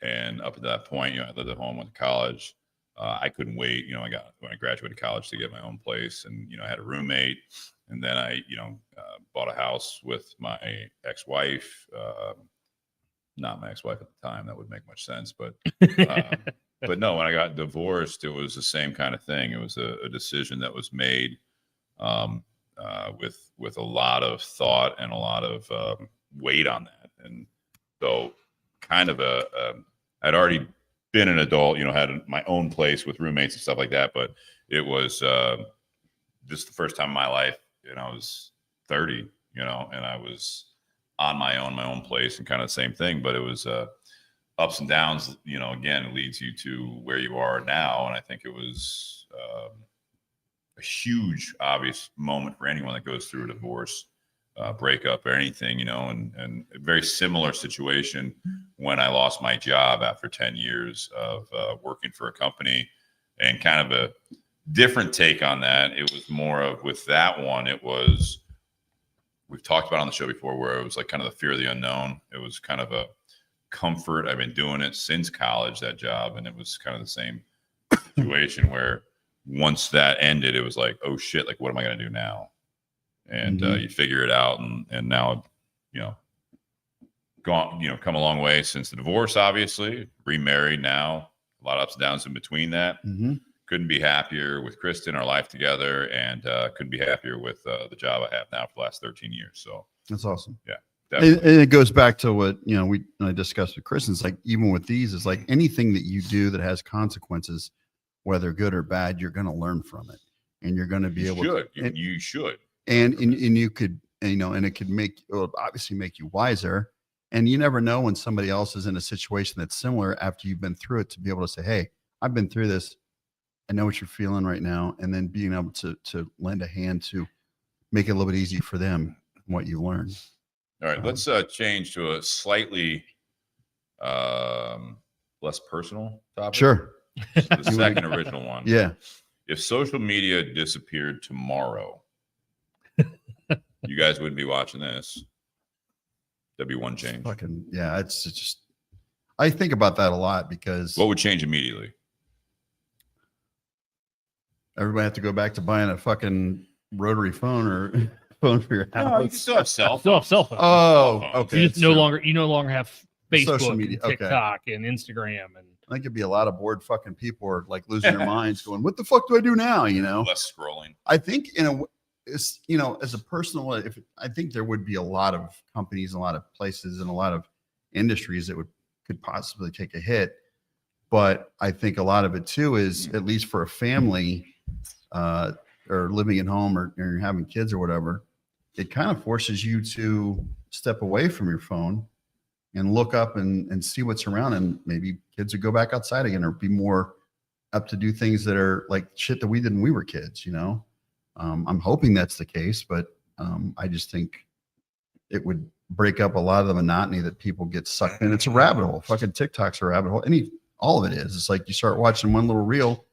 and up at that point, I lived at home, went to college, I couldn't wait. When I graduated college to get my own place, and I had a roommate, and then I bought a house with my ex-wife. Not my ex-wife at the time. That would make much sense, but but no, when I got divorced, it was the same kind of thing. It was a decision that was made with a lot of thought and a lot of weight on that. And so kind of I'd already been an adult, had my own place with roommates and stuff like that. But it was just the first time in my life, I was 30, and I was on my own place, and kind of the same thing. But it was ups and downs, again, it leads you to where you are now. And I think it was a huge, obvious moment for anyone that goes through a divorce, breakup or anything, and a very similar situation when I lost my job after 10 years of working for a company, and kind of a different take on that. It was more of, with that one, it was, we've talked about on the show before, where it was like kind of the fear of the unknown. It was kind of a comfort. I've been doing it since college, that job. And it was kind of the same situation where once that ended, it was like, oh shit, like, what am I going to do now? And you figure it out. And now, come a long way since the divorce, obviously, remarried now, a lot of ups and downs in between that. Couldn't be happier with Kristen, our life together, and couldn't be happier with the job I have now for the last 13 years. So that's awesome. Yeah. And it goes back to what, I discussed with Kristen. It's like, even with these, it's like anything that you do that has consequences, whether good or bad, you're going to learn from it, and you're going to be able to. You should. And you could, and it could obviously make you wiser. And you never know when somebody else is in a situation that's similar after you've been through it, to be able to say, hey, I've been through this. I know what you're feeling right now. And then being able to lend a hand to make it a little bit easier for them, what you learned. All right, let's change to a slightly less personal topic. Sure. The second original one. Yeah. If social media disappeared tomorrow, you guys wouldn't be watching this. That'd be one change. Yeah. It's just, I think about that a lot, because what would change immediately? Everybody have to go back to buying a fucking rotary phone or phone for your house. No, you can still have cell phone. Oh, okay. You just no longer have Facebook, social media, and TikTok, and Instagram, and I think it'd be a lot of bored fucking people are like losing their minds, going, "What the fuck do I do now?" Less scrolling. I think as a personal, I think there would be a lot of companies, a lot of places, and a lot of industries that could possibly take a hit. But I think a lot of it too is, at least for a family, or living at home, or you're having kids or whatever, it kind of forces you to step away from your phone and look up and see what's around. And maybe kids would go back outside again, or be more up to do things that are like shit that we did when we were kids, I'm hoping that's the case, but I just think it would break up a lot of the monotony that people get sucked in. It's a rabbit hole. Fucking TikTok's a rabbit hole. All of it is. It's like you start watching one little reel,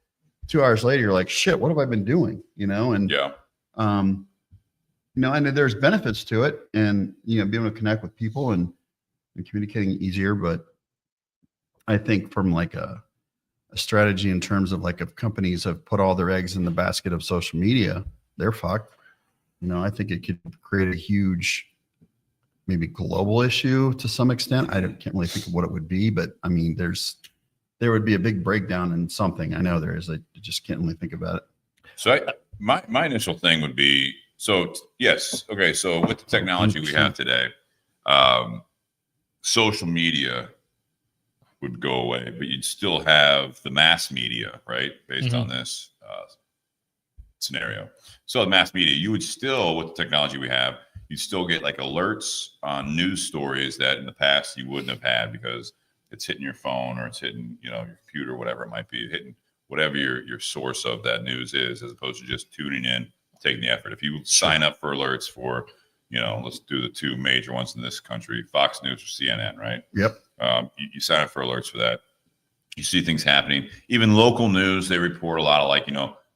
2 hours later, you're like, shit, what have I been doing? And yeah. And there's benefits to it, and being able to connect with people and communicating easier. But I think from like a strategy in terms of like, if companies have put all their eggs in the basket of social media, they're fucked. I think it could create a huge, maybe global issue to some extent. Can't really think of what it would be, but I mean, there would be a big breakdown in something. I know there is. I just can't really think about it. So my initial thing would be, yes. Okay. So with the technology we have today, social media would go away, but you'd still have the mass media, right? Based on this scenario. So the mass media, you would still, with the technology we have, you'd still get like alerts on news stories that in the past you wouldn't have had, because it's hitting your phone, or it's hitting, your computer, whatever it might be, hitting whatever your source of that news is, as opposed to just tuning in, taking the effort. If you sign up for alerts for, let's do the two major ones in this country, Fox News or CNN, right? Yep. You sign up for alerts for that. You see things happening. Even local news, they report a lot of like,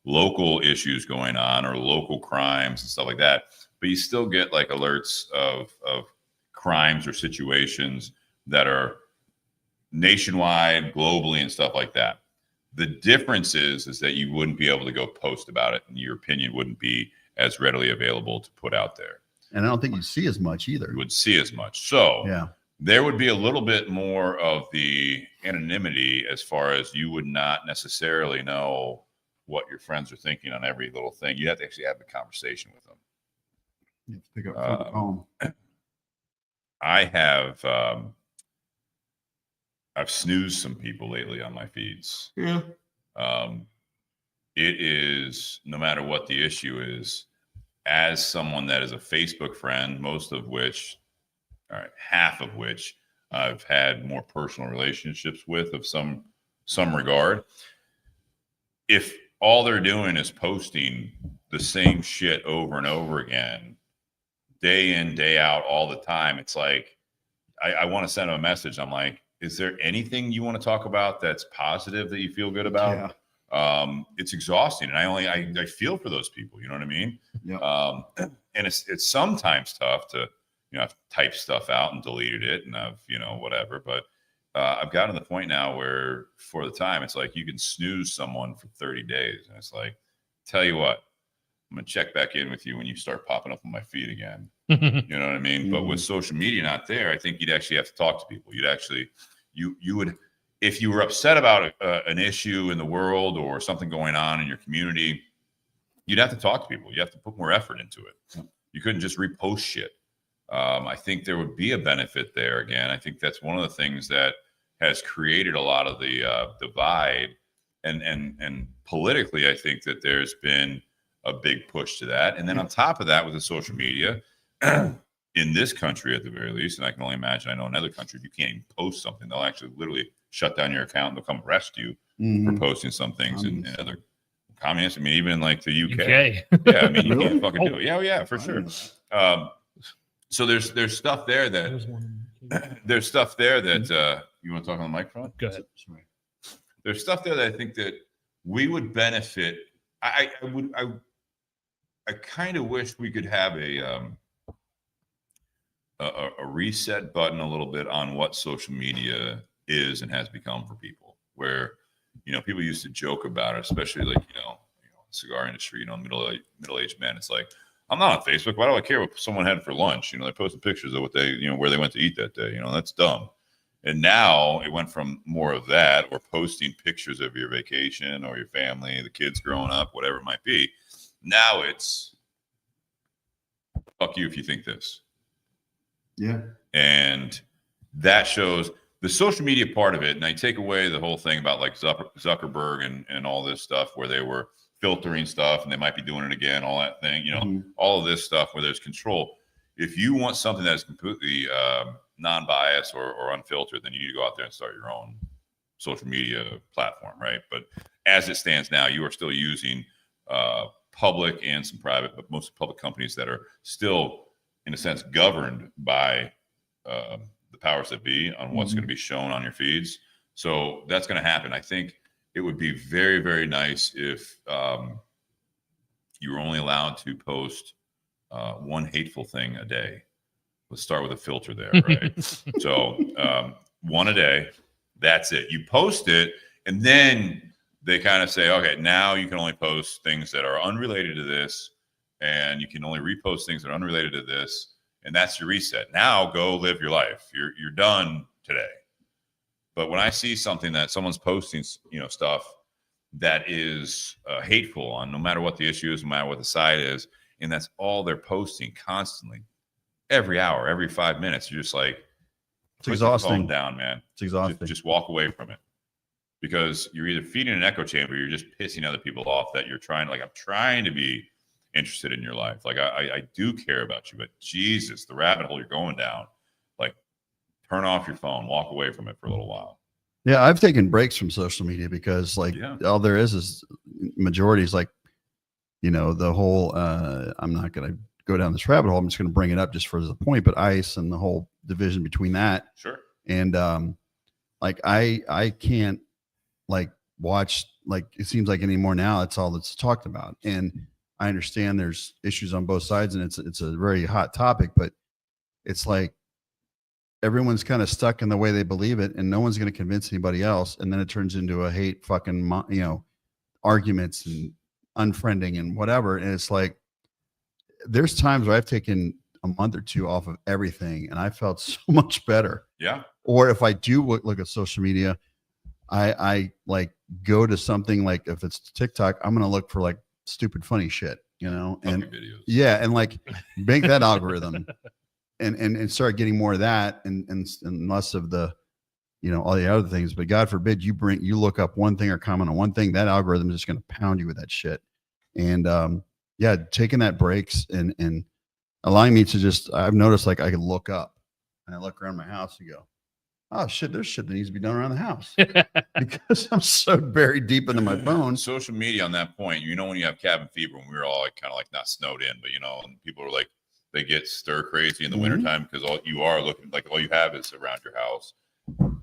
local issues going on, or local crimes and stuff like that. But you still get like alerts of crimes or situations that are nationwide, globally, and stuff like that. The difference is that you wouldn't be able to go post about it, and your opinion wouldn't be as readily available to put out there. And I don't think you'd see as much either. You would see as much. So Yeah. there would be a little bit more of the anonymity as far as you would not necessarily know what your friends are thinking on every little thing. You have to actually have a conversation with them. You have to pick up the phone. I have I've snoozed some people lately on my feeds. Yeah. It is, no matter what the issue is, as someone that is a Facebook friend, most of which, all right, half of which I've had more personal relationships with of some regard. If all they're doing is posting the same shit over and over again, day in, day out, all the time, it's like, I want to send them a message. I'm like, is there anything you want to talk about that's positive that you feel good about? Yeah. It's exhausting, and I feel for those people. You know what I mean? Yeah. And it's sometimes tough to, I've typed stuff out and deleted it, and I've, whatever. But I've gotten to the point now where, for the time, it's like you can snooze someone for 30 days, and it's like, tell you what, I'm gonna check back in with you when you start popping up on my feed again. You know what I mean? But with social media not there, I think you'd actually have to talk to people. You'd actually, you would, if you were upset about an issue in the world or something going on in your community, you'd have to talk to people. You have to put more effort into it. You couldn't just repost shit. I think there would be a benefit there. Again, I think that's one of the things that has created a lot of the divide, and politically, I think that there's been a big push to that. And then on top of that, with the social media, in this country at the very least, and I can only imagine, I know in other countries, you can't even post something. They'll actually literally shut down your account and they'll come arrest you for posting some things in other communists. I mean, even in like the UK. Yeah, I mean, you can't fucking do it. Yeah, for sure. So there's stuff there that you want to talk on the microphone? Go ahead. Sorry. There's stuff there that I think that we would benefit. I kind of wish we could have a reset button a little bit on what social media is and has become for people, where people used to joke about it, especially like cigar industry, middle-aged men. It's like, I'm not on Facebook. Why do I care what someone had for lunch? They're posting pictures of what they where they went to eat that day. That's dumb. And now it went from more of that, or posting pictures of your vacation or your family, the kids growing up, whatever it might be. Now it's fuck you if you think this. Yeah. And that shows the social media part of it. And I take away the whole thing about like Zuckerberg and all this stuff where they were filtering stuff and they might be doing it again, all that thing, all of this stuff where there's control. If you want something that is completely non-biased or unfiltered, then you need to go out there and start your own social media platform, right? But as it stands now, you are still using public and some private, but mostly public companies that are still, in a sense, governed by the powers that be on what's going to be shown on your feeds. So that's going to happen. I think it would be very, very nice if you were only allowed to post one hateful thing a day. Let's start with a filter there, right? So one a day, that's it. You post it, and then they kind of say, okay, now you can only post things that are unrelated to this, and you can only repost things that are unrelated to this, and that's your reset. Now go live your life. You're done today. But when I see something that someone's posting, stuff that is hateful on no matter what the issue is, no matter what the side is, and that's all they're posting constantly, every hour, every 5 minutes, you're just like, it's exhausting. Calm down, man. It's exhausting. Just walk away from it, because you're either feeding an echo chamber, or you're just pissing other people off that you're trying. Like, I'm trying to be interested in your life. Like, I do care about you, but Jesus, the rabbit hole you're going down. Like, turn off your phone, walk away from it for a little while. Yeah, I've taken breaks from social media because all there is majority is like, the whole I'm not going to go down this rabbit hole. I'm just going to bring it up just for the point, but ICE and the whole division between that. Sure. And like I can't like watch, like it seems like anymore now, it's all that's talked about. And I understand there's issues on both sides and it's a very hot topic, but it's like everyone's kind of stuck in the way they believe it, and no one's going to convince anybody else. And then it turns into a hate fucking, arguments and unfriending and whatever. And it's like, there's times where I've taken a month or two off of everything and I felt so much better. Yeah. Or if I do look at social media, I like go to something like, if it's TikTok, I'm going to look for like stupid, funny shit, and videos. Yeah. And like make that algorithm and start getting more of that and less of the, all the other things. But God forbid you look up one thing or comment on one thing, that algorithm is just going to pound you with that shit. And taking that breaks and allowing me to just, I've noticed like I can look up and I look around my house and go, oh shit, there's shit that needs to be done around the house because I'm so buried deep into my phone. Social media on that point, when you have cabin fever, when we were all like, kind of like not snowed in, but and people are like, they get stir crazy in the wintertime because all you are looking like all you have is around your house.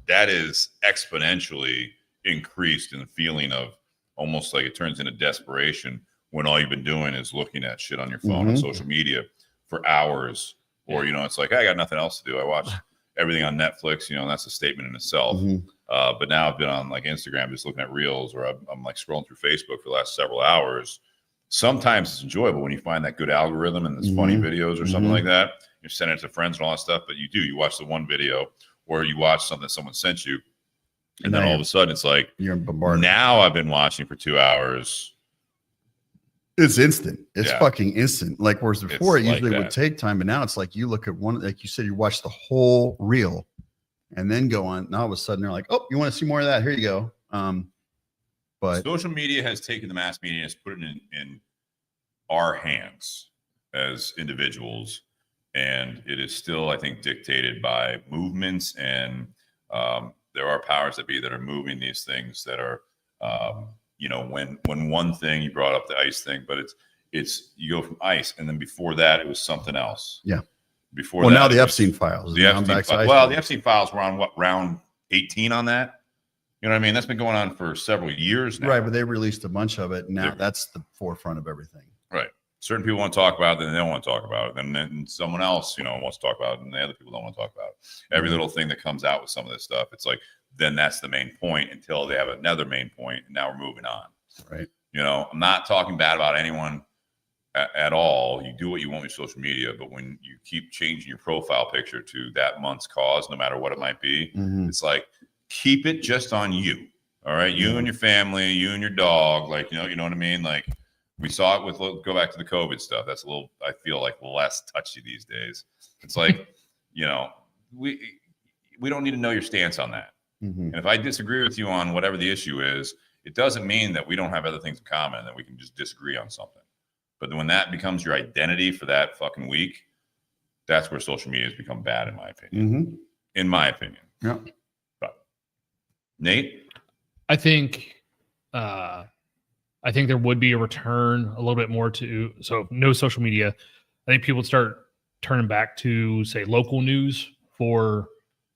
That is exponentially increased in the feeling of almost like it turns into desperation when all you've been doing is looking at shit on your phone and social media for hours. Or, it's like, I got nothing else to do. I watch everything on Netflix, and that's a statement in itself. But now I've been on like Instagram, just looking at reels, or I'm like scrolling through Facebook for the last several hours. Sometimes it's enjoyable when you find that good algorithm and there's funny videos or something like that. You're sending it to friends and all that stuff, but you watch the one video or you watch something someone sent you. And then all of a sudden it's like, you're bombarded. Now I've been watching for 2 hours. It's instant. It's fucking instant. Like, whereas before it usually would take time, but now it's like you look at one, like you said, you watch the whole reel and then go on. Now all of a sudden they're like, oh, you want to see more of that? Here you go. But social media has taken the mass media and has put it in our hands as individuals. And it is still, I think, dictated by movements, and there are powers that be that are moving these things that are, when one thing, you brought up the ICE thing, but it's you go from ICE, and then before that it was something else. Yeah. Before that, now the Epstein files. The Epstein files. Well, the Epstein files were on round 18 on that. You know what I mean? That's been going on for several years now. Right, but they released a bunch of it. Now that's the forefront of everything. Right. Certain people want to talk about it, then they don't want to talk about it. And then someone else, wants to talk about it, and the other people don't want to talk about it. Every little thing that comes out with some of this stuff, it's like, then that's the main point until they have another main point, and now we're moving on. Right. I'm not talking bad about anyone at all. You do what you want with social media, but when you keep changing your profile picture to that month's cause, no matter what it might be, it's like, keep it just on you. All right. You and your family, you and your dog, like, you know what I mean? Like, we saw it with, go back to the COVID stuff. That's a little, I feel like, less touchy these days. It's like, we don't need to know your stance on that. And if I disagree with you on whatever the issue is, it doesn't mean that we don't have other things in common and that we can just disagree on something. But when that becomes your identity for that fucking week, that's where social media has become bad, in my opinion. In my opinion. Yeah. But Nate? I think there would be a return a little bit more to, so no social media. I think people would start turning back to, say, local news for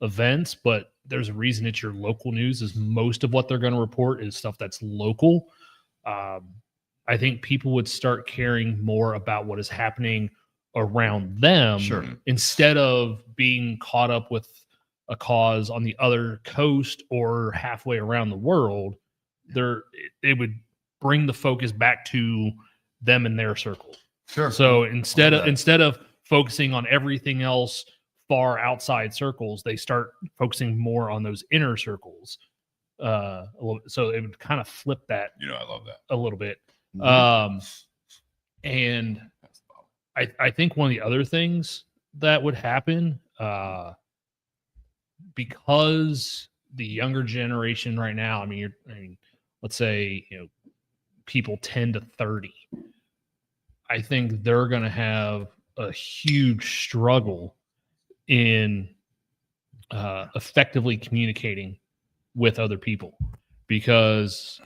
events, but there's a reason it's your local news, is most of what they're going to report is stuff that's local. I think people would start caring more about what is happening around them instead of being caught up with a cause on the other coast or halfway around the world. It would bring the focus back to them and their circle. Sure. So instead of focusing on everything else far outside circles, they start focusing more on those inner circles. A little, so it would kind of flip that. I love that a little bit. And I think one of the other things that would happen, because the younger generation right now, let's say, people 10 to 30, I think they're going to have a huge struggle in effectively communicating with other people, because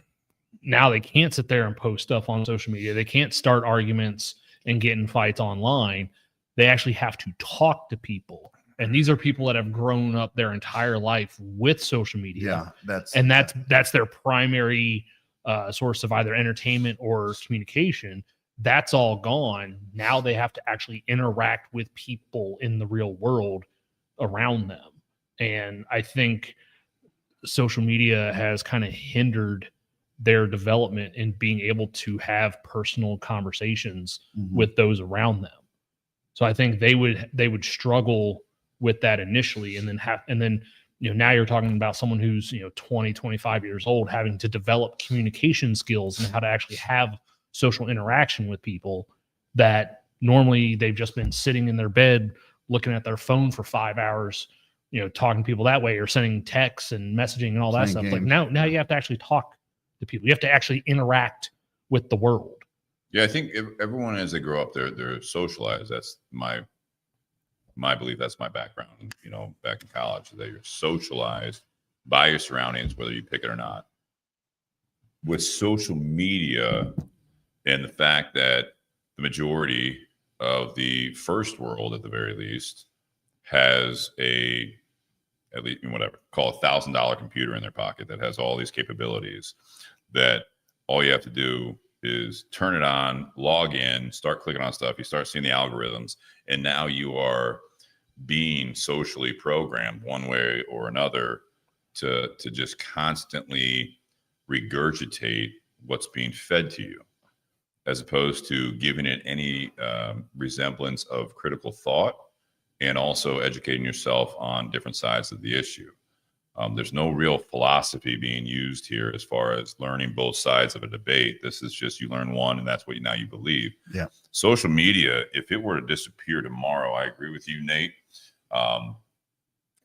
now they can't sit there and post stuff on social media. They can't start arguments and get in fights online. They actually have to talk to people. And these are people that have grown up their entire life with social media. Yeah, that's their primary source of either entertainment or communication. That's all gone. Now they have to actually interact with people in the real world around them. And I think social media has kind of hindered their development in being able to have personal conversations with those around them. So I think they would struggle with that initially, and then now you're talking about someone who's 20, 25 years old having to develop communication skills and how to actually have social interaction with people that normally they've just been sitting in their bed looking at their phone for 5 hours, talking to people that way, or sending texts and messaging and all that stuff. Like now you have to actually talk to people. You have to actually interact with the world. Yeah, I think everyone, as they grow up, they're socialized. That's my belief. That's my background. Back in college, that you're socialized by your surroundings, whether you pick it or not. With social media and the fact that the majority of the first world, at the very least, has at least whatever, call $1,000 computer in their pocket that has all these capabilities, that all you have to do is turn it on, log in, start clicking on stuff. You start seeing the algorithms, and now you are being socially programmed one way or another to just constantly regurgitate what's being fed to you, as opposed to giving it any resemblance of critical thought, and also educating yourself on different sides of the issue. There's no real philosophy being used here as far as learning both sides of a debate. This is just, you learn one, and that's what now you believe. Yeah. Social media, if it were to disappear tomorrow, I agree with you, Nate.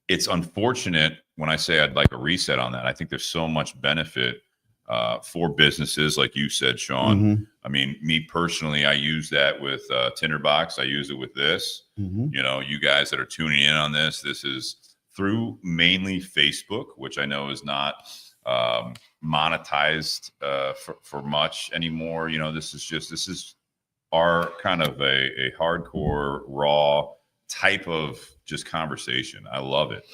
It's unfortunate when I say I'd like a reset on that. I think there's so much benefit for businesses, like you said, Sean. I mean, me personally, I use that with Tinder Box. I use it with this. You guys that are tuning in on this is through mainly Facebook, which I know is not monetized for much anymore. This is our kind of a hardcore, raw type of just conversation. I love it.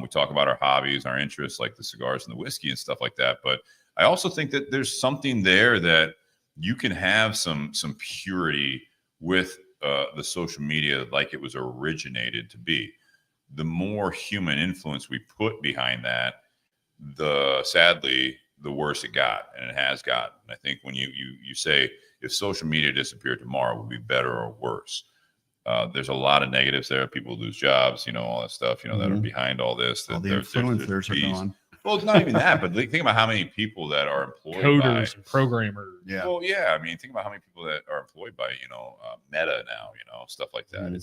We talk about our hobbies, our interests, like the cigars and the whiskey and stuff like that. But I also think that there's something there that you can have some purity with the social media, like it was originated to be. The more human influence we put behind that, sadly, the worse it got, and it has gotten. I think when you say, if social media disappeared tomorrow, would it be better or worse? There's a lot of negatives there. People lose jobs, all that stuff, that are behind all this. All the influencers are gone. Well, it's not even that, but think about how many people that are employed coders and programmers. Yeah. Well, yeah. I mean, think about how many people that are employed by, Meta now, stuff like that.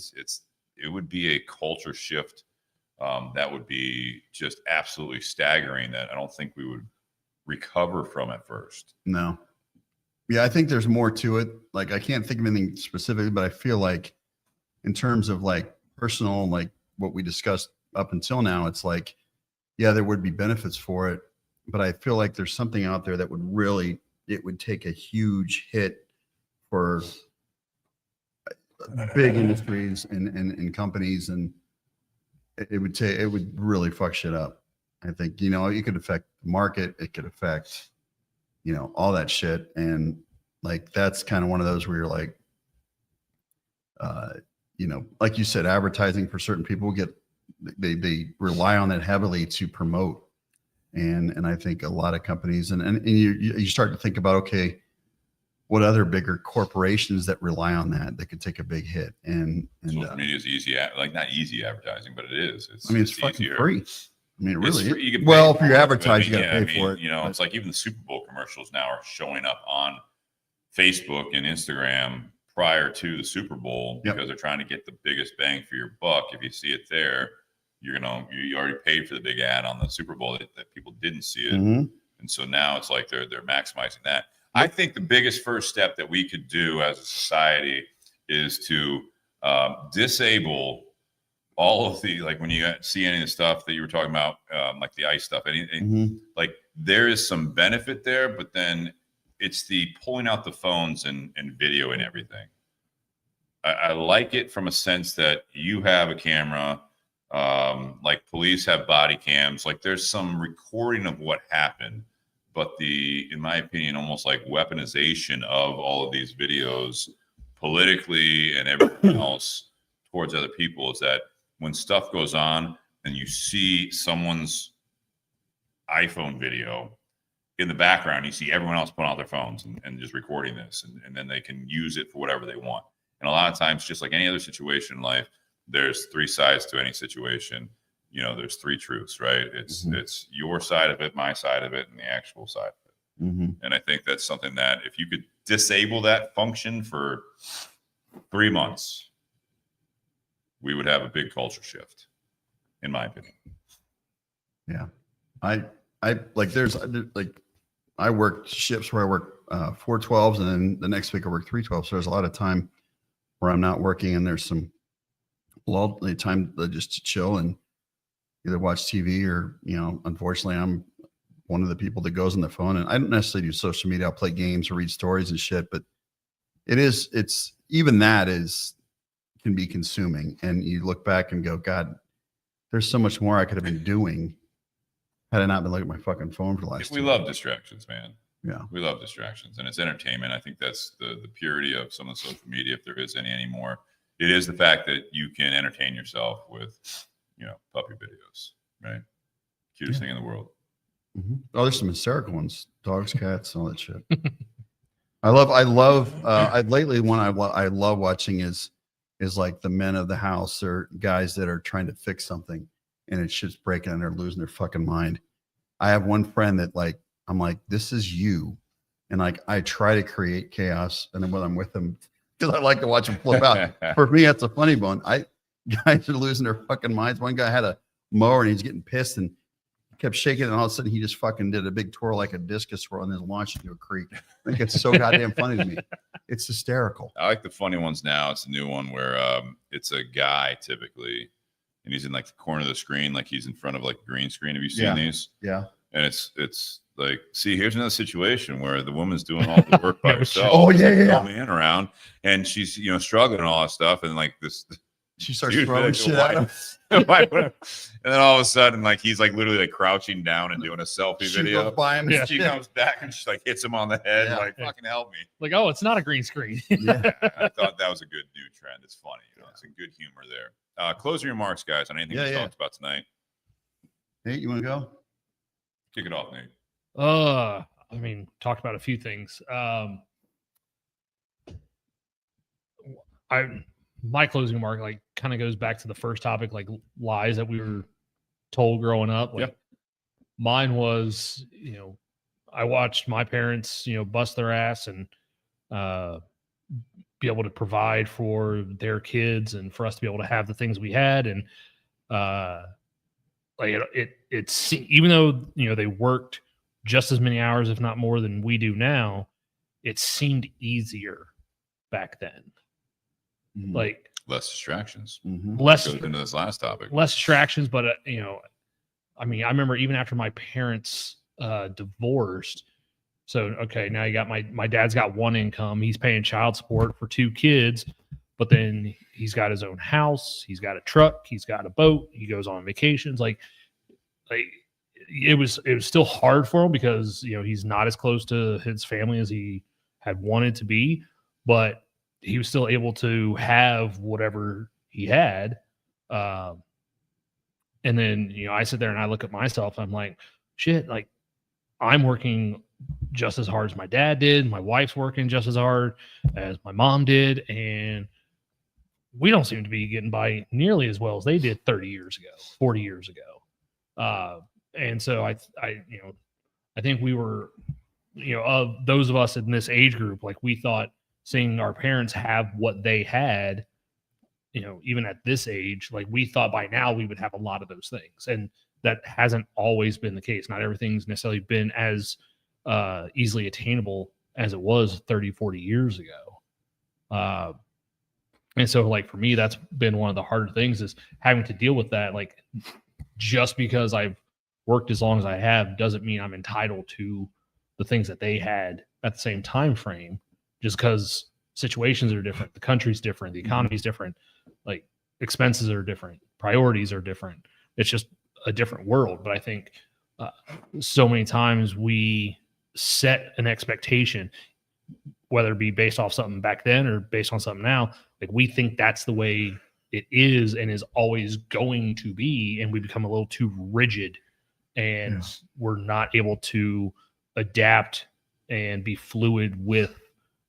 It would be a culture shift that would be just absolutely staggering, that I don't think we would recover from at first. No. Yeah, I think there's more to it. Like, I can't think of anything specifically, but I feel like in terms of like personal, like what we discussed up until now, it's like, yeah, there would be benefits for it, but I feel like there's something out there that it would take a huge hit for big industries and companies, and it would really fuck shit up. I think, it could affect the market. It could affect, all that shit. And like, that's kind of one of those where you're like, like you said, advertising for certain people they rely on that heavily to promote. And I think a lot of companies and you start to think about, okay, what other bigger corporations that rely on that could take a big hit. And social media is easy, like not easy advertising, but it is. It's fucking easier. Free. I mean, it really free. If you're advertising, you got to pay for it. It's like even the Super Bowl commercials now are showing up on Facebook and Instagram prior to the Super Bowl, because they're trying to get the biggest bang for your buck. If you see it there, you already paid for the big ad on the Super Bowl that people didn't see it. And so now it's like they're maximizing that. I think the biggest first step that we could do as a society is to disable all of the, like when you see any of the stuff that you were talking about, like the ICE stuff, anything, like there is some benefit there, but then it's the pulling out the phones and video and everything. I like it from a sense that you have a camera, like police have body cams, like there's some recording of what happened. But in my opinion, almost like weaponization of all of these videos politically and everything else towards other people, is that when stuff goes on and you see someone's iPhone video in the background, you see everyone else putting out their phones and just recording this, and then they can use it for whatever they want. And a lot of times, just like any other situation in life, there's three sides to any situation. You know, there's three truths, right? It's your side of it, my side of it, and the actual side of it. And I think that's something that if you could disable that function for 3 months, we would have a big culture shift, in my opinion. Yeah. I like, there's like, I worked shifts where I work 4/12s, and then the next week I work 3/12. So there's a lot of time where I'm not working, and there's some time just to chill and either watch TV or, you know, unfortunately I'm one of the people that goes on the phone, and I don't necessarily do social media. I'll play games or read stories and shit, but it's even that can be consuming. And you look back and go, God, there's so much more I could have been doing had I not been looking at my fucking phone for the last. We love distractions, man. Yeah. We love distractions, and it's entertainment. I think that's the purity of some of the social media, if there is any anymore. It is the fact that you can entertain yourself with, you know, puppy videos, right? Cutest thing in the world. Oh, there's some hysterical ones, dogs, cats, all that shit. I love lately one I love watching is like the men of the house, or guys that are trying to fix something and it's just breaking and they're losing their fucking mind. I have one friend that, like, I'm like, this is you. And like, I try to create chaos. And then when I'm with them, because I like to watch them flip out. For me, that's a funny bone. Guys are losing their fucking minds. One guy had a mower and he's getting pissed and kept shaking it, and all of a sudden he just fucking did a big twirl like a discus twirl and then launched into a creek. I think it's so goddamn funny to me. It's hysterical. I like the funny ones now. It's a new one where it's a guy typically, and he's in like the corner of the screen, like he's in front of like a green screen. Have you seen these? Yeah. And it's like, see, here's another situation where the woman's doing all the work by herself. Oh yeah, There's yeah. no man around, and she's, you know, struggling and all that stuff, and like this. She starts Dude, throwing like, shit at him. and then all of a sudden, like, he's like literally like crouching down and doing a selfie She video. goes by him. She comes back and she like hits him on the head, Yeah. like, fucking help me. Like, oh, it's not a green screen. Yeah. I thought that was a good new trend. It's funny, you know, it's a good humor there. Closing remarks, guys, on anything we talked about tonight. Nate, you want to go? Kick it off, Nate. I mean, talked about a few things. My closing remark, like, kind of goes back to the first topic, like lies that we were told growing up. Like, mine was, you know, I watched my parents, you know, bust their ass and be able to provide for their kids and for us to be able to have the things we had. And like it's even though, you know, they worked just as many hours, if not more, than we do now, it seemed easier back then. Like less distractions. Less Goes into this last topic. Less distractions, but you know, I mean, I remember even after my parents divorced. So okay, now you got my dad's got one income. He's paying child support for 2 kids, but then he's got his own house. He's got a truck. He's got a boat. He goes on vacations. Like it was still hard for him because, you know, he's not as close to his family as he had wanted to be, but he was still able to have whatever he had. And then, you know, I sit there and I look at myself. I'm like, shit, like I'm working just as hard as my dad did. My wife's working just as hard as my mom did. And we don't seem to be getting by nearly as well as they did 30 years ago, 40 years ago. And so I you know, I think we were, you know, of those of us in this age group, like we thought seeing our parents have what they had, you know, even at this age, like we thought by now we would have a lot of those things. And that hasn't always been the case. Not everything's necessarily been as easily attainable as it was 30, 40 years ago. And so like for me, that's been one of the harder things is having to deal with that. Like just because I've worked as long as I have doesn't mean I'm entitled to the things that they had at the same time frame, just because situations are different. The country's different. The economy's different. Like expenses are different. Priorities are different. It's just a different world. But I think so many times we set an expectation, whether it be based off something back then or based on something now, like we think that's the way it is and is always going to be, and we become a little too rigid, and we're not able to adapt and be fluid with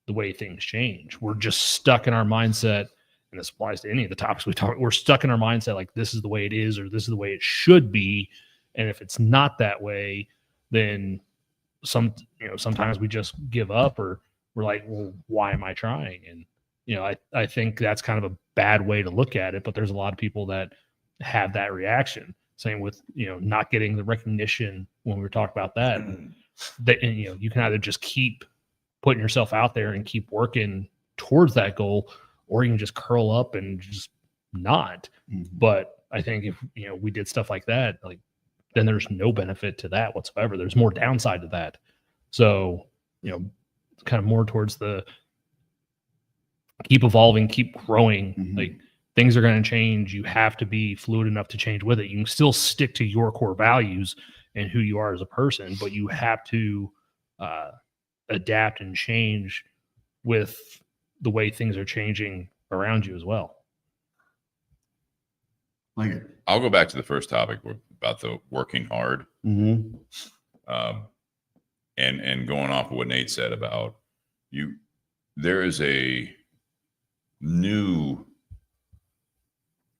the way things change. We're just stuck in our mindset, and this applies to any of the topics we talk. We're stuck in our mindset like this is the way it is, or this is the way it should be, and if it's not that way, then sometimes we just give up, or we're like, well, why am I trying? And I think that's kind of a bad way to look at it, but there's a lot of people that have that reaction. Same with not getting the recognition when we were talking about that. That you can either just keep putting yourself out there and keep working towards that goal, or you can just curl up and just not. But I think if we did stuff like that, like then there's no benefit to that whatsoever. There's more downside to that. So kind of more towards the keep evolving, keep growing. Like things are going to change. You have to be fluid enough to change with it. You can still stick to your core values and who you are as a person, but you have to adapt and change with the way things are changing around you as well. I'll go back to the first topic about the working hard. And going off of what Nate said about there is a new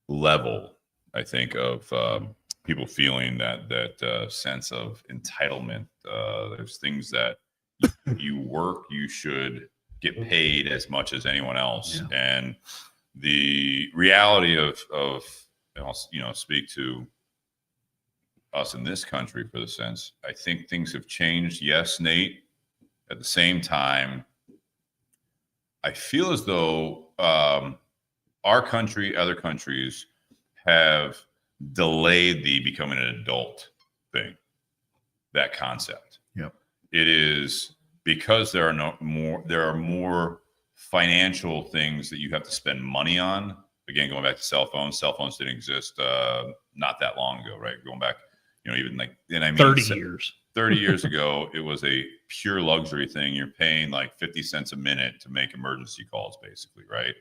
level, I think, of people feeling that sense of entitlement. There's things that you work, you should get paid as much as anyone else. And the reality of I'll speak to us in this country for the sense, I think things have changed. Yes, Nate. At the same time, I feel as though our country, other countries have delayed the becoming an adult thing, that concept. It is because there are more financial things that you have to spend money on. Again, going back to cell phones didn't exist not that long ago, right? Going back, even 30 years. 30 years ago, it was a pure luxury thing. You're paying like 50 cents a minute to make emergency calls, basically, right?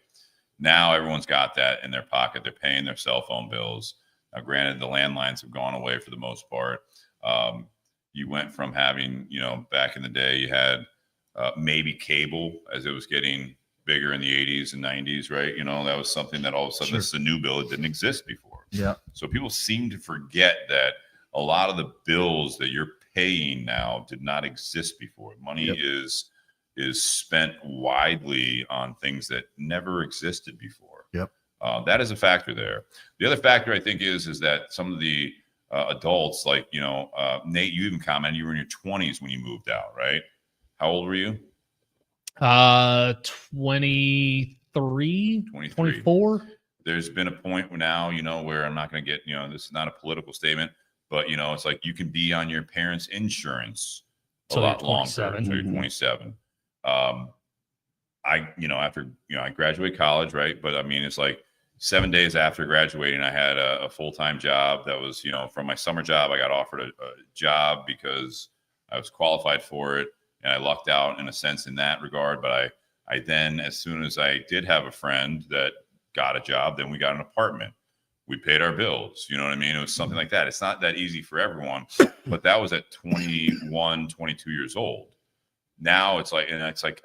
Now everyone's got that in their pocket. They're paying their cell phone bills. Now, granted, the landlines have gone away for the most part. You went from having, back in the day, you had maybe cable as it was getting bigger in the 80s and 90s, right? That was something that all of a sudden, this is a new bill. It didn't exist before. So people seem to forget that a lot of the bills that you're paying now did not exist before. Money is spent widely on things that never existed before. That is a factor there. The other factor I think is that some of the adults, like Nate, you even commented you were in your 20s when you moved out, right? How old were you? 23, 24. There's been a point now, where I'm not going to get, this is not a political statement, but it's like you can be on your parents' insurance a lot longer until you're 27. I graduated college, right? But I mean, it's like 7 days after graduating, I had a full-time job that was, from my summer job, I got offered a job because I was qualified for it. And I lucked out in a sense in that regard. But I then, as soon as I did have a friend that got a job, then we got an apartment. We paid our bills. You know what I mean? It was something like that. It's not that easy for everyone, but that was at 21, 22 years old. Now it's like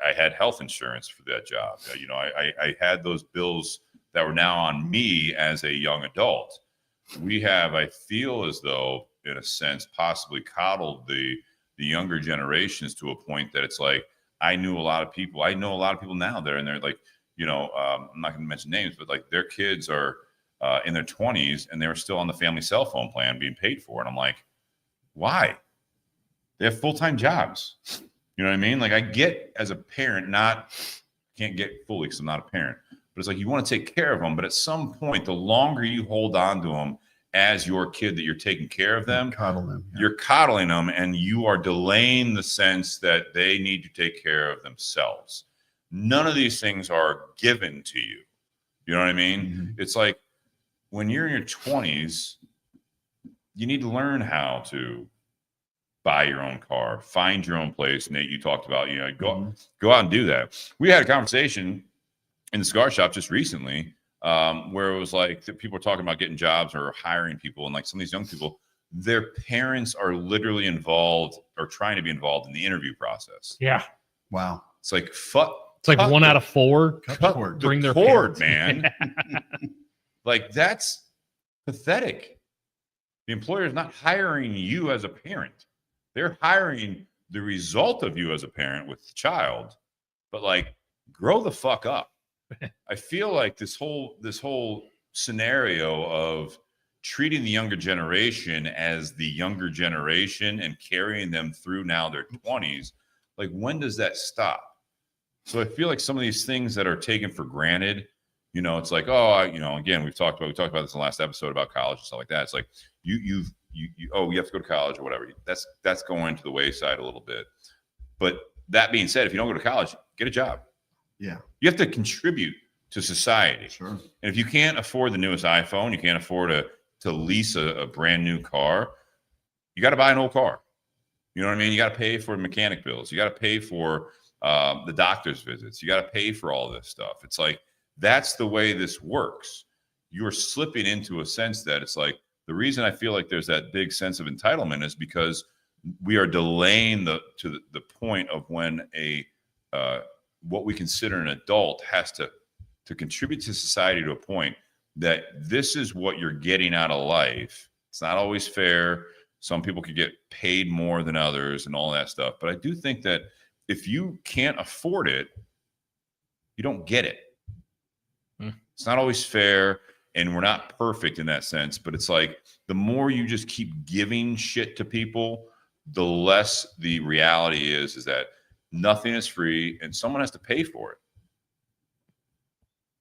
I had health insurance for that job. I had those bills that were now on me as a young adult. We have, I feel as though, in a sense, possibly coddled the younger generations to a point that it's like, I know a lot of people now that are in there, like, I'm not going to mention names, but like their kids are in their 20s and they're still on the family cell phone plan being paid for. And I'm like, why? They have full-time jobs. You know what I mean? Like I get as a parent, can't get fully because I'm not a parent, but it's like you want to take care of them. But at some point, the longer you hold on to them as your kid that you're taking care of them, you're coddling them, and you are delaying the sense that they need to take care of themselves. None of these things are given to you. You know what I mean? It's like when you're in your 20s, you need to learn how to buy your own car, find your own place. Nate, you talked about, go out and do that. We had a conversation in the cigar shop just recently where it was like people were talking about getting jobs or hiring people, and like some of these young people, their parents are literally involved or trying to be involved in the interview process. Yeah. Wow. It's like fuck. It's like 1 out of 4 Cut cord. The bring their cord, parents. man. Like that's pathetic. The employer is not hiring you as a parent. They're hiring the result of you as a parent with the child. But like, grow the fuck up. I feel like this whole scenario of treating the younger generation as the younger generation and carrying them through now their 20s, like when does that stop? So I feel like some of these things that are taken for granted, you know, it's like, again, we talked about this in the last episode about college and stuff like that. It's like you have to go to college or whatever. That's going to the wayside a little bit. But that being said, if you don't go to college, get a job. Yeah. You have to contribute to society. Sure. And if you can't afford the newest iPhone, you can't afford to lease a brand new car, you got to buy an old car. You know what I mean? You got to pay for mechanic bills. You got to pay for the doctor's visits. You got to pay for all this stuff. It's like, that's the way this works. You're slipping into a sense that it's like, the reason I feel like there's that big sense of entitlement is because we are delaying the point of when what we consider an adult has to contribute to society to a point that this is what you're getting out of life. It's not always fair. Some people could get paid more than others and all that stuff. But I do think that if you can't afford it, you don't get it. It's not always fair, and we're not perfect in that sense. But it's like the more you just keep giving shit to people, the less the reality is that nothing is free and someone has to pay for it.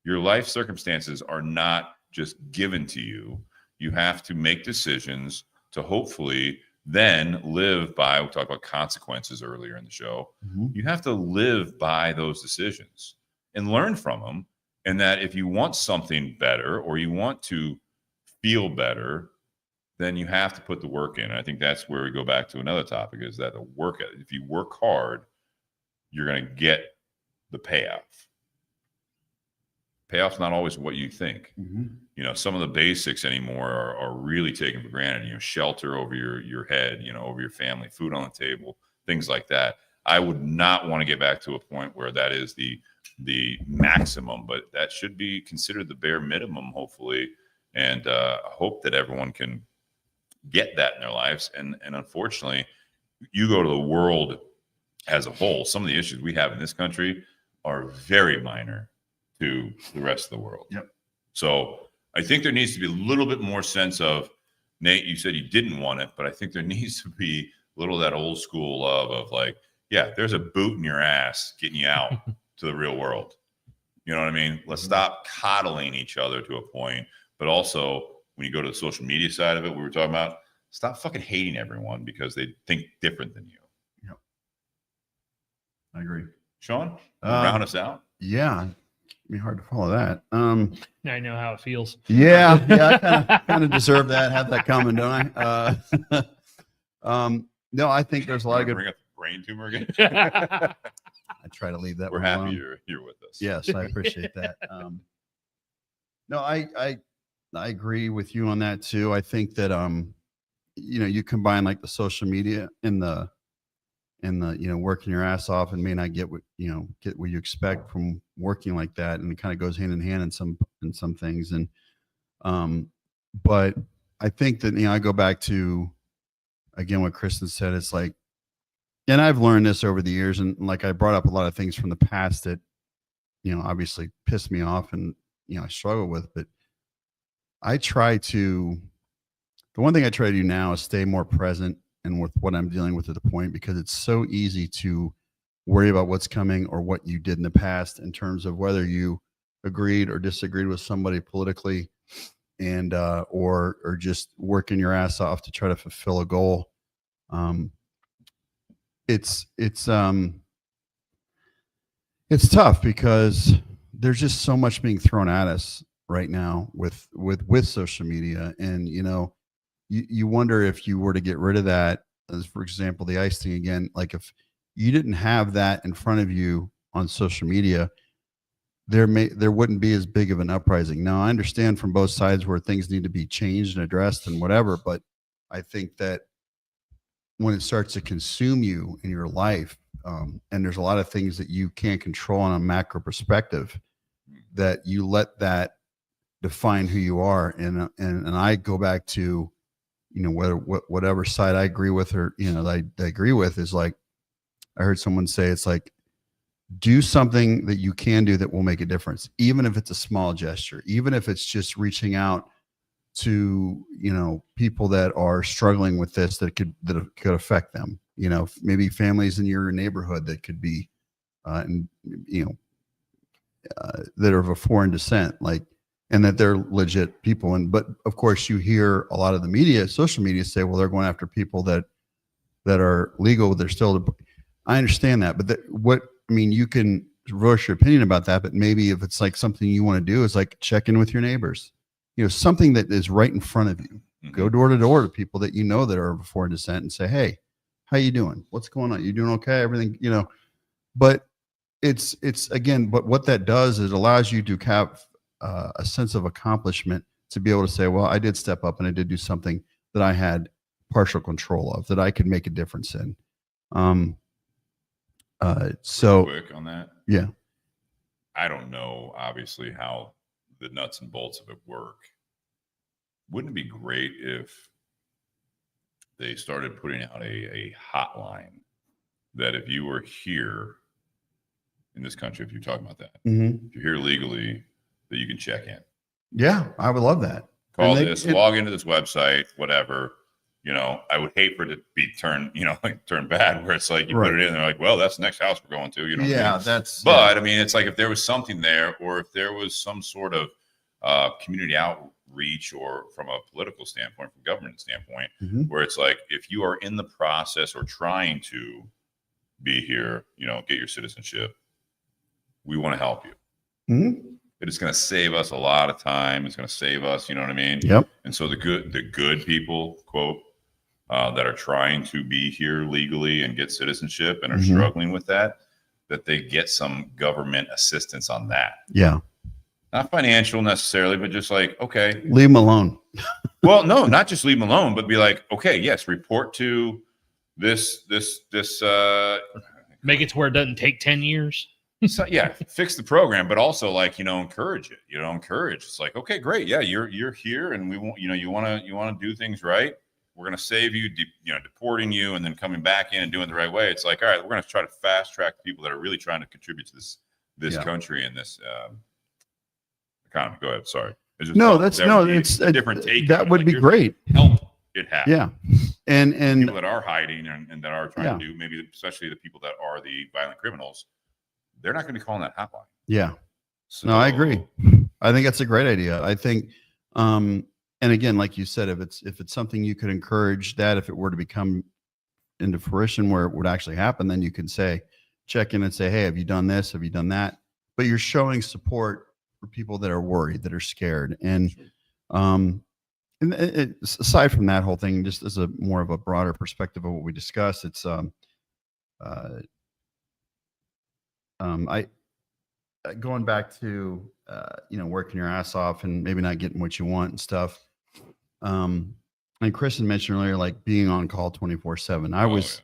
Your life circumstances are not just given to you. You have to make decisions to hopefully then live by, we talked about consequences earlier in the show. Mm-hmm. You have to live by those decisions and learn from them. And that if you want something better or you want to feel better, then you have to put the work in. And I think that's where we go back to another topic, is that the work, if you work hard, you're going to get the payoff. Payoff's not always what you think. Mm-hmm. You know, some of the basics anymore are really taken for granted. You know, shelter over your head, you know, over your family, food on the table, things like that. I would not want to get back to a point where that is the maximum, but that should be considered the bare minimum, hopefully. And I hope that everyone can get that in their lives. And unfortunately, you go to the world as a whole, some of the issues we have in this country are very minor to the rest of the world. Yep. So I think there needs to be a little bit more sense of, Nate, you said you didn't want it, but I think there needs to be a little of that old school love of like, yeah, there's a boot in your ass getting you out to the real world. You know what I mean? Let's stop coddling each other to a point, but also when you go to the social media side of it, we were talking about, stop fucking hating everyone because they think different than you. Yep. I agree. Sean, round us out. Yeah. It'd be hard to follow that. Now I know how it feels. Yeah. I kind of deserve that. Have that coming, don't I? No, I think there's a lot of good. Bring up the brain tumor again. I try to leave that. We're one happy alone. you're with us. Yes, I appreciate that. No, I agree with you on that too. I think that you combine like the social media and the working your ass off and may not get what you expect from working like that, and it kind of goes hand in hand in some things. And but I think that I go back to again what Kristen said. It's like, and I've learned this over the years, and like I brought up a lot of things from the past that obviously pissed me off and I struggle with, but the one thing I try to do now is stay more present and with what I'm dealing with at the point, because it's so easy to worry about what's coming or what you did in the past in terms of whether you agreed or disagreed with somebody politically, and or just working your ass off to try to fulfill a goal. It's tough because there's just so much being thrown at us right now with social media, and you wonder if you were to get rid of that, as for example the ice thing again, like if you didn't have that in front of you on social media, there wouldn't be as big of an uprising. Now, I understand from both sides where things need to be changed and addressed and whatever, but I think that when it starts to consume you in your life, and there's a lot of things that you can't control on a macro perspective, that you let that define who you are. And I go back to, whatever side I agree with, or, I agree with, is like, I heard someone say, it's like, do something that you can do that will make a difference, even if it's a small gesture, even if it's just reaching out to, people that are struggling with this, that could affect them, maybe families in your neighborhood that could be, that are of a foreign descent, like, and that they're legit people. But of course you hear a lot of the media, social media, say, well, they're going after people that are legal. They're still, I understand that, but you can voice your opinion about that, but maybe if it's like something you want to do, is like check in with your neighbors, something that is right in front of you. Mm-hmm. Go door to door to people that that are of foreign descent and say, hey, how you doing? What's going on? You doing okay? Everything, but it's again, but what that does is it allows you to have a sense of accomplishment, to be able to say, well, I did step up and I did do something that I had partial control of, that I could make a difference in. So quick on that. Yeah. I don't know, obviously, how the nuts and bolts of it work. Wouldn't it be great if they started putting out a hotline that if you were here in this country, if you're talking about that, if you're here legally, that you can check in? Yeah, I would love that. Call log into this website, whatever. I would hate for it to be turned bad, where it's like you put it in, and they're like, well, that's the next house we're going to. But I mean, it's like if there was something there, or if there was some sort of community outreach, or from a political standpoint, from government standpoint, where it's like, if you are in the process or trying to be here, get your citizenship, we want to help you. It's going to save us a lot of time. It's going to save us, you know what I mean? Yep. And so the good people, quote, that are trying to be here legally and get citizenship and are struggling with that they get some government assistance on that. Yeah. Not financial necessarily, but just like, okay, leave them alone. Well, no, not just leave them alone, but be like, okay, yes, report to this. Make it to where it doesn't take 10 years. So yeah, fix the program, but also like, encourage it. Encourage. It's like, okay, great, yeah, you're here, and we want, you want to do things right. We're going to save you, deporting you, and then coming back in and doing it the right way. It's like, all right, we're going to try to fast track people that are really trying to contribute to this country and this economy. Go ahead. Sorry. It's a different take. That would be great. Help it happen. Yeah, and people that are hiding and that are trying to do, maybe especially the people that are the violent criminals, they're not going to be calling that hotline. Yeah. So, no, I agree. I think that's a great idea. I think, and again, like you said, if it's something you could encourage, that if it were to become into fruition where it would actually happen, then you can check in and say, hey, have you done this? Have you done that? But you're showing support for people that are worried, that are scared. And, aside from that whole thing, just as a more of a broader perspective of what we discussed, it's, going back to working your ass off and maybe not getting what you want and stuff. And Kristen mentioned earlier, like being on call 24/7.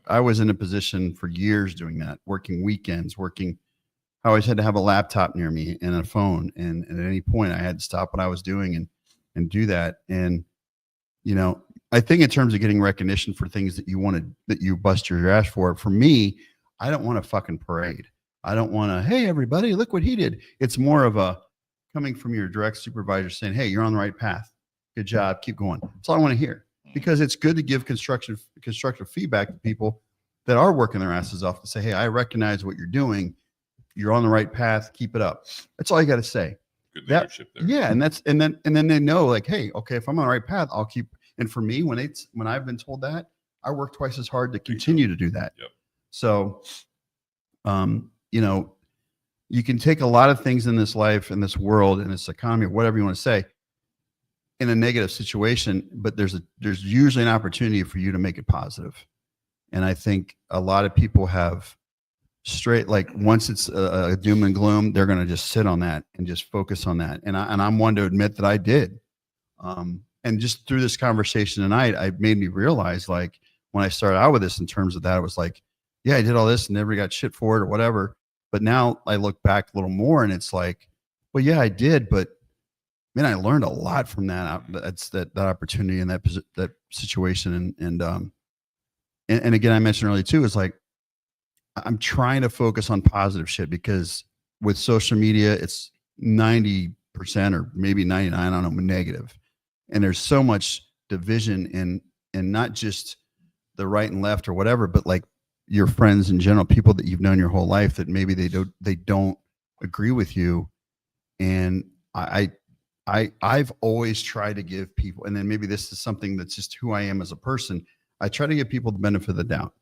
I was in a position for years doing that, working weekends, I always had to have a laptop near me and a phone, and at any point I had to stop what I was doing and do that. And I think in terms of getting recognition for things that you bust your ass for me, I don't want a fucking parade. I don't want to, hey, everybody, look what he did. It's more of a coming from your direct supervisor saying, hey, you're on the right path. Good job. Keep going. That's all I want to hear, because it's good to give constructive feedback to people that are working their asses off, to say, hey, I recognize what you're doing. You're on the right path. Keep it up. That's all you got to say. Good leadership there. Yeah. And then they know, like, hey, okay, if I'm on the right path, I'll keep. And for me, when I've been told that, I work twice as hard to continue to do that. Yep. So, you can take a lot of things in this life, in this world, in this economy, or whatever you want to say, in a negative situation, but there's usually an opportunity for you to make it positive. And I think a lot of people have straight, like once it's a doom and gloom, they're going to just sit on that and just focus on that. And I'm one to admit that I did. And just through this conversation tonight, it made me realize, like, when I started out with this in terms of that, it was like, yeah, I did all this and never got shit for it or whatever. But now I look back a little more and it's like, well, yeah, I did, but man, I learned a lot from that. That's that opportunity and that situation. And again, I mentioned earlier too, is like, I'm trying to focus on positive shit, because with social media, it's 90% or maybe 99, I don't know, negative. And there's so much division in not just the right and left or whatever, but like your friends in general, people that you've known your whole life that maybe they don't agree with you. And I've always tried to give people, and then maybe this is something that's just who I am as a person. I try to give people the benefit of the doubt.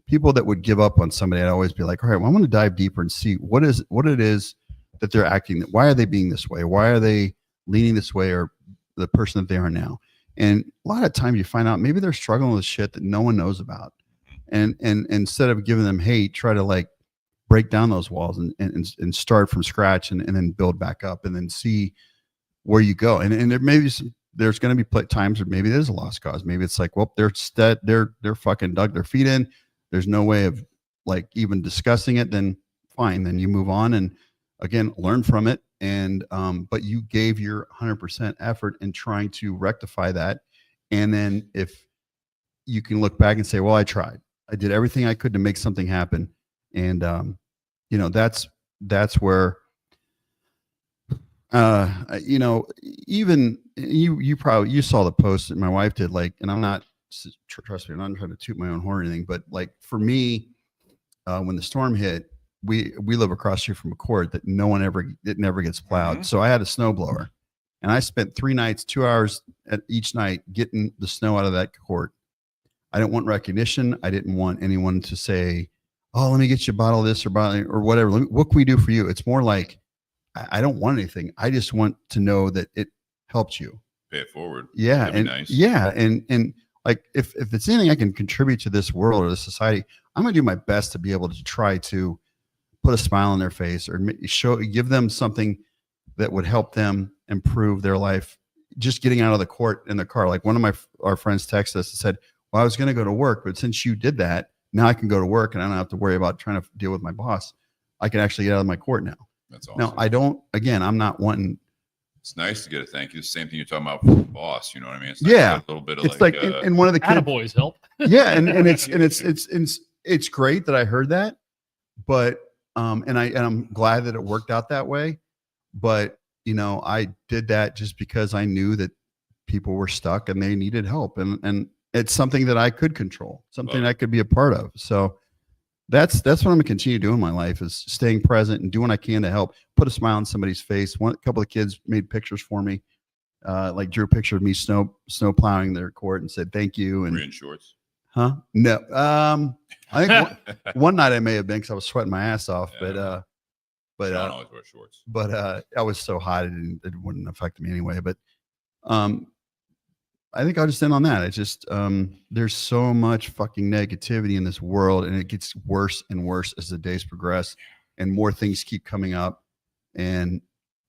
People that would give up on somebody, I'd always be like, all right, well, I want to dive deeper and see what it is that they're acting. Why are they being this way? Why are they leaning this way, or the person that they are now? And a lot of times you find out maybe they're struggling with shit that no one knows about. And instead of giving them hate, try to like break down those walls and start from scratch and then build back up and then see where you go. And there maybe there's going to be times where maybe there's a lost cause. Maybe it's like, well, they're fucking dug their feet in. There's no way of like even discussing it. Then fine. Then you move on and again, learn from it. And, but you gave your 100% effort in trying to rectify that. And then if you can look back and say, well, I tried, I did everything I could to make something happen. And, you know, that's where, you know, even you saw the post that my wife did, like, and I'm not, trust me, I'm not trying to toot my own horn or anything, but like for me, when the storm hit, we live across here from a court that it never gets plowed. Mm-hmm. So I had a snow blower and I spent 3 nights, 2 hours at each night getting the snow out of that court. I didn't want recognition. I didn't want anyone to say, oh, let me get you a bottle of this or whatever. What can we do for you? It's more like, I don't want anything. I just want to know that it helped you. Pay it forward. Yeah. That'd And be nice. yeah. And like, if it's anything I can contribute to this world or this society, I'm going to do my best to be able to try to put a smile on their face or give them something that would help them improve their life. Just getting out of the court in the car. Like one of our friends texted us and said, well, I was going to go to work, but since you did that, now I can go to work and I don't have to worry about trying to deal with my boss. I can actually get out of my court now. That's awesome. Now, I'm not wanting. It's nice to get a thank you. The same thing you're talking about for the boss. You know what I mean? It's nice yeah. A little bit of it's like and one of the kids, boys help. Yeah. And it's great that I heard that, but, and I'm glad that it worked out that way. But, you know, I did that just because I knew that people were stuck and they needed help. And it's something that I could control, something I could be a part of. So that's what I'm gonna continue doing in my life, is staying present and doing what I can to help put a smile on somebody's face. A couple of kids made pictures for me, like drew a picture of me snow plowing their court and said thank you. And in shorts? Huh? No. I think one night I may have been, because I was sweating my ass off. Yeah. But John always wears shorts. But I was so hot it wouldn't affect me anyway. But I think I'll just end on that. It's just there's so much fucking negativity in this world, and it gets worse and worse as the days progress, and more things keep coming up. And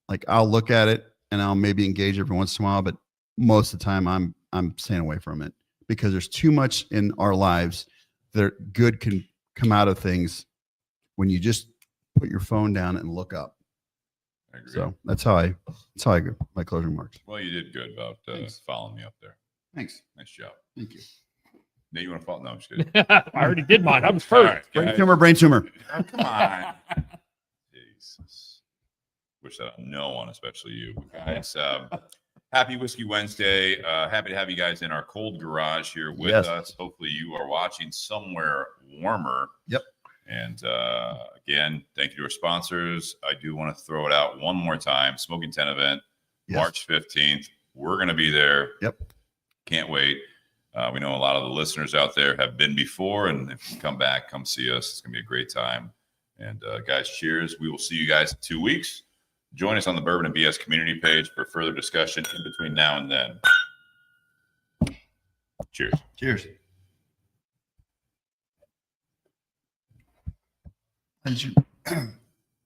like, I'll look at it and I'll maybe engage every once in a while, but most of the time I'm staying away from it, because there's too much in our lives that good can come out of things when you just put your phone down and look up. I agree. So that's how I go. My closing remarks. Well, you did good about following me up there. Thanks. Nice job. Thank you. Nate, you want to follow? No, I'm just kidding. I already did mine. I was first. All right, Brain tumor. Oh, come on. Jesus. Wish that on no one, especially you guys. Happy Whiskey Wednesday. Happy to have you guys in our cold garage here with us. Hopefully you are watching somewhere warmer. Yep. And again, thank you to our sponsors. I do want to throw it out one more time. Smoking 10 event, March 15th. We're going to be there. Yep. Can't wait. We know a lot of the listeners out there have been before, and if you come back, come see us. It's going to be a great time. And guys, cheers. We will see you guys in 2 weeks. Join us on the Bourbon and BS community page for further discussion in between now and then. Cheers. Cheers. As you,